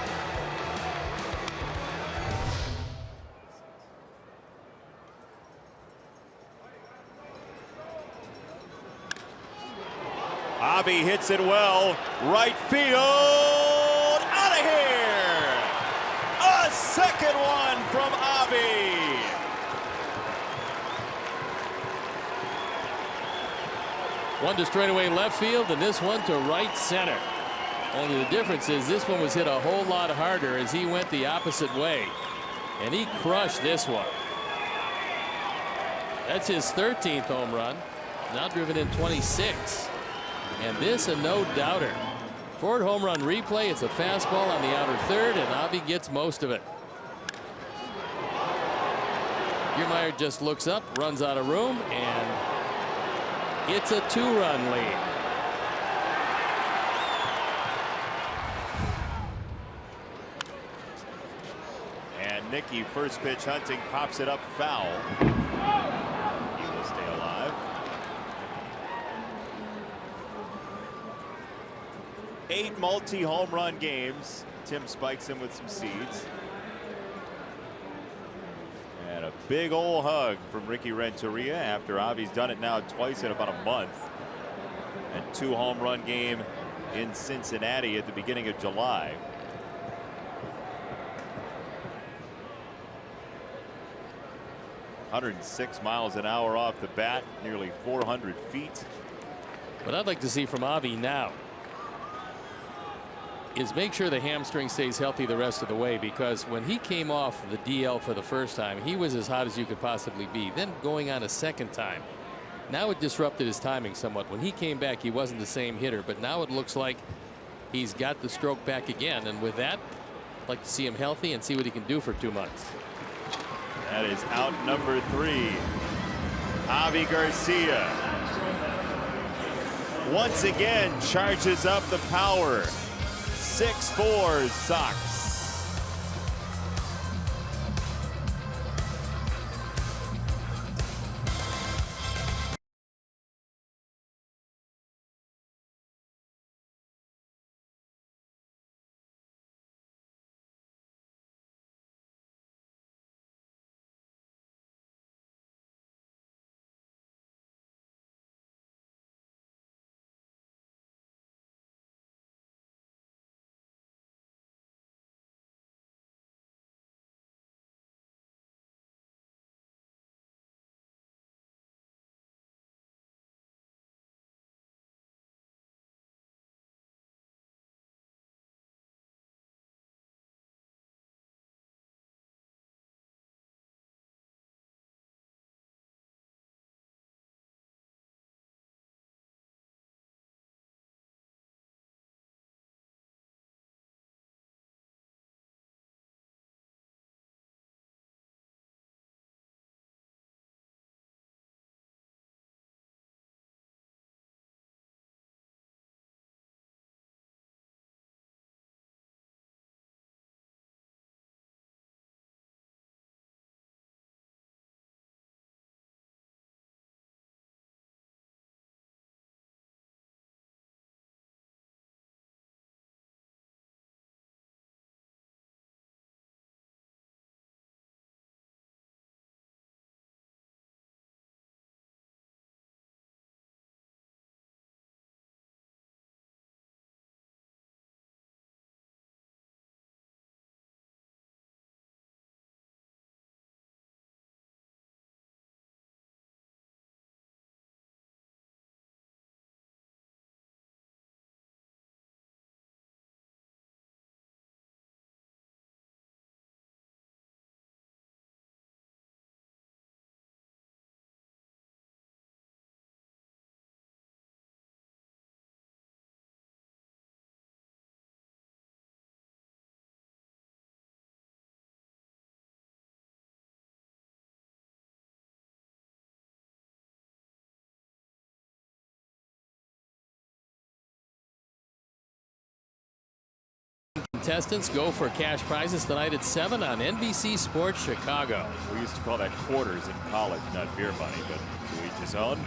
Avi hits it well. Right field. Out of here. A second one from Avi. One to straightaway left field, and this one to right center. Only the difference is this one was hit a whole lot harder as he went the opposite way. And he crushed this one. That's his 13th home run. Now driven in 26. And this a no-doubter. Ford home run replay. It's a fastball on the outer third, and Avi gets most of it. Kiermeier just looks up, runs out of room, and it's a 2-run lead. And Nicky, first pitch hunting, pops it up foul. He will stay alive. 8 multi-home run games. Tim spikes him with some seeds. And a big old hug from Ricky Renteria after Avi's done it now twice in about a month. And 2 home run game in Cincinnati at the beginning of July. .106 miles an hour off the bat, nearly 400 feet. What I'd like to see from Avi now is make sure the hamstring stays healthy the rest of the way, because when he came off the DL for the first time, he was as hot as you could possibly be. Then going on a second time, now it disrupted his timing somewhat. When he came back, he wasn't the same hitter, but now it looks like he's got the stroke back again. And with that, I'd like to see him healthy and see what he can do for 2 months. That is out number 3. Avi Garcia once again charges up the power. 6-4 Sox. Contestants go for cash prizes tonight at 7 on NBC Sports Chicago. We used to call that quarters in college, not beer money, but to each his own.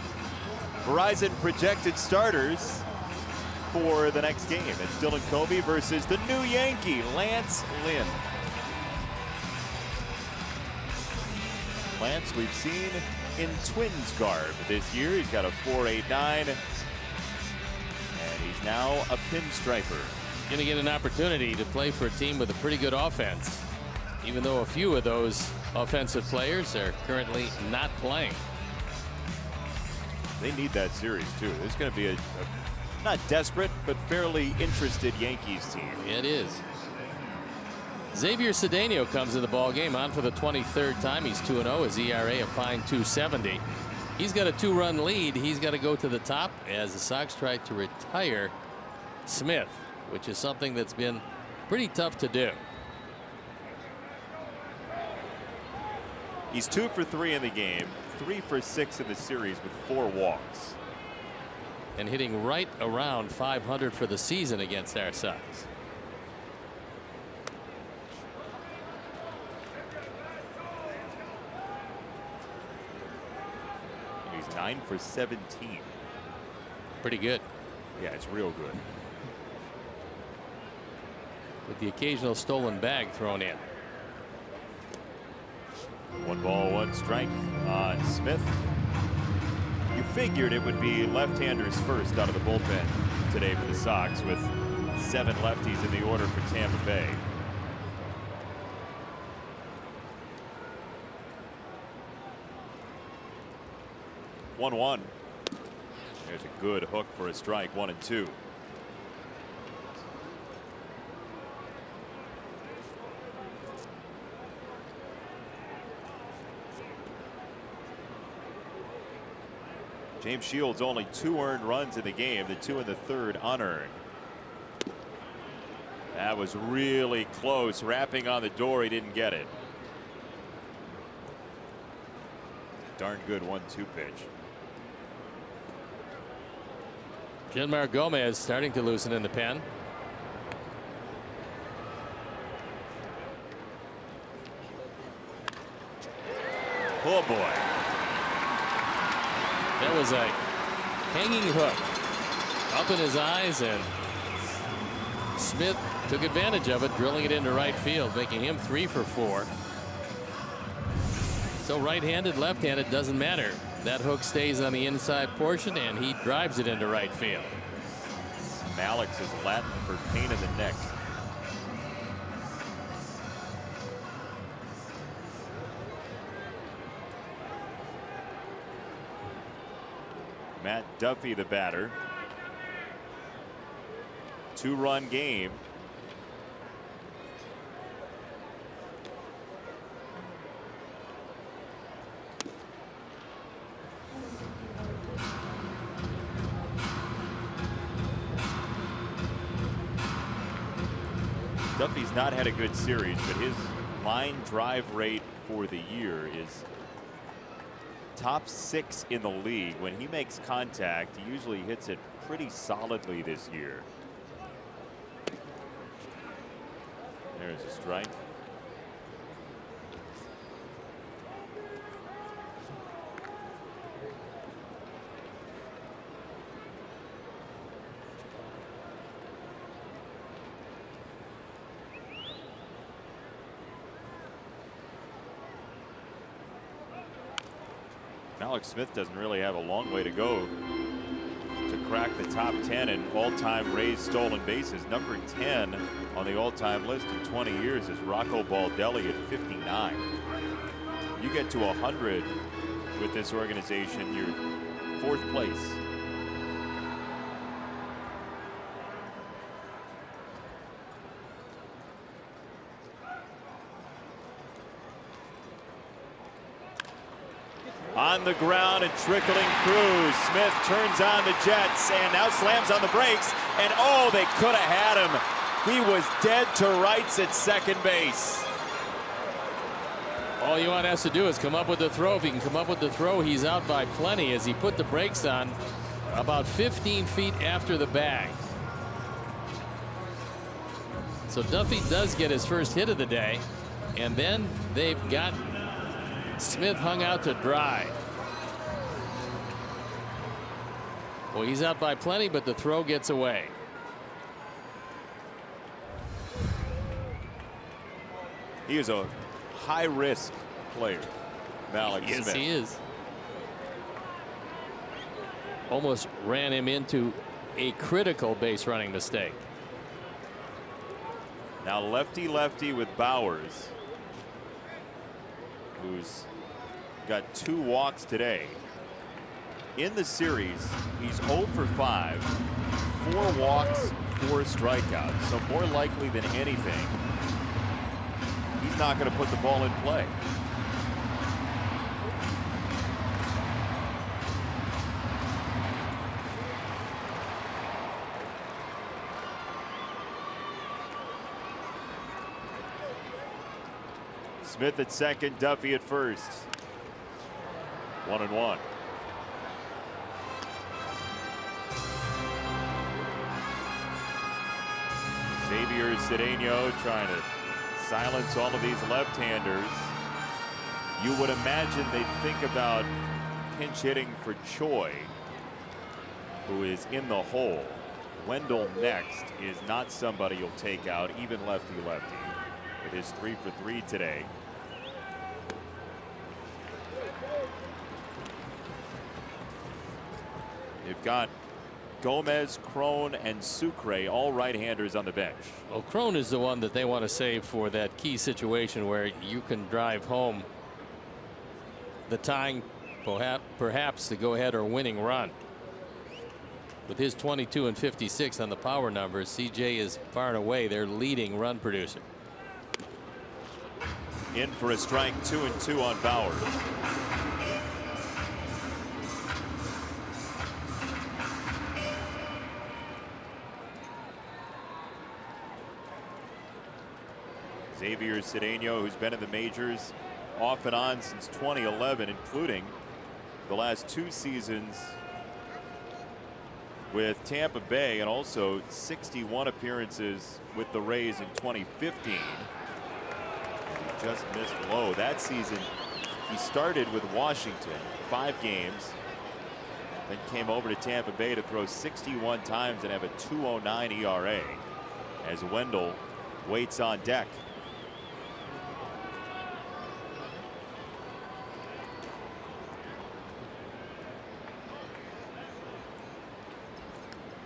Verizon projected starters for the next game. It's Dylan Covey versus the new Yankee, Lance Lynn. Lance we've seen in Twins garb this year. He's got a .489, and he's now a pinstriper. Going to get an opportunity to play for a team with a pretty good offense, even though a few of those offensive players are currently not playing. They need that series too. There's going to be a not desperate, but fairly interested Yankees team. It is. Xavier Cedeno comes in the ball game on for the 23rd time. He's 2-0. His ERA a fine 2.70. He's got a 2-run lead. He's got to go to the top as the Sox try to retire Smith, which is something that's been pretty tough to do. He's 2 for 3 in the game, 3 for 6 in the series with 4 walks. And hitting right around 500 for the season against our Sox. He's 9 for 17. Pretty good. Yeah, it's real good. With the occasional stolen bag thrown in. 1 ball, 1 strike on Smith. You figured it would be left-handers first out of the bullpen today for the Sox, with 7 lefties in the order for Tampa Bay. One. There's a good hook for a strike. 1-2. James Shields only 2 earned runs in the game, the 2 in the 3rd unearned. That was really close. Rapping on the door, he didn't get it. Darn good 1-2 pitch. Kiermeier Gomez starting to loosen in the pen. Oh boy. That was a hanging hook up in his eyes, and Smith took advantage of it, drilling it into right field, making him 3 for 4. So right-handed, left-handed, doesn't matter. That hook stays on the inside portion, and he drives it into right field. Alex is Latin for pain in the neck. Matt Duffy, the batter. 2-run game. Duffy's not had a good series, but his line drive rate for the year is top 6 in the league. When he makes contact, he usually hits it pretty solidly this year. There's a strike. Alex Smith doesn't really have a long way to go to crack the top 10 in all-time Rays stolen bases. Number 10 on the all-time list in 20 years is Rocco Baldelli at 59. You get to 100 with this organization, you're 4th place. On the ground and trickling through. Smith turns on the Jets and now slams on the brakes. And oh, they could have had him. He was dead to rights at second base. All Youan has to do is come up with the throw. If he can come up with the throw, he's out by plenty as he put the brakes on about 15 feet after the bag. So Duffy does get his first hit of the day, and then they've got Smith hung out to dry. Well, he's out by plenty, but the throw gets away. He is a high-risk player, Alex Smith. Yes, he is. Almost ran him into a critical base running mistake. Now lefty-lefty with Bowers, who's got 2 walks today. In the series, he's 0 for 5, 4 walks, 4 strikeouts. So more likely than anything, he's not going to put the ball in play. Smith at second, Duffy at first. 1-1. Xavier Cedeno trying to silence all of these left-handers. You would imagine they'd think about pinch hitting for Choi, who is in the hole. Wendell next is not somebody you'll take out, even lefty-lefty, with his 3 for 3 today. They've got Gomez, Crone, and Sucre, all right-handers on the bench. Well, Crone is the one that they want to save for that key situation where you can drive home the tying, perhaps the go-ahead or winning run. With his 22 and 56 on the power numbers, CJ is far and away their leading run producer. In for a strike, 2-2 on Bowers. Xavier Cedeno, who's been in the majors off and on since 2011, including the last 2 seasons with Tampa Bay, and also 61 appearances with the Rays in 2015. He just missed low. That season, he started with Washington, 5 games, then came over to Tampa Bay to throw 61 times and have a 2.09 ERA as Wendell waits on deck.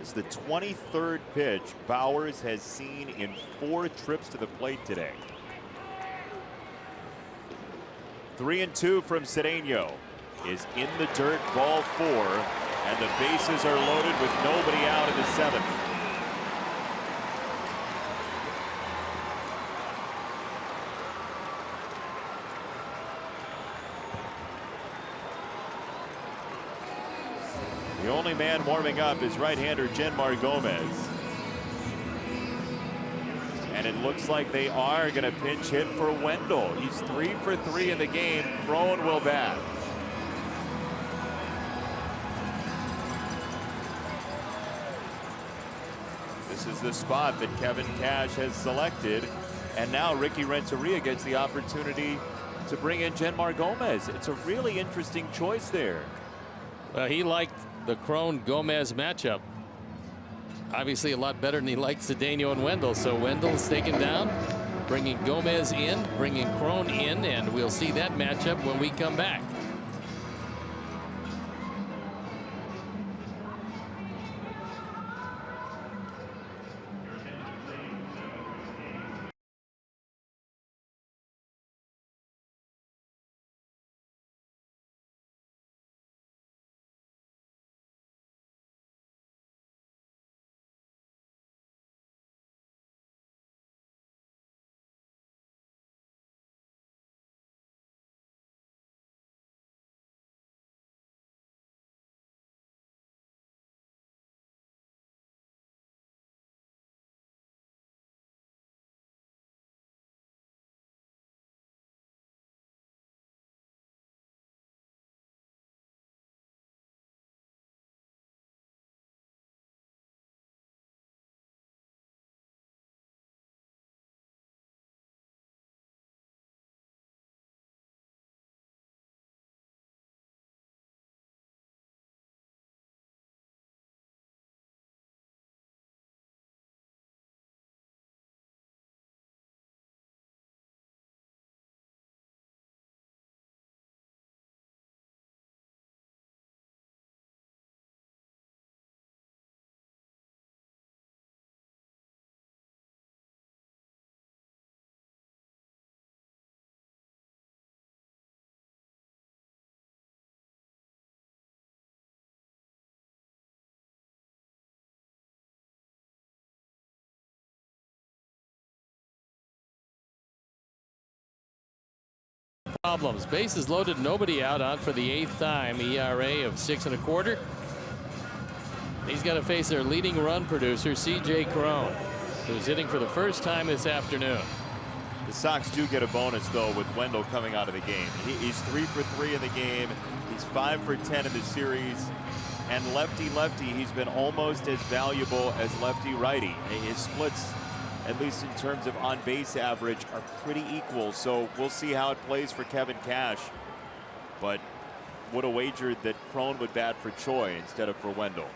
It's the 23rd pitch Bowers has seen in 4 trips to the plate today. 3-2 from Cedeno is in the dirt, ball 4, and the bases are loaded with nobody out in the 7th. The only man warming up is right-hander Genmar Gomez. And it looks like they are going to pinch hit for Wendell. He's 3 for 3 in the game. Crone will bat. This is the spot that Kevin Cash has selected. And now Ricky Renteria gets the opportunity to bring in Genmar Gomez. It's a really interesting choice there. Well, he liked the Crone Gomez matchup obviously a lot better than he liked Cedeno and Wendell. So Wendell's taken down, bringing Gomez in, bringing Crone in, and we'll see that matchup when we come back. problems. Bases loaded, nobody out, on for the 8th time. ERA of 6.25. He's got to face their leading run producer, C.J. Cron, who's hitting for the first time this afternoon. The Sox do get a bonus, though, with Wendell coming out of the game. He's 3 for 3 in the game. He's 5 for 10 in the series. And lefty-lefty, he's been almost as valuable as lefty-righty. His splits, at least in terms of on-base average, are pretty equal. So we'll see how it plays for Kevin Cash. But would have wagered that Cron would bat for Choi instead of for Wendell.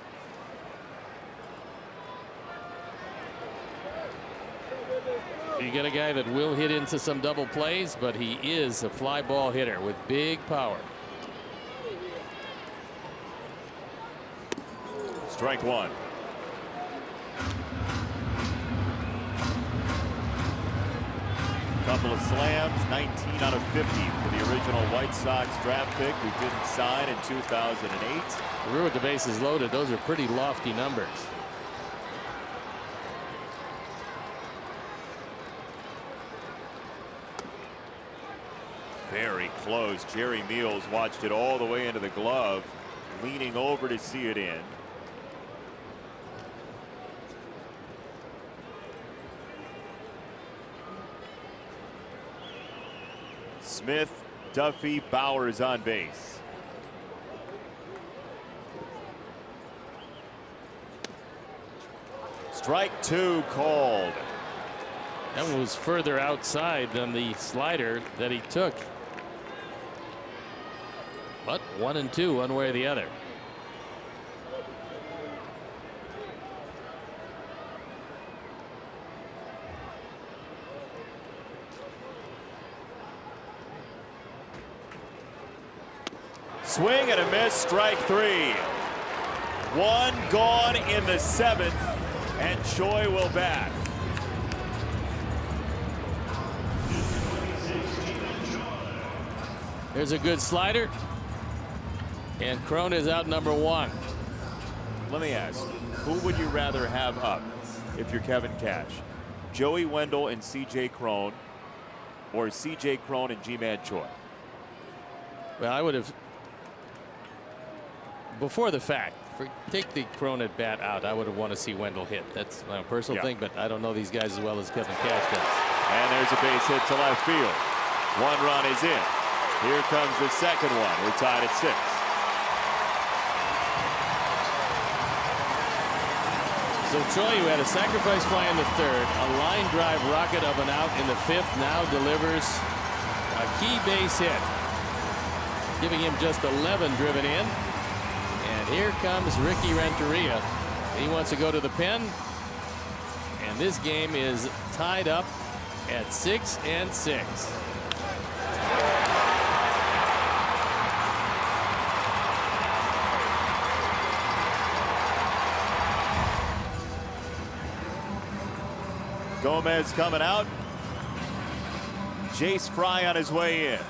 You get a guy that will hit into some double plays, but he is a fly ball hitter with big power. Strike one. Couple of slams, 19 out of 50 for the original White Sox draft pick who didn't sign in 2008. Career with the bases loaded, those are pretty lofty numbers. Very close. Jerry Meals watched it all the way into the glove, leaning over to see it in. Smith, Duffy, Bowers on base. Strike two called. That one was further outside than the slider that he took. But 1 and 2 one way or the other. Swing and a miss, strike three. One gone in the 7th, and Choi will bat. There's a good slider. And Cron is out number 1. Let me ask, who would you rather have up if you're Kevin Cash? Joey Wendell and C.J. Cron, or C.J. Cron and Ji-Man Choi? Well, I would have, before the fact, take the Cron at bat out. I would have wanted to see Wendell hit. That's my personal thing, but I don't know these guys as well as Kevin Cash does. And there's a base hit to left field. 1 run is in. Here comes the second one. We're tied at 6. So Choi, who had a sacrifice fly in the 3rd, a line drive rocket of an out in the 5th, now delivers a key base hit, giving him just 11 driven in. And here comes Ricky Renteria. He wants to go to the pen, and this game is tied up at 6 and 6. Gomez coming out. Jace Fry on his way in.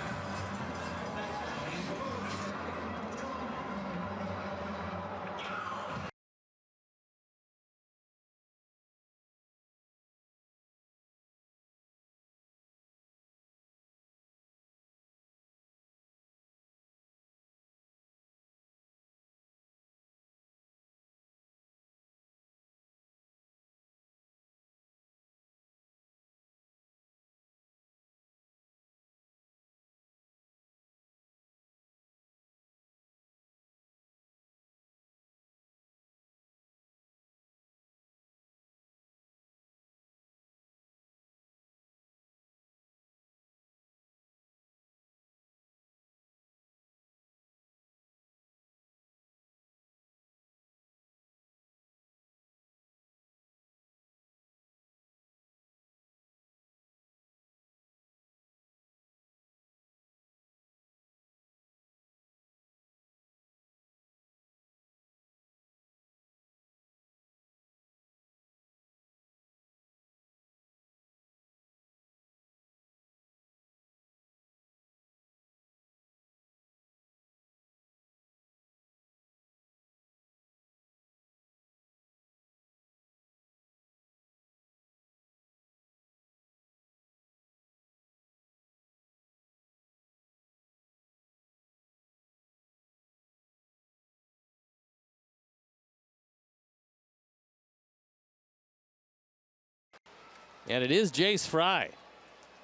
And it is Jace Fry.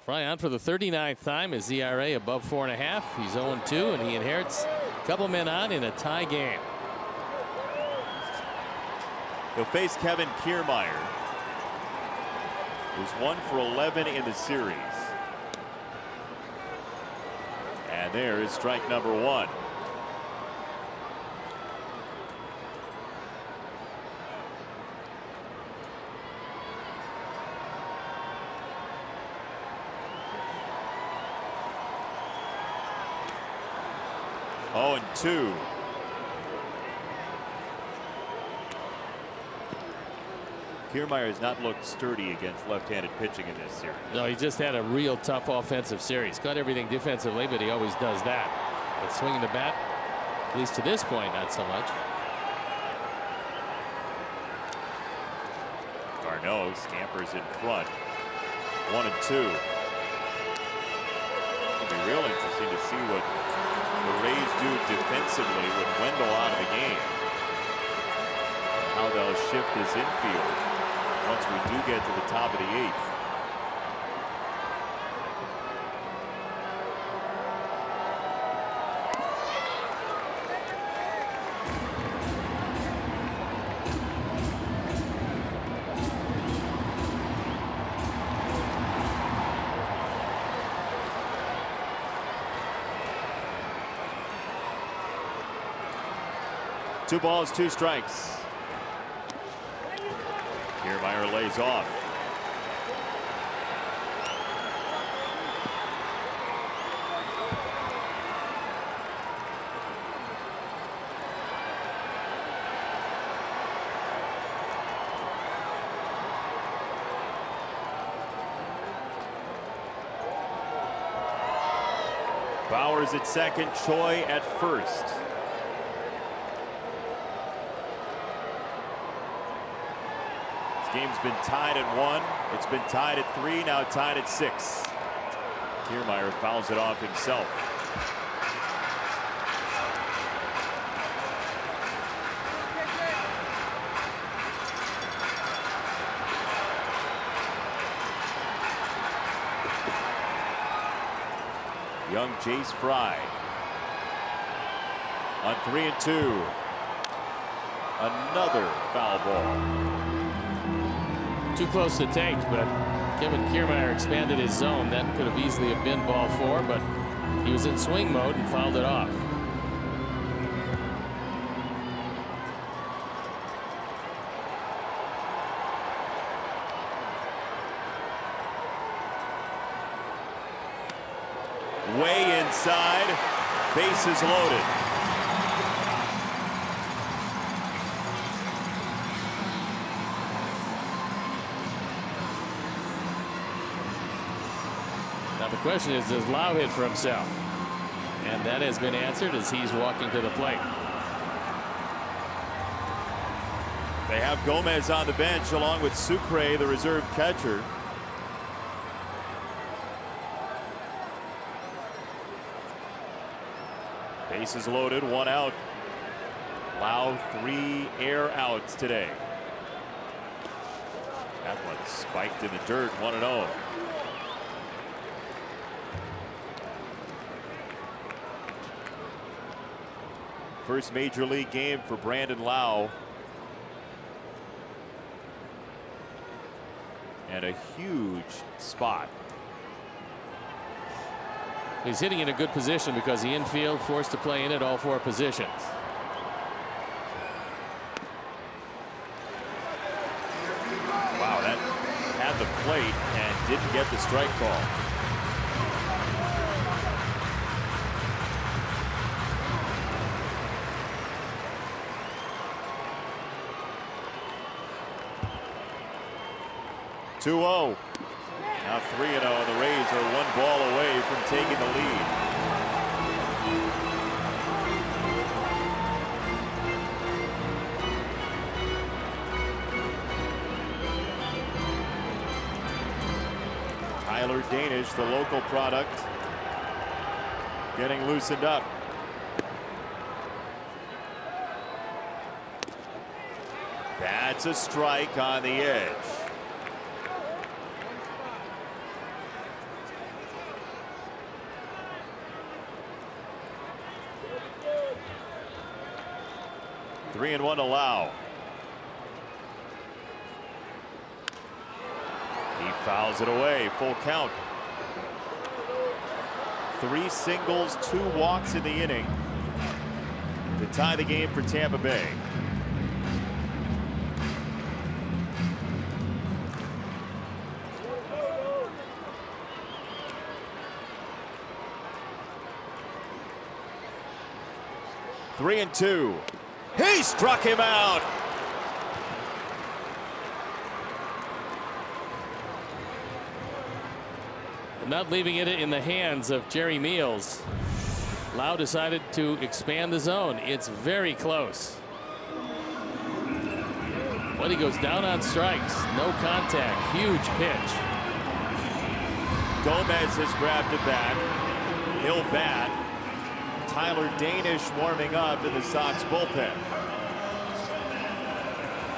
Fry on for the 39th time. His ERA above 4.5. He's 0-2, and he inherits a couple men on in a tie game. He'll face Kevin Kiermeier, who's 1 for 11 in the series. And there is strike number 1. Oh, and 2. Kiermeier has not looked sturdy against left-handed pitching in this series. No, he just had a real tough offensive series. Got everything defensively, but he always does that. But swinging the bat, at least to this point, not so much. Garneau scampers in front. 1-2. It'll be real interesting to see what the Rays do defensively with Wendell out of the game. How they'll shift this infield once we do get to the top of the 8th. Two balls, 2 strikes. Kiermeier lays off. Bowers at second, Choi at first. Game's been tied at 1. It's been tied at 3, now tied at 6. Kiermeier fouls it off himself. Young Jace Fry on 3-2. Another foul ball. Too close to take, but Kevin Kiermeier expanded his zone. That could have easily have been ball 4, but he was in swing mode and fouled it off. Way inside, bases loaded. Now the question is, does Lau hit for himself? And that has been answered as he's walking to the plate. They have Gomez on the bench along with Sucre, the reserve catcher. Bases loaded, 1 out. Lau 3 air outs today. That one spiked in the dirt, 1-0. First major league game for Brandon Lau. And a huge spot. He's hitting in a good position because the infield forced to play in at all 4 positions. Wow, that had the plate and didn't get the strike call. (2-0). Now 3-0. The Rays are 1 ball away from taking the lead. Tyler Danish, the local product, getting loosened up. That's a strike on the edge. 3-1 allow. He fouls it away. Full count. 3 singles, 2 walks in the inning to tie the game for Tampa Bay. Three and 2. He struck him out. Not leaving it in the hands of Jerry Meals. Lau decided to expand the zone. It's very close. But he goes down on strikes. No contact. Huge pitch. Gomez has grabbed a bat. He'll bat. Tyler Danish warming up in the Sox bullpen.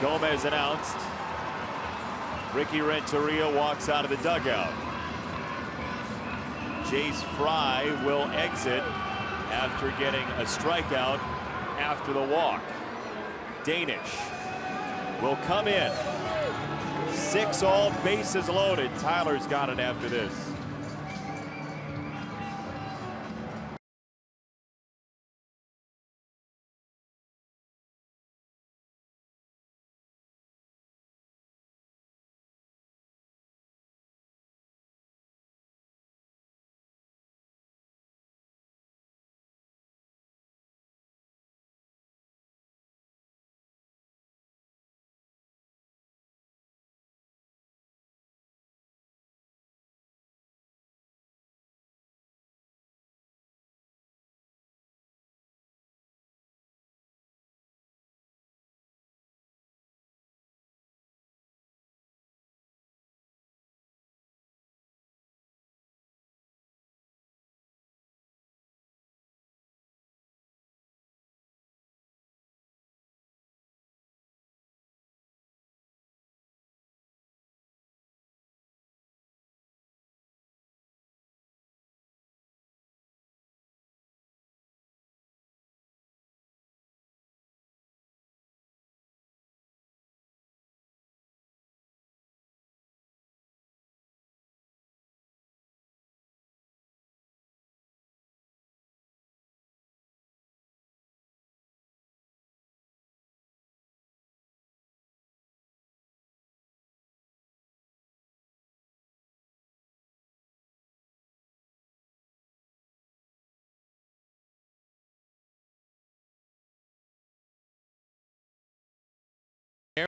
Gomez announced. Ricky Renteria walks out of the dugout. Jace Fry will exit after getting a strikeout after the walk. Danish will come in. 6 all, bases loaded. Tyler's got it after this.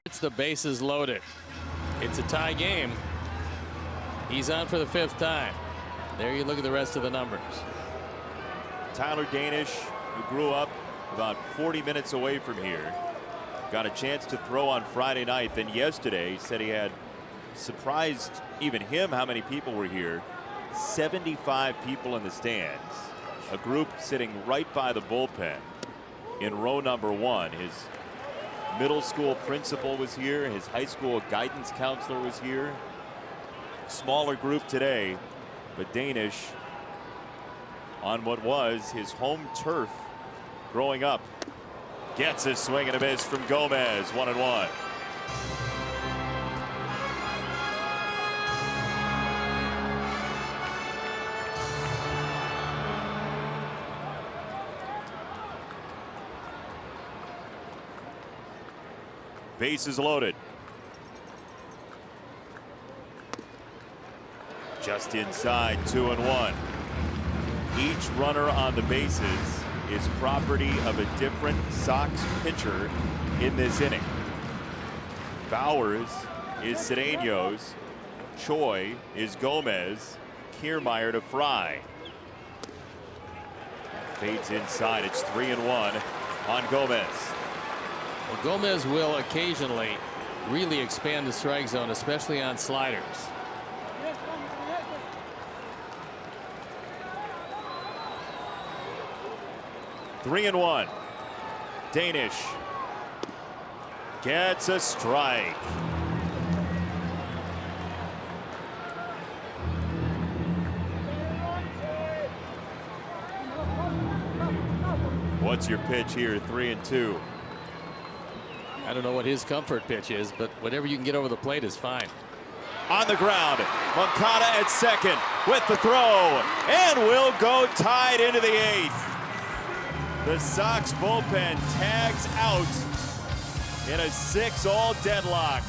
It's the bases loaded. It's a tie game. He's on for the 5th time. There you look at the rest of the numbers. Tyler Danish, who grew up about 40 minutes away from here, got a chance to throw on Friday night. Then yesterday, he said he had surprised even him how many people were here. 75 people in the stands. A group sitting right by the bullpen in row number 1. His middle school principal was here. His high school guidance counselor was here. Smaller group today, but Danish on what was his home turf growing up gets a swing and a miss from Gomez. 1-1. Bases loaded. Just inside, 2-1. Each runner on the bases is property of a different Sox pitcher in this inning. Bowers is Cedeno's. Choi is Gomez. Kiermeier to Fry. Fades inside. It's 3-1 on Gomez. Well, Gomez will occasionally really expand the strike zone, especially on sliders. Three and 1. Danish gets a strike. What's your pitch here? 3-2. I don't know what his comfort pitch is, but whatever you can get over the plate is fine. On the ground, Moncada at second with the throw, and will go tied into the 8th. The Sox bullpen tags out in a 6-all deadlock.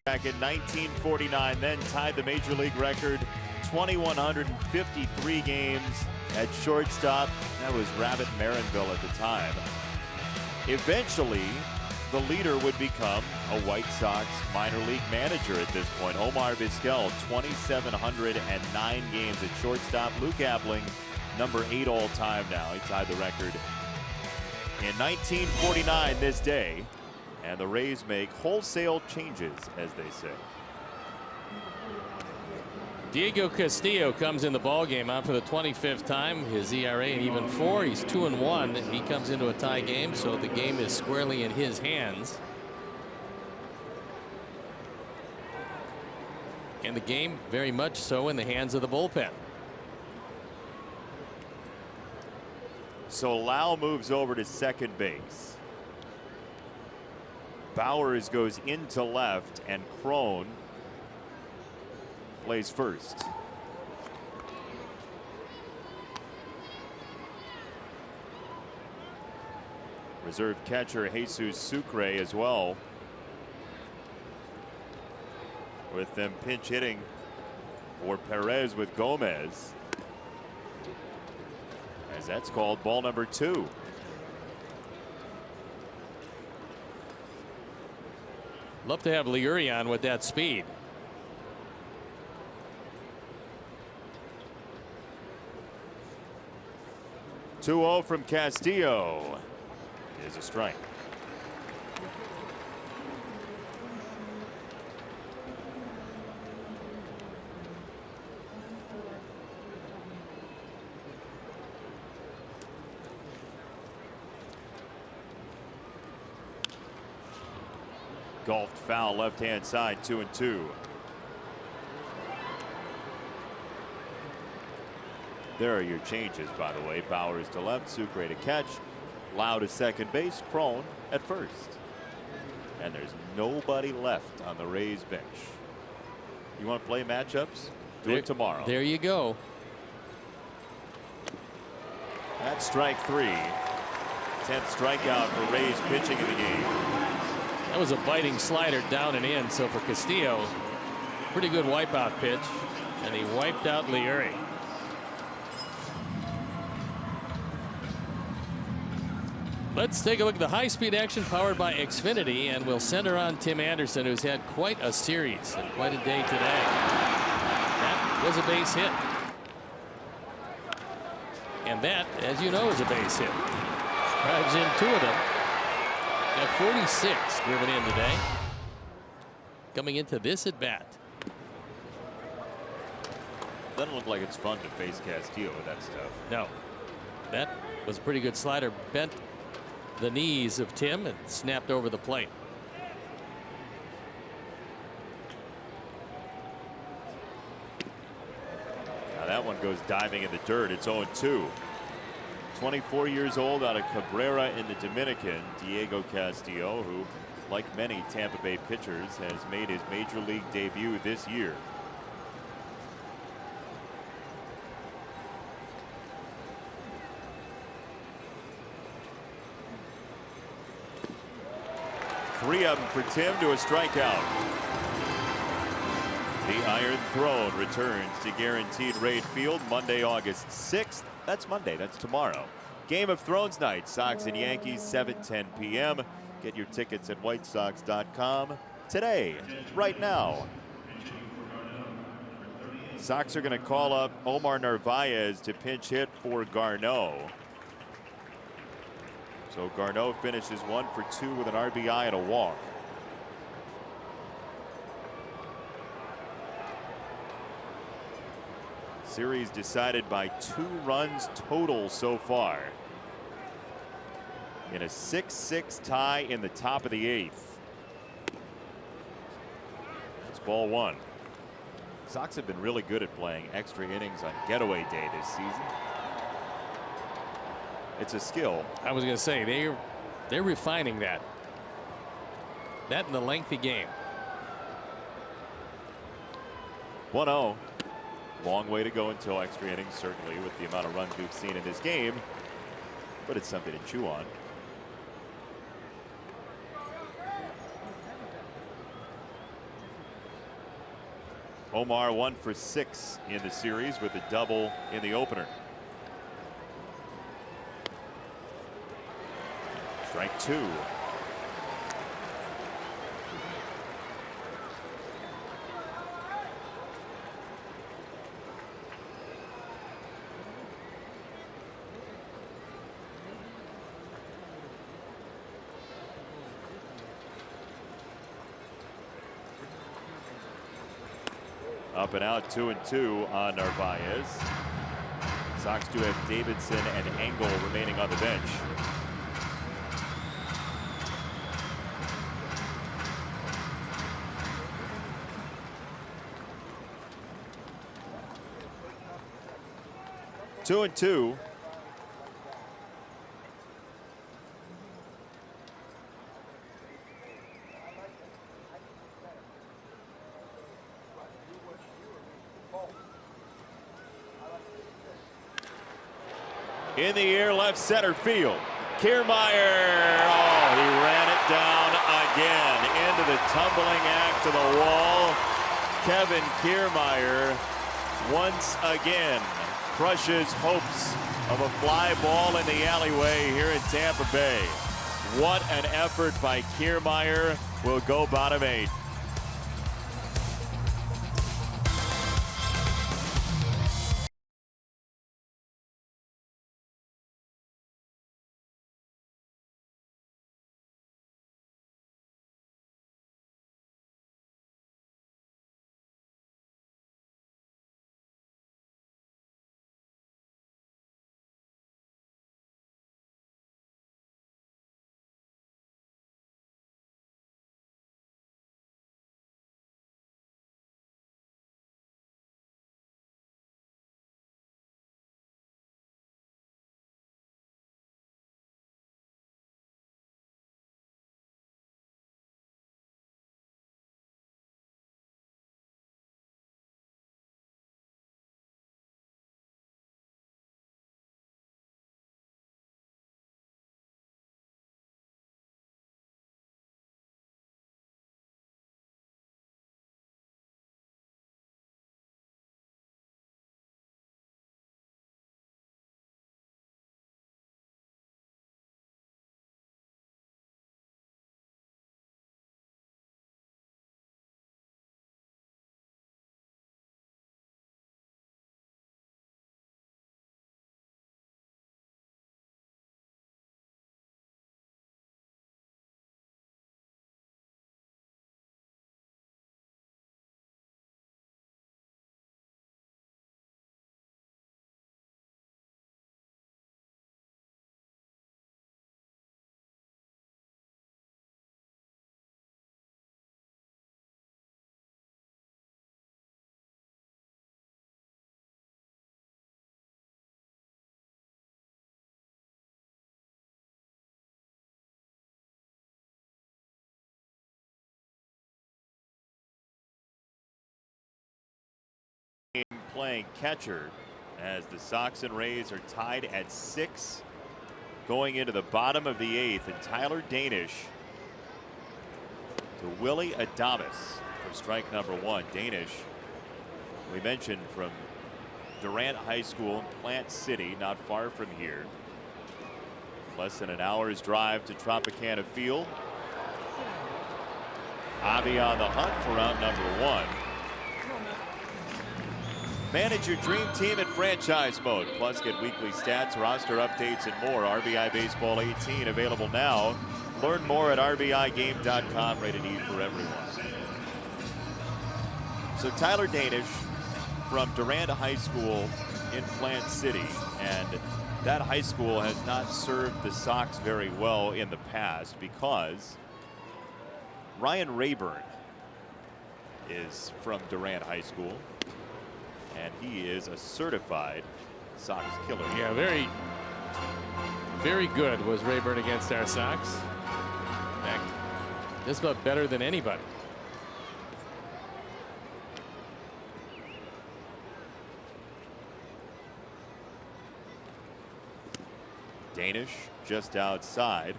Back in 1949, then tied the Major League record, 2,153 games at shortstop. That was Rabbit Marinville at the time. Eventually, the leader would become a White Sox minor league manager at this point. Omar Vizquel, 2,709 games at shortstop. Luke Appling, number 8 all-time now. He tied the record in 1949 this day. And the Rays make wholesale changes, as they say. Diego Castillo comes in the ballgame out for the 25th time. His ERA an even 4. He's 2-1. He comes into a tie game, so the game is squarely in his hands. And the game very much so in the hands of the bullpen. So Lau moves over to second base. Bowers goes into left, and Crone plays first. Reserve catcher Jesus Sucre as well, with them pinch hitting for Perez with Gomez, as that's called ball number 2. Love to have Liuri on with that speed. "2-0 from Castillo is a strike. Golfed foul left hand side, 2-2. There are your changes, by the way. Bowers to left, Sucre to catch, Lau to second base, Crone at first. And there's nobody left on the Rays bench. You want to play matchups? Do it tomorrow. There you go. That's strike 3. 10th strikeout for Rays pitching in the game. That was a biting slider down and in. So for Castillo, pretty good wipeout pitch, and he wiped out Liuri. Let's take a look at the high-speed action powered by Xfinity, and we'll center on Tim Anderson, who's had quite a series and quite a day today. That was a base hit. And that, as you know, is a base hit. Drives in 2 of them. Got 46 driven in today. Coming into this at bat. Doesn't look like it's fun to face Castillo with that stuff. No. That was a pretty good slider. Bent the knees of Tim and snapped over the plate. Now that one goes diving in the dirt. It's 0-2. 24 years old out of Cabrera in the Dominican, Diego Castillo, who, like many Tampa Bay pitchers, has made his major league debut this year. Three of them for Tim to a strikeout. The Iron Throne returns to Guaranteed Rate Field Monday, August 6th. That's Monday. That's tomorrow. Game of Thrones night. Sox and Yankees, 7:10 p.m. Get your tickets at whitesox.com today, right now. Sox are going to call up Omar Narvaez to pinch hit for Garneau. So Garneau finishes 1 for 2 with an RBI and a walk. Series decided by 2 runs total so far. In a 6-6 tie in the top of the 8th. It's ball 1. Sox have been really good at playing extra innings on getaway day this season. It's a skill. I was going to say they're refining that. That in the lengthy game. 1-0. Long way to go until extra innings, certainly, with the amount of runs we've seen in this game. But it's something to chew on. Omar 1 for 6 in the series with a double in the opener. Strike 2. Up and out, 2-2 on Narvaez. Sox do have Davidson and Engel remaining on the bench. Two and two. In the air, left center field. Kiermeier, oh, he ran it down again into the tumbling act of the wall. Kevin Kiermeier once again crushes hopes of a fly ball in the alleyway here in Tampa Bay. What an effort by Kiermeier. Will go bottom 8. playing catcher as the Sox and Rays are tied at 6 going into the bottom of the 8th, and Tyler Danish to Willie Adames for strike number 1. Danish, we mentioned, from Durant High School in Plant City, not far from here. Less than an hour's drive to Tropicana Field. Avi on the hunt for out number 1. Manage your dream team in franchise mode. Plus, get weekly stats, roster updates, and more. RBI Baseball 18 available now. Learn more at RBIGame.com. Rated E for everyone. So Tyler Danish from Durant High School in Plant City, and that high school has not served the Sox very well in the past because Ryan Rayburn is from Durant High School, and he is a certified Sox killer. Yeah, very good was Rayburn against our Sox. In fact, just about better than anybody. Danish just outside.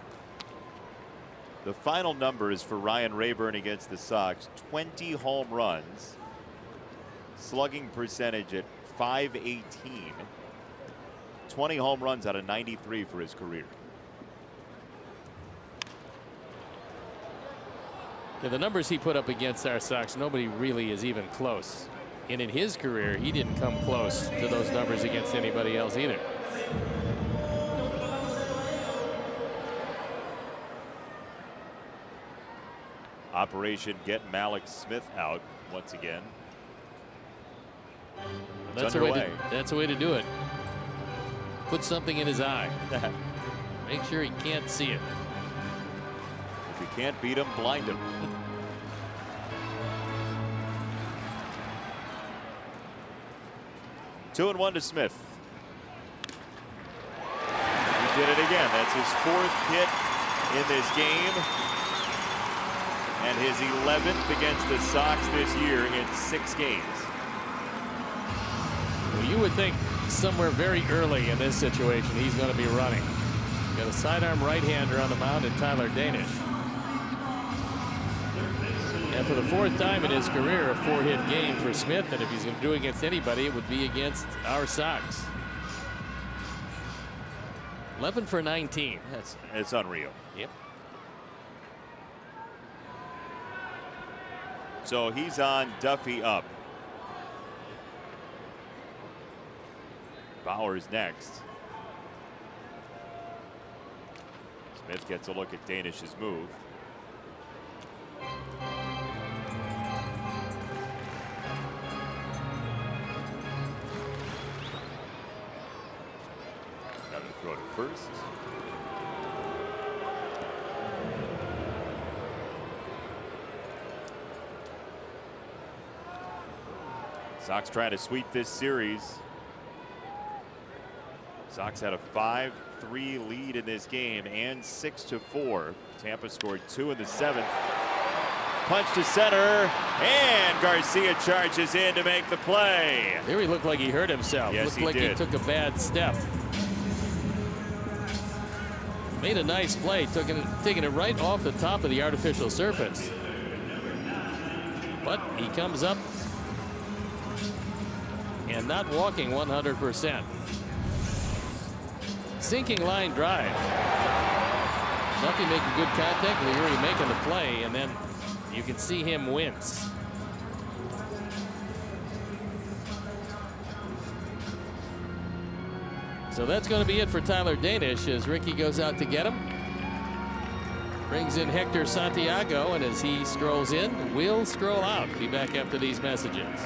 The final numbers for Ryan Rayburn against the Sox: 20 home runs, slugging percentage at .518, 20 home runs out of 93 for his career. Yeah, the numbers he put up against our Sox, nobody really is even close. And in his career, he didn't come close to those numbers against anybody else either. Operation get Malik Smith out once again. That's a way to do it. Put something in his eye. Make sure he can't see it. If you can't beat him, blind him. Two and one to Smith. He did it again. That's his 4th hit in this game, and his 11th against the Sox this year in 6 games. Well, you would think somewhere very early in this situation he's going to be running. Got a sidearm right-hander on the mound in Tyler Danish. And for the 4th time in his career, a 4-hit game for Smith, and if he's going to do it against anybody, it would be against our Sox. 11 for 19. It's unreal. Yep. So he's on Duffy up. Bauer's next. Smith gets a look at Danish's move. Another throw to first. Sox trying to sweep this series. Sox had a 5-3 lead in this game and 6-4. Tampa scored 2 in the 7th. Punch to center, and Garcia charges in to make the play. There he looked like he hurt himself. Yes, looked like he took a bad step. Made a nice play, taking it right off the top of the artificial surface. But he comes up and not walking 100%. Sinking line drive. Duffy making good contact. Leary making the play, and then you can see him wince. So that's going to be it for Tyler Danish as Ricky goes out to get him. Brings in Hector Santiago, and as he strolls in, we'll stroll out. Be back after these messages.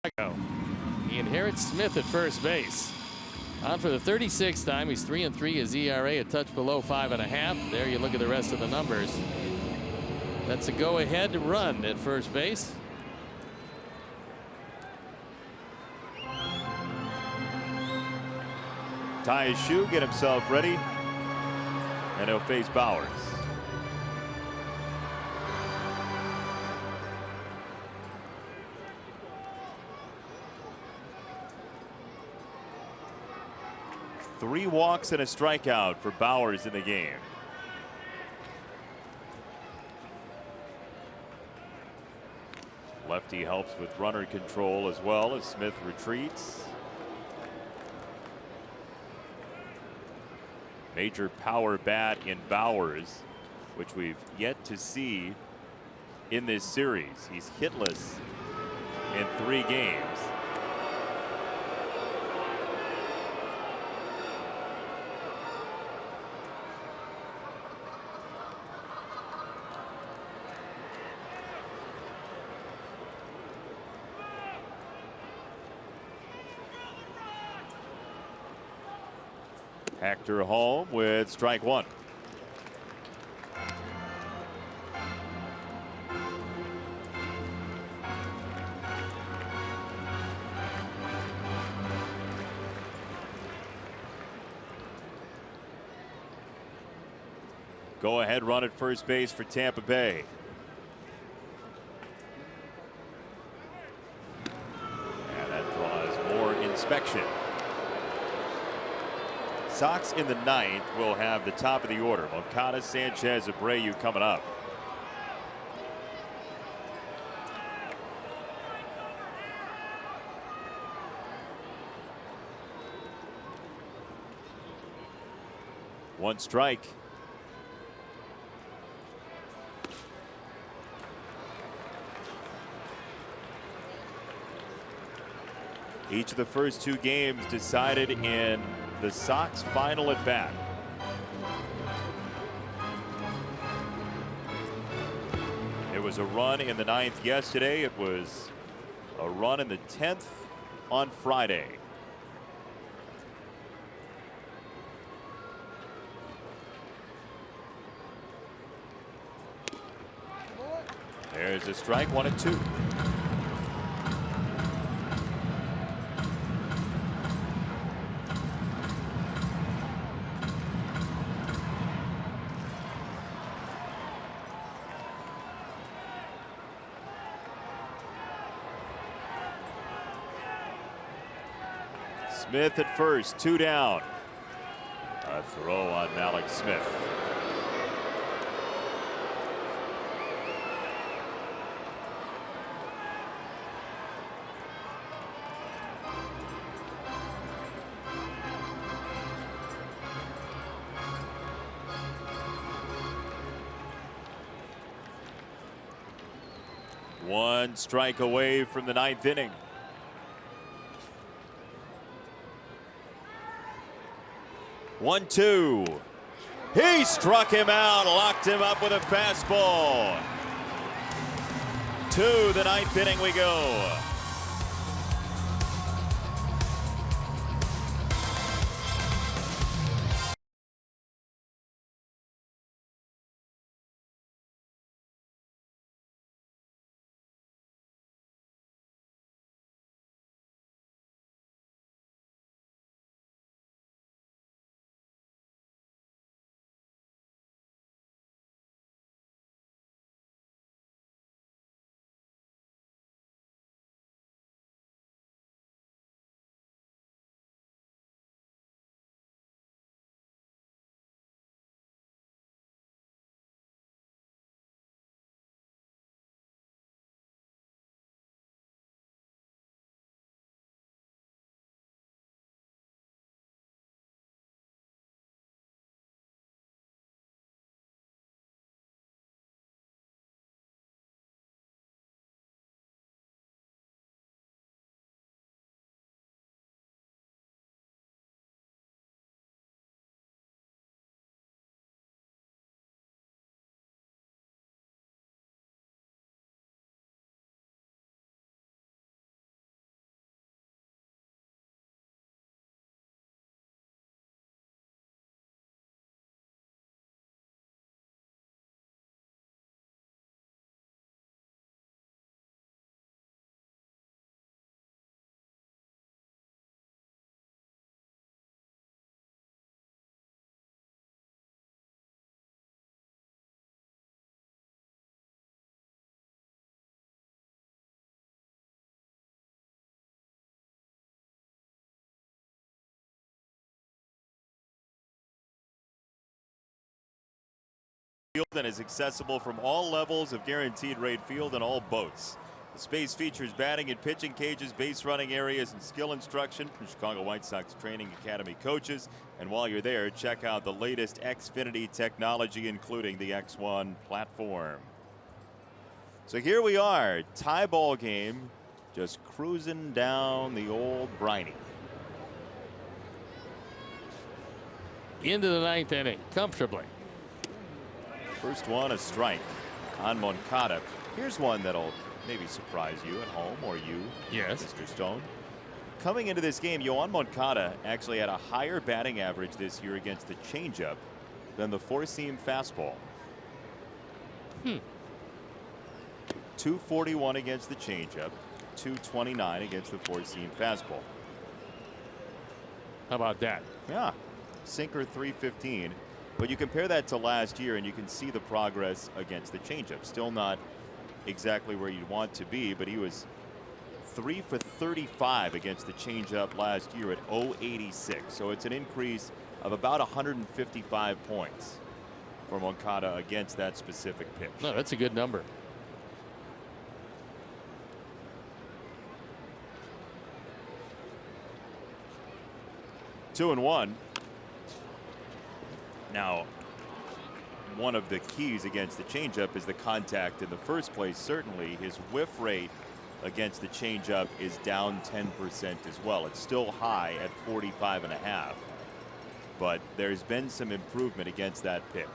He inherits Smith at first base. On for the 36th time. He's 3-3. His ERA a touch below 5.5. There you look at the rest of the numbers. That's a go-ahead run at first base. Tie his shoe, get himself ready, and he'll face Bowers. Three walks and a strikeout for Bowers in the game. Lefty helps with runner control as well as Smith retreats. Major power bat in Bowers, which we've yet to see in this series. He's hitless in 3 games. Hector home with strike 1. Go ahead run at first base for Tampa Bay. And that draws more inspection. Sox in the 9th will have the top of the order. Moncada, Sanchez, Abreu coming up. One strike. Each of the first 2 games decided in the Sox final at bat. It was a run in the 9th yesterday. It was a run in the 10th on Friday. There's a strike, 1-2. Smith at first, 2 down. A throw on Malik Smith. One strike away from the 9th inning. One, 2. He struck him out, locked him up with a fastball. To the 9th inning we go. field and is accessible from all levels of guaranteed rate field and all boats. The space features batting and pitching cages, base running areas, and skill instruction from Chicago White Sox Training Academy coaches. And while you're there, check out the latest Xfinity technology, including the X1 platform. So here we are, tie ball game, just cruising down the old briny. Into the 9th inning, comfortably. First one, a strike on Moncada. Here's one that'll maybe surprise you at home, or you, yes, Mr. Stone. Coming into this game, Yoan Moncada actually had a higher batting average this year against the changeup than the four-seam fastball. 241 against the changeup, 229 against the four-seam fastball. How about that? Yeah, sinker 315. But you compare that to last year, and you can see the progress against the changeup. Still not exactly where you'd want to be, but he was 3 for 35 against the changeup last year at 0.86. So it's an increase of about 155 points for Moncada against that specific pitch. No, that's a good number. Two and one. Now, one of the keys against the changeup is the contact in the first place. Certainly, his whiff rate against the changeup is down 10% as well. It's still high at 45.5, but there's been some improvement against that pitch.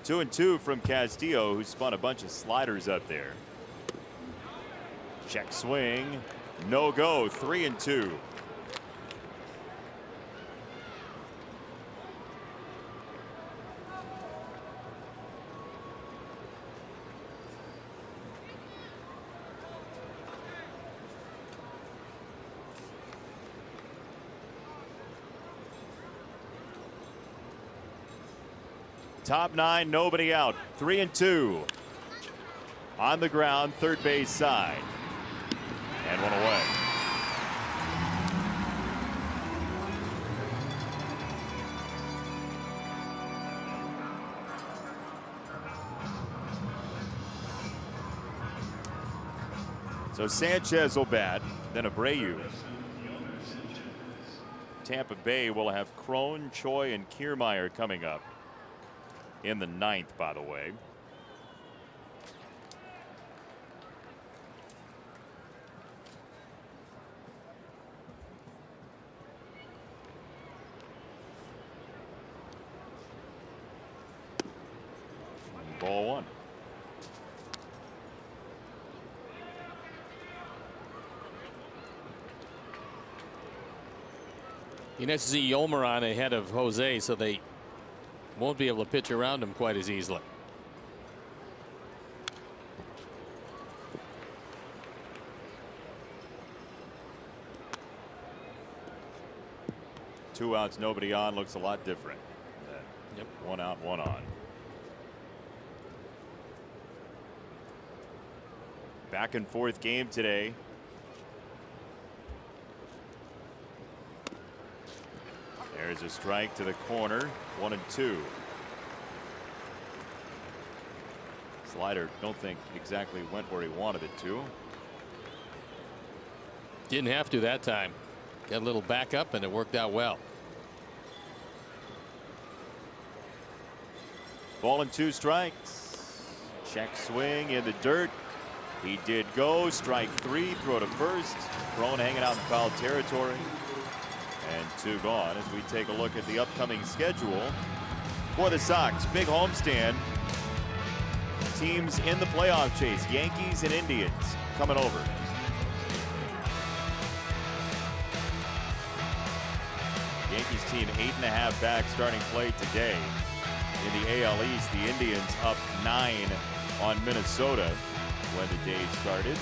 Two and two from Castillo, who spun a bunch of sliders up there. Check swing, no go. 3 and 2. Top 9, nobody out. 3 and 2. On the ground, third base side. And one away. So Sanchez will bat, then Abreu. Tampa Bay will have Crone, Choi, and Kiermeier coming up in the 9th, by the way. Ball one. You know, see Yolmer on ahead of Jose, so they won't be able to pitch around him quite as easily. Two outs, nobody on. Looks a lot different. Yep. One out, one on. Back and forth game today. There's a strike to the corner. 1 and 2. Slider, don't think exactly went where he wanted it to. Didn't have to that time. Got a little backup and it worked out well. Ball and 2 strikes. Check swing in the dirt. He did go. Strike 3. Throw to first. Crone hanging out in foul territory. And 2 gone as we take a look at the upcoming schedule for the Sox. Big homestand. Teams in the playoff chase. Yankees and Indians coming over. Yankees team 8.5 back starting play today. In the AL East, the Indians up 9 on Minnesota when the day started.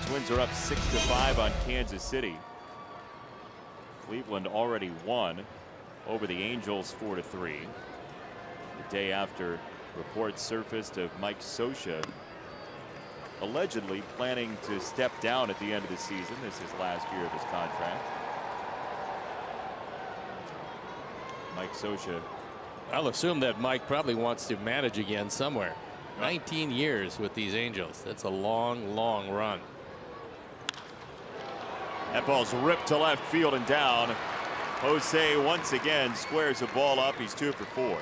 Twins are up 6-5 on Kansas City. Cleveland already won over the Angels 4-3. The day after reports surfaced of Mike Scioscia allegedly planning to step down at the end of the season. This is last year of his contract. Mike Scioscia. I'll assume that Mike probably wants to manage again somewhere. 19 years with these Angels. That's a long, long run. That ball's ripped to left field and down. Jose once again squares the ball up. He's 2 for 4.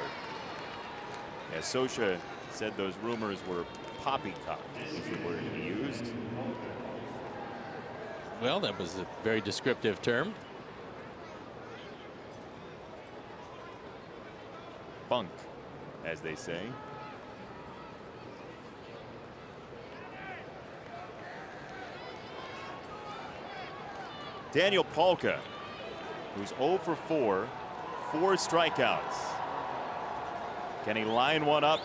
As Scioscia said, those rumors were poppycock, is the word he used. Well, that was a very descriptive term. Bunk, as they say. Daniel Palka, who's 0 for 4, 4 strikeouts. Can he line one up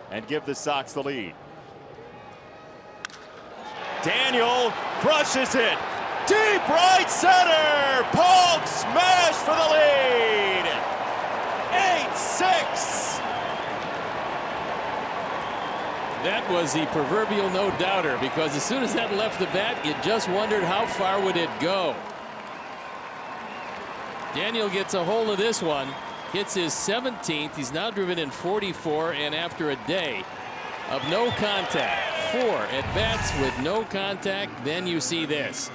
and give the Sox the lead? Daniel crushes it. Deep right center. Polk smash for the lead. 8-6. That was the proverbial no-doubter, because as soon as that left the bat, you just wondered how far would it go. Daniel gets a hold of this one, hits his 17th. He's now driven in 44, and after a day of no contact, 4 at-bats with no contact, then you see this.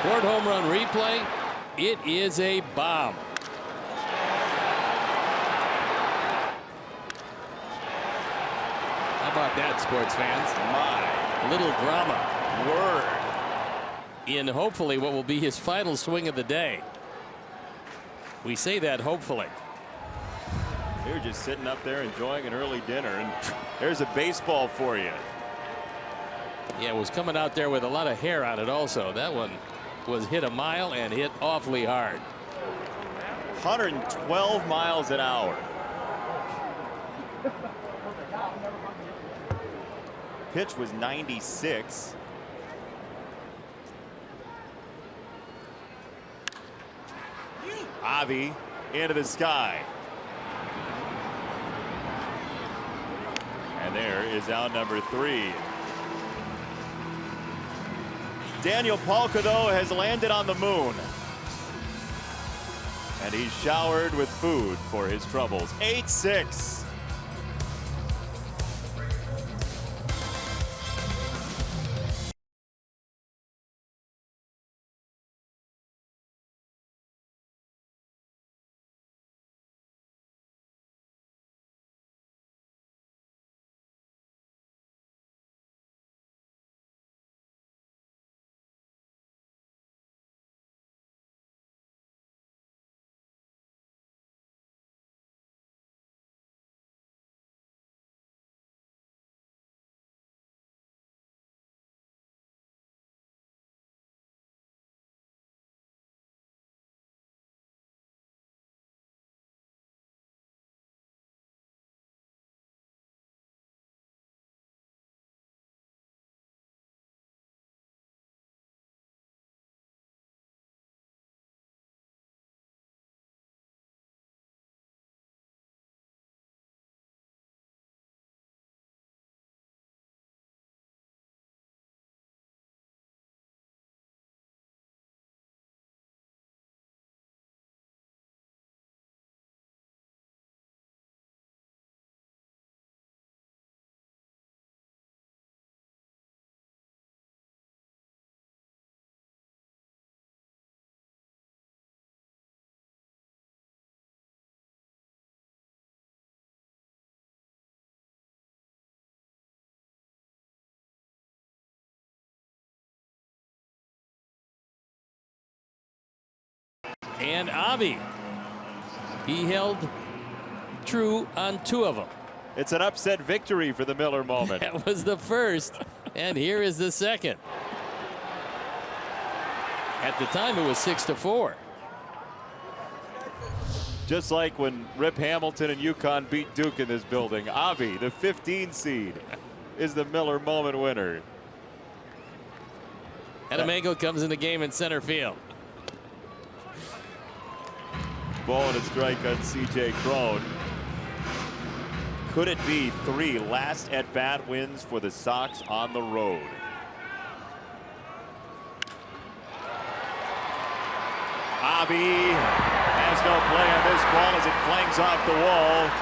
Court home run replay. It is a bomb. How about that, sports fans? My little drama. Word. In hopefully what will be his final swing of the day. We say that hopefully. They were just sitting up there enjoying an early dinner, and there's a baseball for you. Yeah, it was coming out there with a lot of hair on it also. That one was hit a mile and hit awfully hard. 112 miles an hour. Pitch was 96. Avi into the sky. And there is out number 3. Daniel Palka, though, has landed on the moon. And he's showered with food for his troubles. 8-6. And Avi, he held true on 2 of them. It's an upset victory for the Miller moment. That was the first, and here is the second. At the time, it was 6-4. Just like when Rip Hamilton and UConn beat Duke in this building. Avi, the 15 seed, is the Miller moment winner. Adamango comes in the game in center field. Ball and a strike on C.J. Cron. Could it be 3 last at-bat wins for the Sox on the road? Avi has no play on this ball as it clangs off the wall.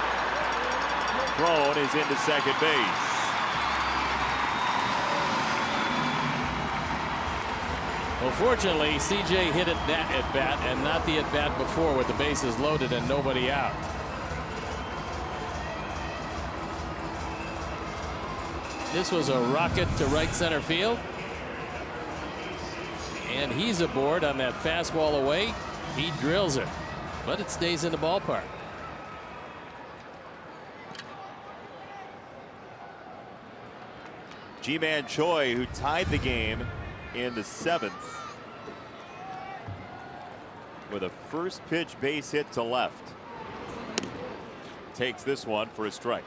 Crone is into second base. Well, fortunately, CJ hit it that at bat and not the at bat before with the bases loaded and nobody out. This was a rocket to right center field. And he's aboard on that fastball away. He drills it, but it stays in the ballpark. Ji-Man Choi, who tied the game in the 7th with a first pitch base hit to left, takes this one for a strike.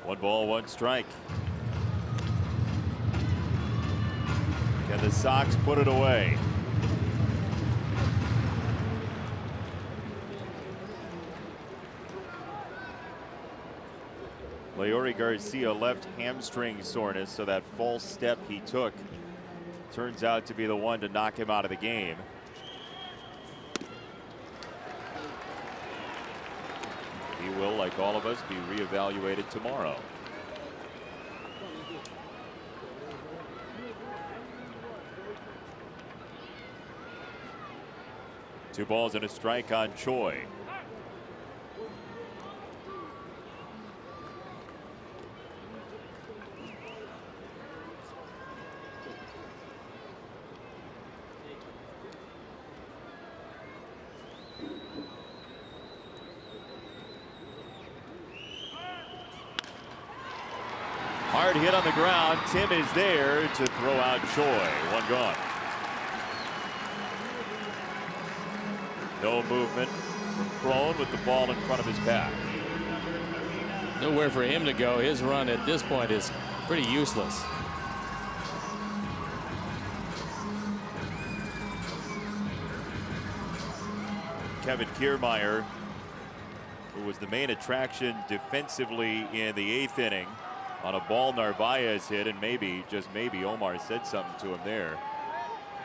One ball, one strike. Can the Sox put it away? Leori Garcia left hamstring soreness, so that false step he took turns out to be the one to knock him out of the game. He will, like all of us, be reevaluated tomorrow. Two balls and a strike on Choi. Hard hit on the ground. Tim is there to throw out Choi. One gone. No movement from Crone with the ball in front of his back. Nowhere for him to go. His run at this point is pretty useless. Kevin Kiermeier, who was the main attraction defensively in the 8th inning, on a ball Narvaez hit, and maybe, just maybe, Omar said something to him there,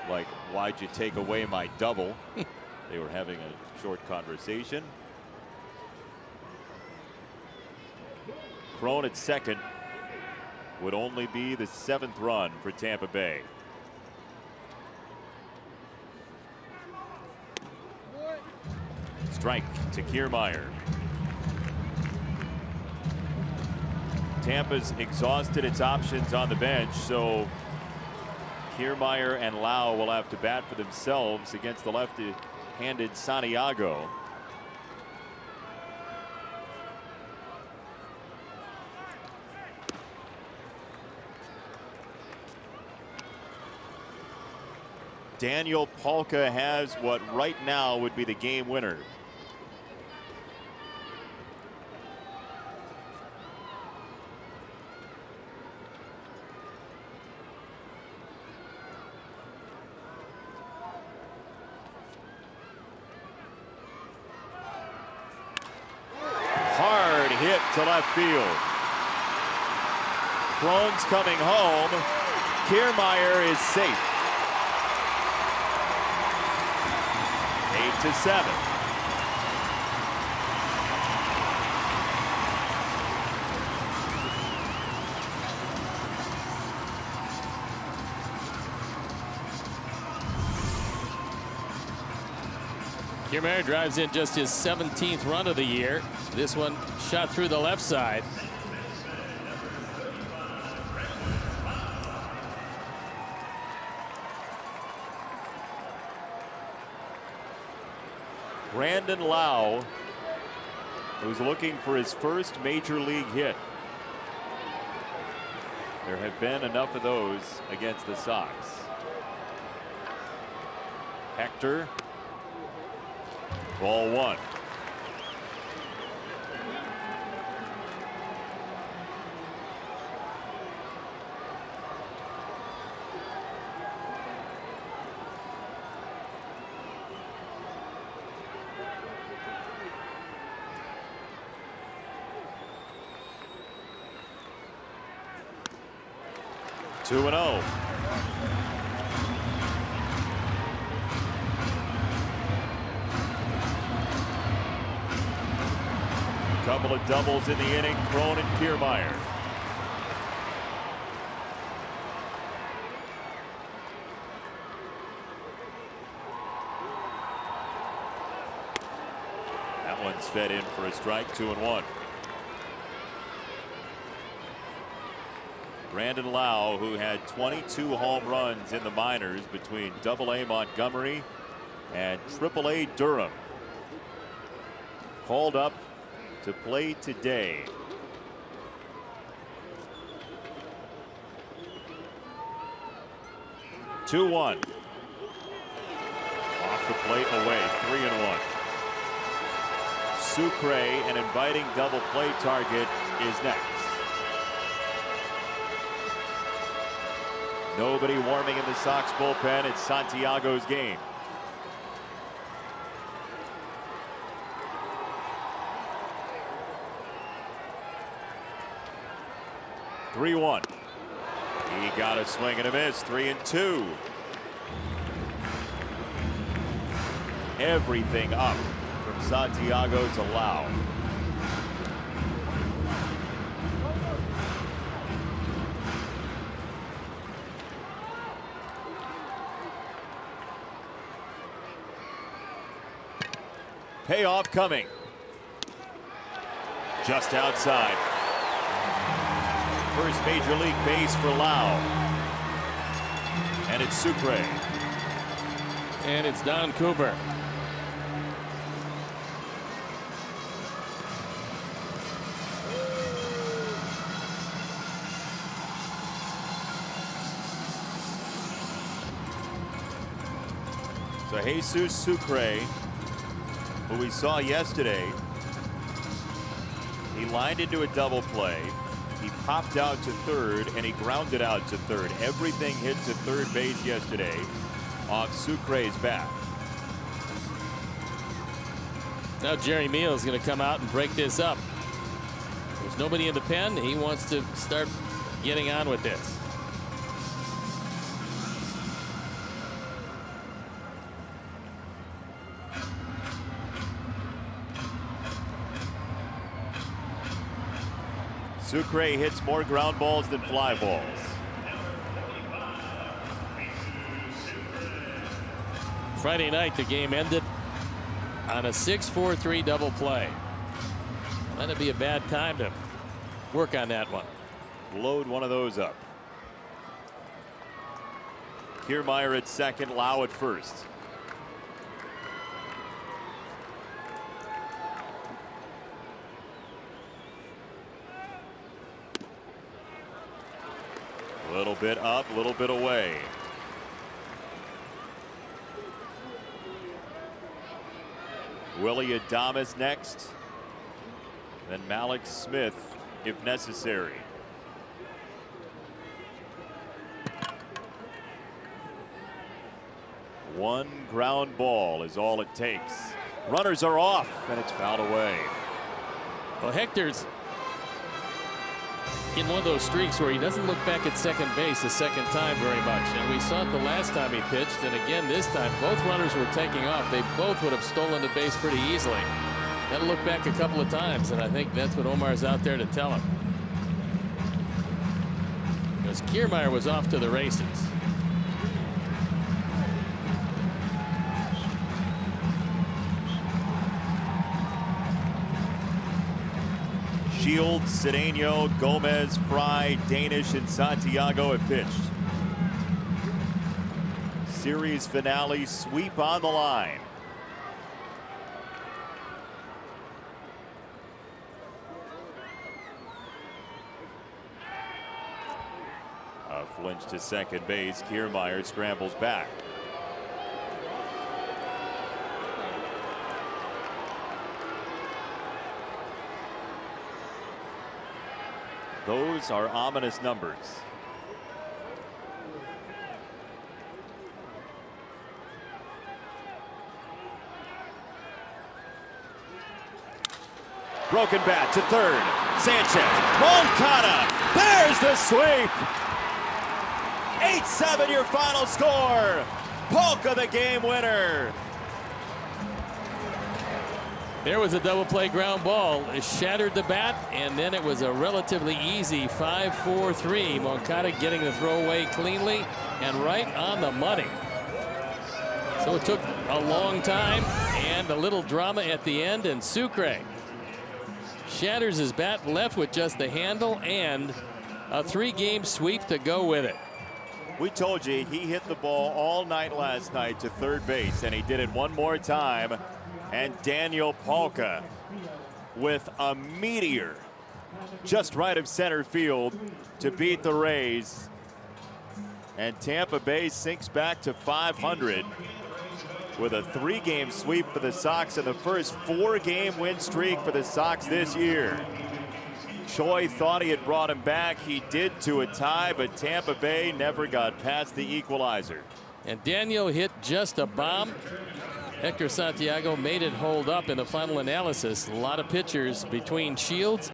like, why'd you take away my double? They were having a short conversation. Crone at second would only be the 7th run for Tampa Bay. Strike to Kiermeier. Tampa's exhausted its options on the bench, so Kiermeier and Lau will have to bat for themselves against the left-handed Santiago. Daniel Palka has what right now would be the game winner. To left field. Crone's coming home. Kiermeier is safe. 8-7. Kiermeier drives in just his 17th run of the year. This one shot through the left side. Brandon Lau, who's looking for his first major league hit. There have been enough of those against the Sox. Hector. Ball one. 2-0. Couple of doubles in the inning, Crone and Kiermeier. That one's fed in for a strike, 2-1. Brandon Lau, who had 22 home runs in the minors between AA Montgomery and AAA Durham, called up to play today. Two-one. Off the plate, away, 3-1. Sucre, an inviting double play target, is next. Nobody warming in the Sox bullpen. It's Santiago's game. Three-one. He got a swing and a miss. 3-2. Everything up from Santiago to Lau. Payoff coming. Just outside. First major league base for Lau. And it's Sucre. And it's Don Cooper. So Jesus Sucre, who we saw yesterday, he lined into a double play. He popped out to third and he grounded out to third. Everything hit to third base yesterday off Sucre's bat. Now Jerry Meal is going to come out and break this up. There's nobody in the pen. He wants to start getting on with this. Sucre hits more ground balls than fly balls. Friday night, the game ended on a 6-4-3 double play. That'd be a bad time to work on that one. Load one of those up. Kiermeier at second, Lau at first. A little bit up, a little bit away. Willie Adames next. Then Malik Smith if necessary. One ground ball is all it takes. Runners are off and it's fouled away. Well, Hector's in one of those streaks where he doesn't look back at second base the second time very much. And we saw it the last time he pitched. And again, this time, both runners were taking off. They both would have stolen the base pretty easily. Got to look back a couple of times. And I think that's what Omar's out there to tell him. Because Kiermeier was off to the races. Shields, Cedeno, Gomez, Fry, Danish, and Santiago have pitched. Series finale sweep on the line. A flinch to second base. Kiermeier scrambles back. Those are ominous numbers. Broken bat to third. Sanchez. Moncada. There's the sweep. 8-7 your final score. Polka the game winner. There was a double play ground ball. It shattered the bat, and then it was a relatively easy 5-4-3. Moncada getting the throw away cleanly and right on the money. So it took a long time and a little drama at the end, and Sucre shatters his bat, left with just the handle and a 3-game sweep to go with it. We told you he hit the ball all night last night to third base, and he did it one more time. And Daniel Polka with a meteor just right of center field to beat the Rays. And Tampa Bay sinks back to 500 with a 3-game sweep for the Sox in the first 4-game win streak for the Sox this year. Choi thought he had brought him back. He did to a tie, but Tampa Bay never got past the equalizer. And Daniel hit just a bomb. Hector Santiago made it hold up in the final analysis. A lot of pitchers between Shields